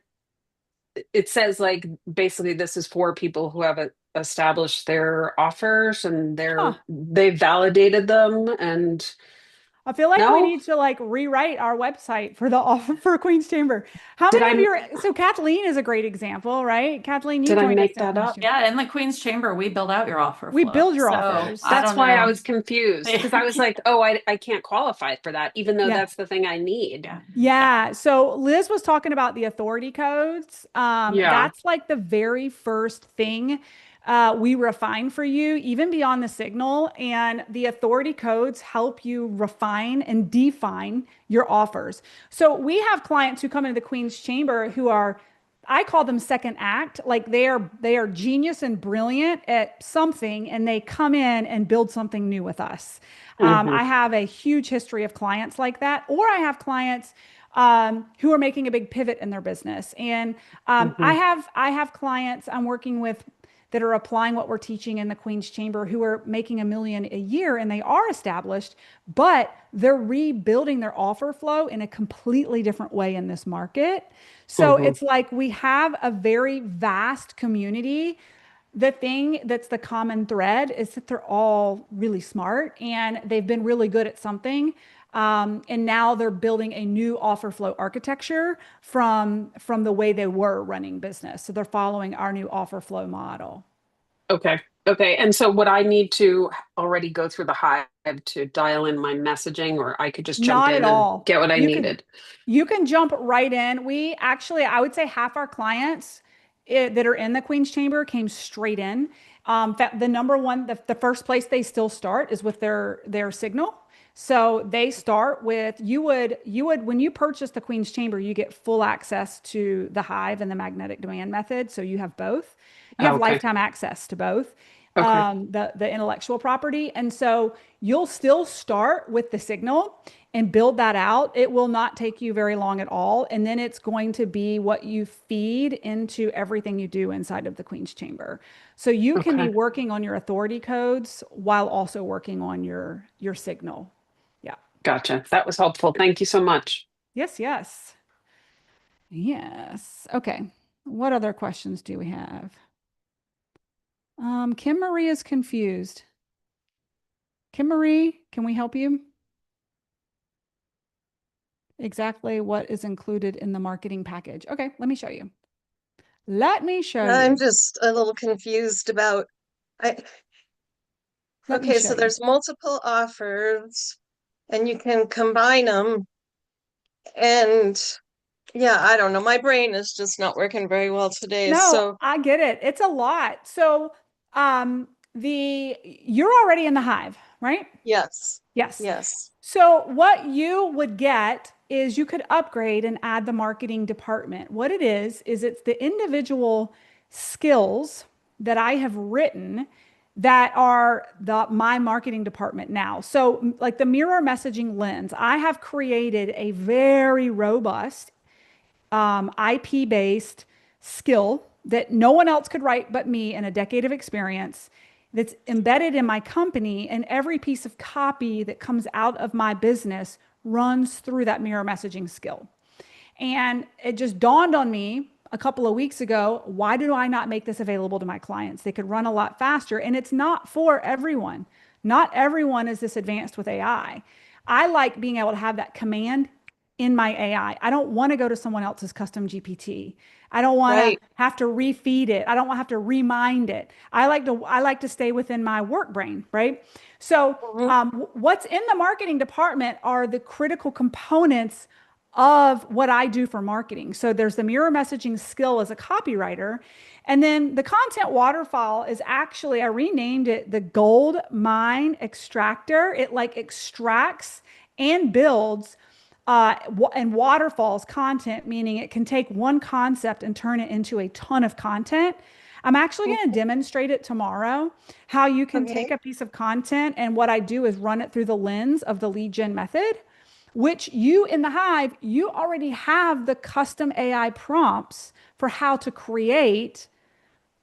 it says like basically this is for people who have established their offers and Huh. they've validated them and I feel like we no? need to like rewrite our website for the offer for Queen's Chamber. How Did many of I your so Kathleen is a great example, right? Kathleen, you did I joined us make in that Queen's up? Chamber. Yeah, in the Queen's Chamber, we build out your offer We flow. build your So, offers. I That's don't why I know. was confused because I was like, oh, I can't qualify for that, even though Yeah. that's the thing I need. Yeah. Yeah. So Liz was talking about the authority codes. Yeah. That's like the very first thing we refine for you, even beyond the signal. And the authority codes help you refine and define your offers. So we have clients who come into the Queen's Chamber who are, I call them second act. Like they are genius and brilliant at something, and they come in and build something new with us. I have a huge history of clients like that, or I have clients who are making a big pivot in their business, and I have clients I'm working with that are applying what we're teaching in the Queen's Chamber who are making $1 million a year, and they are established, but they're rebuilding their offer flow in a completely different way in this market. So it's like we have a very vast community. The thing that's the common thread is that they're all really smart and they've been really good at something. And now they're building a new offer flow architecture from the way they were running business. So they're following our new offer flow model. Okay. Okay. And so would I need to already go through the Hive to dial in my messaging, or I could just jump Not in at and all. get what I needed? You can jump right in. We actually, I would say half our clients that are in the Queen's Chamber came straight in. The number one, the first place they still start is with their signal. So they start with you would when you purchase the Queen's Chamber, you get full access to the Hive and the magnetic demand method. So you have both. You have Okay. lifetime access to both. Okay. The intellectual property. And so you'll still start with the signal and build that out. It will not take you very long at all. And then it's going to be what you feed into everything you do inside of the Queen's Chamber. So you can be Okay. working on your authority codes while also working on your signal. Yeah. Gotcha. That was helpful. Thank you so much. Yes, yes. Yes. Okay. What other questions do we have? Kim Marie is confused. Kim Marie, can we help you? Exactly what is included in the marketing package. Okay, let me show you. Let me show I'm you. just a little confused about, I, Let me okay, show so you. there's multiple offers and you can combine them. And yeah, I don't know. My brain is just not working very well today. No, So I get it. It's a lot. So, you're already in the hive, right? yes, Yes. yes. So what you would get is you could upgrade and add the marketing department. What it is it's the individual skills that I have written that are my marketing department now. So like the mirror messaging lens, I have created a very robust IP-based skill that no one else could write but me in a decade of experience that's embedded in my company, and every piece of copy that comes out of my business runs through that mirror messaging skill. And it just dawned on me a couple of weeks ago, why do I not make this available to my clients? They could run a lot faster, and it's not for everyone. Not everyone is this advanced with AI. I like being able to have that command in my AI. I don't want to go to someone else's custom GPT. I don't want to Right. have to refeed it. I don't want to have to remind it. I like to stay within my work brain, right? So, Mhm. what's in the marketing department are the critical components of what I do for marketing. So there's the mirror messaging skill as a copywriter. And then the content waterfall is actually, I renamed it the gold mine extractor. It like extracts and builds and waterfalls content, meaning it can take one concept and turn it into a ton of content. I'm actually going to demonstrate it tomorrow, how you can take Okay. a piece of content, and what I do is run it through the lens of the lead gen method, which you in the Hive, you already have the custom AI prompts for how to create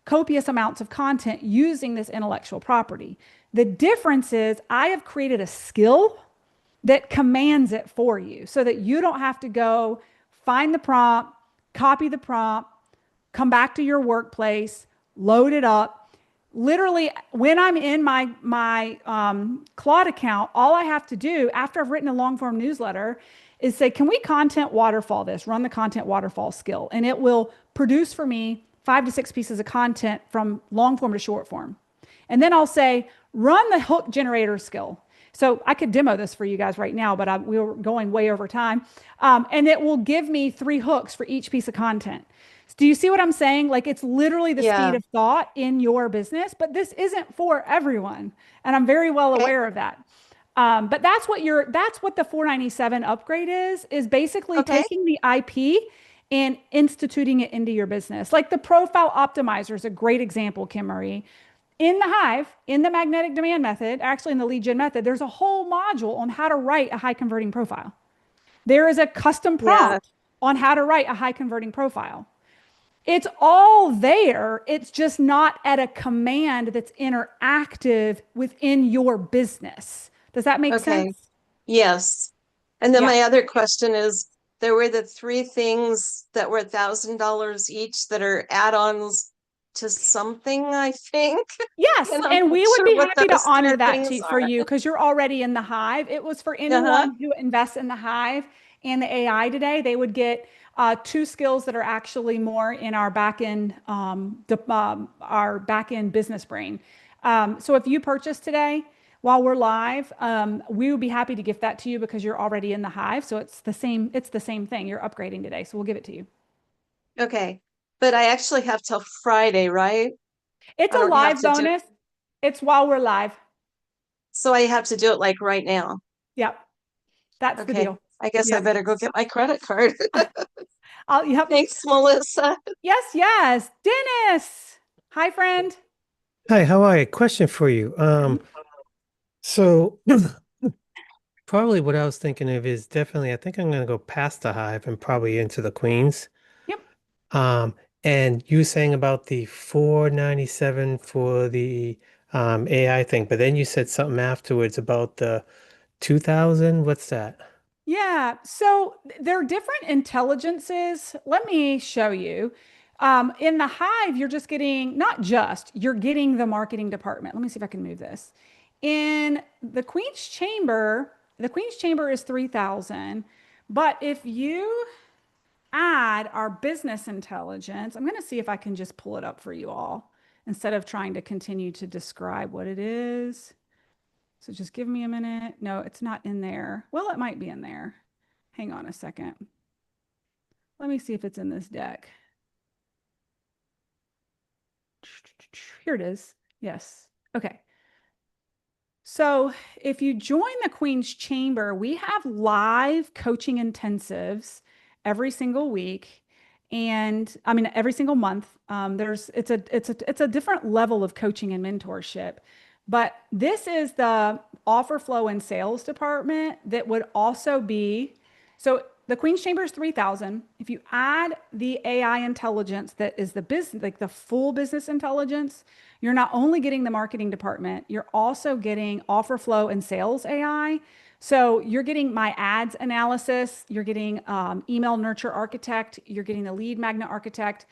copious amounts of content using this intellectual property. The difference is I have created a skill that commands it for you so that you don't have to go find the prompt, copy the prompt, come back to your workplace, load it up. Literally, when I'm in my Claude account, all I have to do after I've written a long form newsletter is say, "Can we content waterfall this? Run the content waterfall skill," and it will produce for me 5 to 6 pieces of content from long form to short form. And then I'll say, "Run the hook generator skill." So I could demo this for you guys right now, but we were going way over time. And it will give me 3 hooks for each piece of content. Do you see what I'm saying? Like it's literally the speed Yeah. of thought in your business, but this isn't for everyone. And I'm very well Okay. aware of that. But that's what the 497 upgrade is basically Okay. taking the IP and instituting it into your business. Like the profile optimizer is a great example, Kim Marie. In the Hive, in the magnetic demand method, actually in the lead gen method, there's a whole module on how to write a high converting profile. There is a custom Yeah. prompt on how to write a high converting profile. It's all there. It's just not at a command that's interactive within your business. Does that make Okay. sense? Yes. And then Yeah. my other question is, there were the 3 things that were $1,000 each that are add-ons to something, I think. Yes, And I'm and not we would sure be what happy to those three honor that things for are. you because you're already in the Hive. It was for Uh-huh. anyone who invests in the Hive and the AI today. They would get 2 skills that are actually more in our our back end business brain. So if you purchase today while we're live, we would be happy to gift that to you because you're already in the Hive. So it's the same. It's the same thing. You're upgrading today, so we'll give it to you. Okay. But I actually have till Friday, right? It's I a don't have live to do, bonus. It's while we're live. so I have to do it like right now. Yep, that's the Okay. deal. I guess I Yep. better go get my credit card. Yep. Thanks, Melissa. Yes, yes. Dennis. Hi, friend. Hi, how are you? Question for you. So probably what I was thinking of is definitely I think I'm gonna go past the Hive and probably into the Queens. Yep. Um, and you were saying about the 497 for the AI thing, but then you said something afterwards about the 2000. What's that? Yeah. So they're different intelligences. Let me show you. In the Hive, you're just getting, not just, you're getting the marketing department. Let me see if I can move this. In the Queen's Chamber is 3,000. But if you add our business intelligence, I'm going to see if I can just pull it up for you all instead of trying to continue to describe what it is. So just give me a minute. No, it's not in there. Well, it might be in there. Hang on a second. Let me see if it's in this deck. Here it is. Yes. Okay. So if you join the Queen's Chamber, we have live coaching intensives every single week. And I mean, every single month, it's a different level of coaching and mentorship. But this is the offer flow and sales department that would also be, so the Queen's Chamber is 3,000. If you add the AI intelligence that is the business, like the full business intelligence, you're not only getting the marketing department, you're also getting offer flow and sales AI. So you're getting my ads analysis, you're getting email nurture architect, you're getting the lead magnet architect,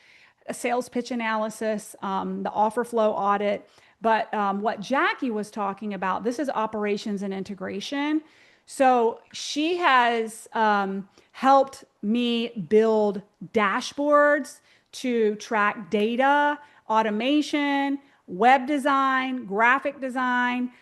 a sales pitch analysis, the offer flow audit. But what Jackie was talking about, this is operations and integration. So she has helped me build dashboards to track data, automation, web design, graphic design.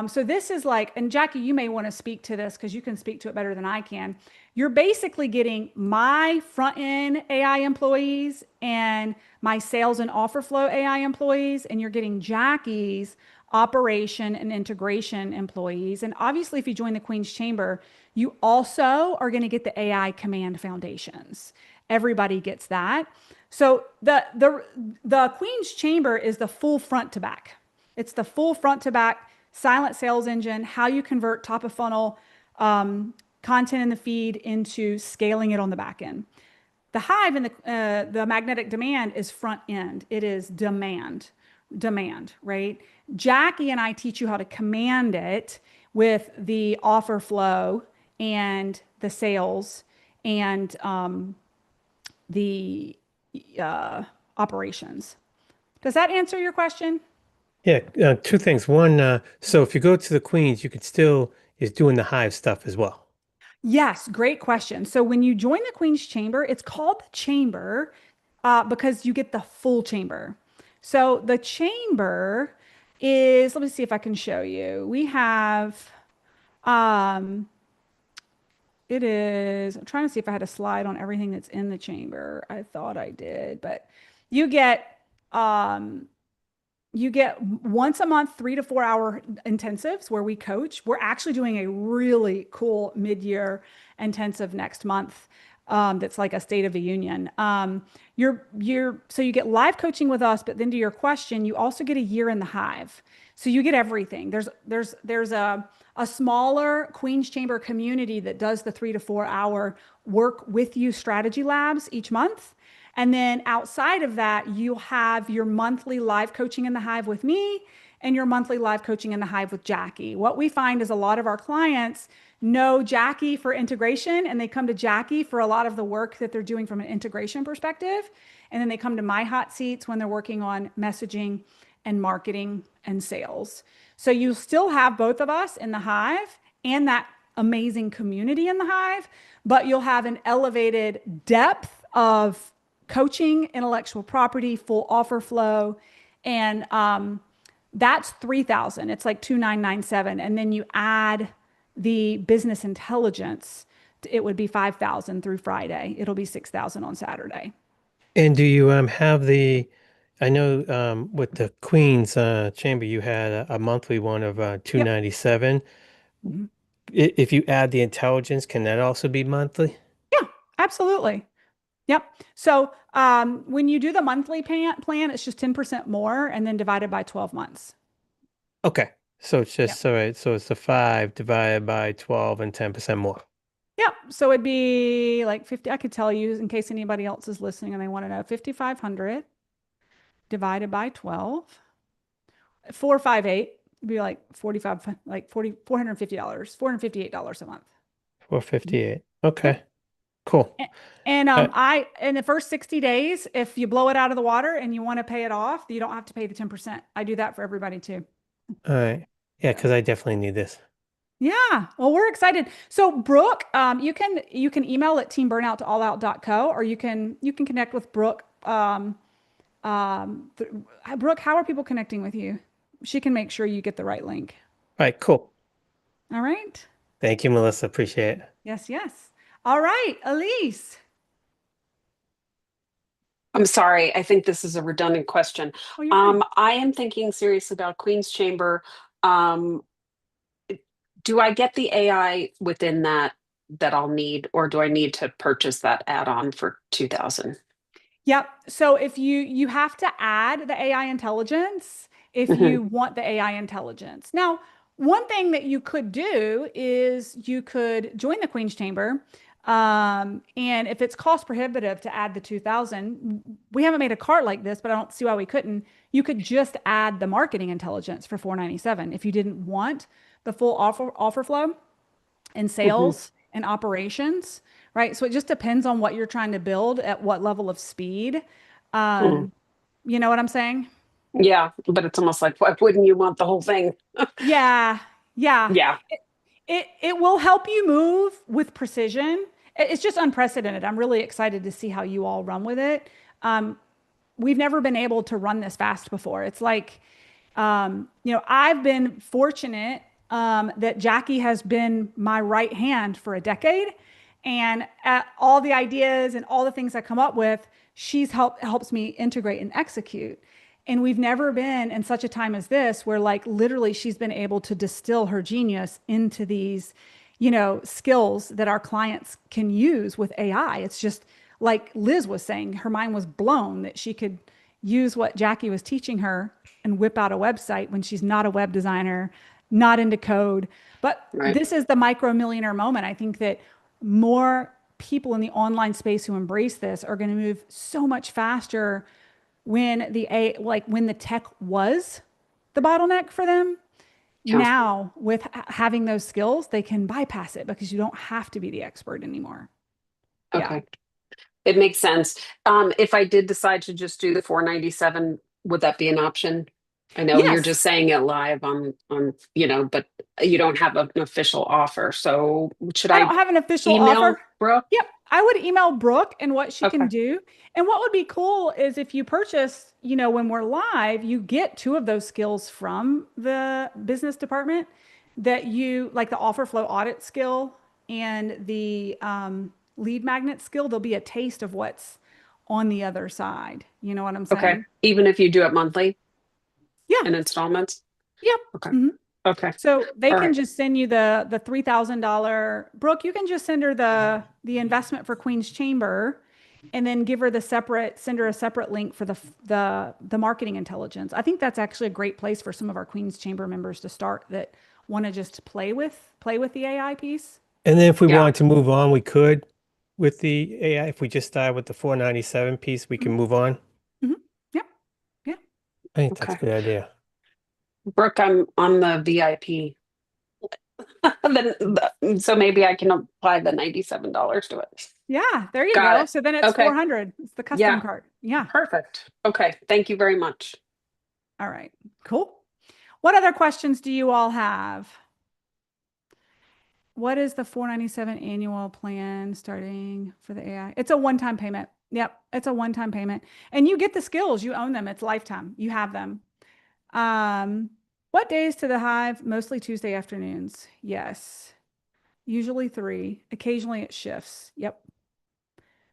So this is like, and Jackie, you may want to speak to this because you can speak to it better than I can. You're basically getting my front end AI employees and my sales and offer flow AI employees, and you're getting Jackie's operation and integration employees. And obviously, if you join the Queen's Chamber, you also are going to get the AI command foundations. Everybody gets that. So the Queen's Chamber is the full front to back. It's the full front to back silent sales engine, how you convert top of funnel content in the feed into scaling it on the back end. The Hive and the magnetic demand is front end. It is demand, right? Jackie and I teach you how to command it with the offer flow and the sales and the operations. Does that answer your question? Yeah, two things. One, so if you go to the Queens, you could still is doing the Hive stuff as well. Yes, great question. So when you join the Queen's Chamber, it's called the Chamber because you get the full chamber. So the chamber is, let me see if I can show you. We have, um, it is, I'm trying to see if I had a slide on everything that's in the chamber. I thought I did, but you get, um, you get once a month, 3 to 4 hour intensives where we coach. We're actually doing a really cool mid-year intensive next month. That's like a State of the Union. So you get live coaching with us, but then to your question, you also get a year in the Hive. So you get everything. There's a smaller Queen's Chamber community that does the 3 to 4 hour work with you strategy labs each month. And then outside of that, you have your monthly live coaching in the Hive with me and your monthly live coaching in the Hive with Jackie. What we find is a lot of our clients know Jackie for integration and they come to Jackie for a lot of the work that they're doing from an integration perspective. And then they come to my hot seats when they're working on messaging and marketing and sales. So you still have both of us in the Hive and that amazing community in the Hive, but you'll have an elevated depth of coaching, intellectual property, full offer flow. And that's 3,000. It's like 2,997. And then you add the business intelligence, it would be 5,000 through Friday. It'll be 6,000 on Saturday. And do you have I know with the Queen's Chamber you had a monthly one of Yep. 297. Mhm. If you add the intelligence, can that also be monthly? Yeah, absolutely. Yep. So when you do the monthly plan, it's just 10% more and then divided by 12 months. Okay. So it's Yep. just all right. So it's the 5 divided by 12 and 10% more. Yep. So it'd be like 50. I could tell you in case anybody else is listening and they want to know 5,500 divided by 12, 458 would be like 45, like $450, $458 a month. 458. Yep. Okay. Cool. And Uh, in the first 60 days, if you blow it out of the water and you want to pay it off, you don't have to pay the 10%. I do that for everybody too. all right. Yeah, So, because I definitely need this. yeah. Well, we're excited. So Brooke, you can email at teamburnout@allout.co, or you can connect with Brooke. Th- Brooke, how are people connecting with you? She can make sure you get the right link. All right, cool. All right. Thank you, Melissa. Appreciate it. Yes, yes. All right, Elise. I'm sorry, I think this is a redundant question. Oh, you're fine. I am thinking seriously about Queen's Chamber. Um, do I get the AI within that I'll need, or do I need to purchase that add-on for 2000? Yep. So if you have to add the AI intelligence if Hmm. you want the AI intelligence. Now, one thing that you could do is you could join the Queen's Chamber. And if it's cost prohibitive to add the 2000, we haven't made a cart like this, but I don't see why we couldn't. You could just add the marketing intelligence for 497 if you didn't want the full offer flow and Hmm. sales and operations, right? So it just depends on what you're trying to build at what level of speed. Um, you know what I'm saying? Yeah, but it's almost like, why wouldn't you want the whole thing? Yeah, yeah. Yeah. It will help you move with precision. It's just unprecedented. I'm really excited to see how you all run with it. Um, we've never been able to run this fast before. It's like, I've been fortunate that Jackie has been my right hand for a decade, and all the ideas and all the things I come up with, she's helps me integrate and execute. And we've never been in such a time as this where like literally she's been able to distill her genius into these, skills that our clients can use with AI. It's just like Liz was saying, her mind was blown that she could use what Jackie was teaching her and whip out a website when she's not a web designer, not into code. But Right. this is the micro millionaire moment. I think that more people in the online space who embrace this are going to move so much faster when the tech was the bottleneck for them. Yeah. Now, with having those skills, they can bypass it because you don't have to be the expert anymore. Yeah. Okay. It makes sense. If I did decide to just do the 497, would that be an option? I know you're Yes. just saying it live but you don't have an official offer. So should I I don't have an official email offer. Brooke? Yep. I would email Brooke and what she can Okay. do. And what would be cool is if you purchase, when we're live, you get two of those skills from the business department that you like the offer flow audit skill and the lead magnet skill. There'll be a taste of what's on the other side. You know what I'm Okay. saying? Even if you do it monthly Yeah. in installments? Yep. Okay. Mhm. Okay. So they All can right. just send you the $3,000. Brooke, you can just send her the investment for Queen's Chamber, and then send her a separate link for the marketing intelligence. I think that's actually a great place for some of our Queen's Chamber members to start that want to just play with the AI piece. And then if we Yeah. wanted to move on, we could with the AI. If we just start with the 497 piece, we can Mhm. move on. Mhm. Yeah. Yeah. I think that's a Okay. good idea. Brooke, I'm on the VIP. So maybe I can apply the $97 to it. Yeah. There you Got go. it. So then it's Okay. 400. It's the custom Yeah. card. Yeah. Perfect. Okay. Thank you very much. All right. Cool. What other questions do you all have? What is the 497 annual plan starting for the AI? It's a one-time payment. Yep, it's a one-time payment. And you get the skills, you own them. It's lifetime. You have them. What days to the hive? Mostly Tuesday afternoons. Yes. Usually 3. Occasionally it shifts. Yep.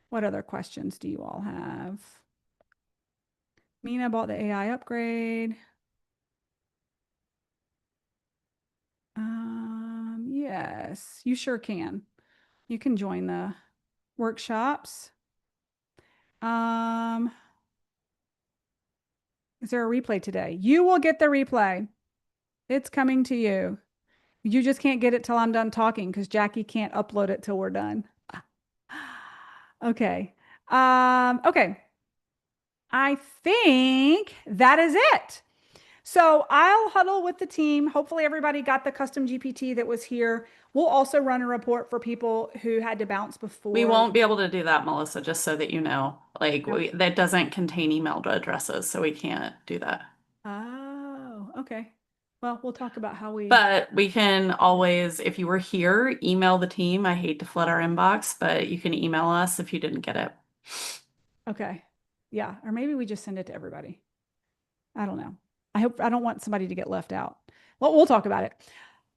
What other questions do you all have? Mina bought the AI upgrade. Yes, you sure can. You can join the workshops. Um, is there a replay today? You will get the replay. It's coming to you. You just can't get it till I'm done talking because Jackie can't upload it till we're done. Okay. Okay. I think that is it. So I'll huddle with the team. Hopefully everybody got the custom GPT that was here. We'll also run a report for people who had to bounce before. We won't be able to do that, Melissa, just so that you know. Like No. that doesn't contain email addresses, so we can't do that. Oh, okay. Well, we'll talk about how we. But we can always, if you were here, email the team. I hate to flood our inbox, but you can email us if you didn't get it. Okay. Yeah. Or maybe we just send it to everybody. I don't know. I don't want somebody to get left out. Well, we'll talk about it.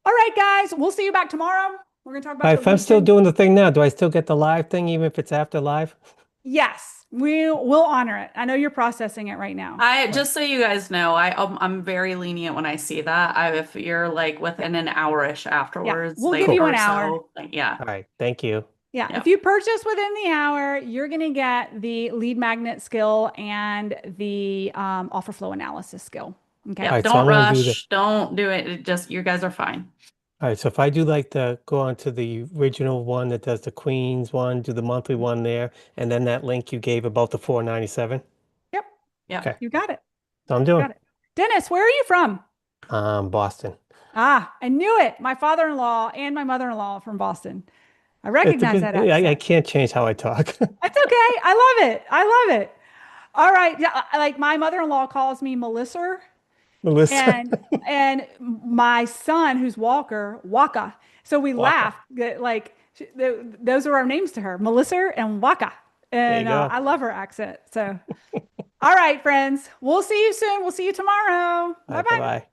All right, guys. We'll see you back tomorrow. We're going to talk about If I'm still doing the thing now, do I still get the live thing even if it's after live? Yes, we'll honor it. I know you're processing it right now. Just so you guys know, I'm very lenient when I see that. If you're like within an hour-ish afterwards, we'll like, give you or an hour. so, like, yeah. All right. Thank you. Yeah. Yeah. If you purchase within the hour, you're going to get the lead magnet skill and the offer flow analysis skill. Okay. Yeah, All right, so don't I'm gonna do rush. Don't do it. Just you guys are fine. All right, so if I do like go on to the original one that does the Queens one, do the monthly one there, and then that link you gave about the 497. Yep. Yeah. Okay. You got it. So I'm You doing. got it. Dennis, where are you from? Boston. Ah, I knew it. My father-in-law and my mother-in-law are from Boston. I It's a recognize good, that I accent. can't change how I talk. That's okay. I love it. I love it. All right. Yeah, like my mother-in-law calls me Melissa, Melissa. and my son, who's Walker, Waka. So we Waka. laugh that like those are our names to her, Melissa and Waka. There you And go. I love her accent. So, all right, friends, we'll see you soon. We'll see you tomorrow. All right, Bye-bye. bye-bye.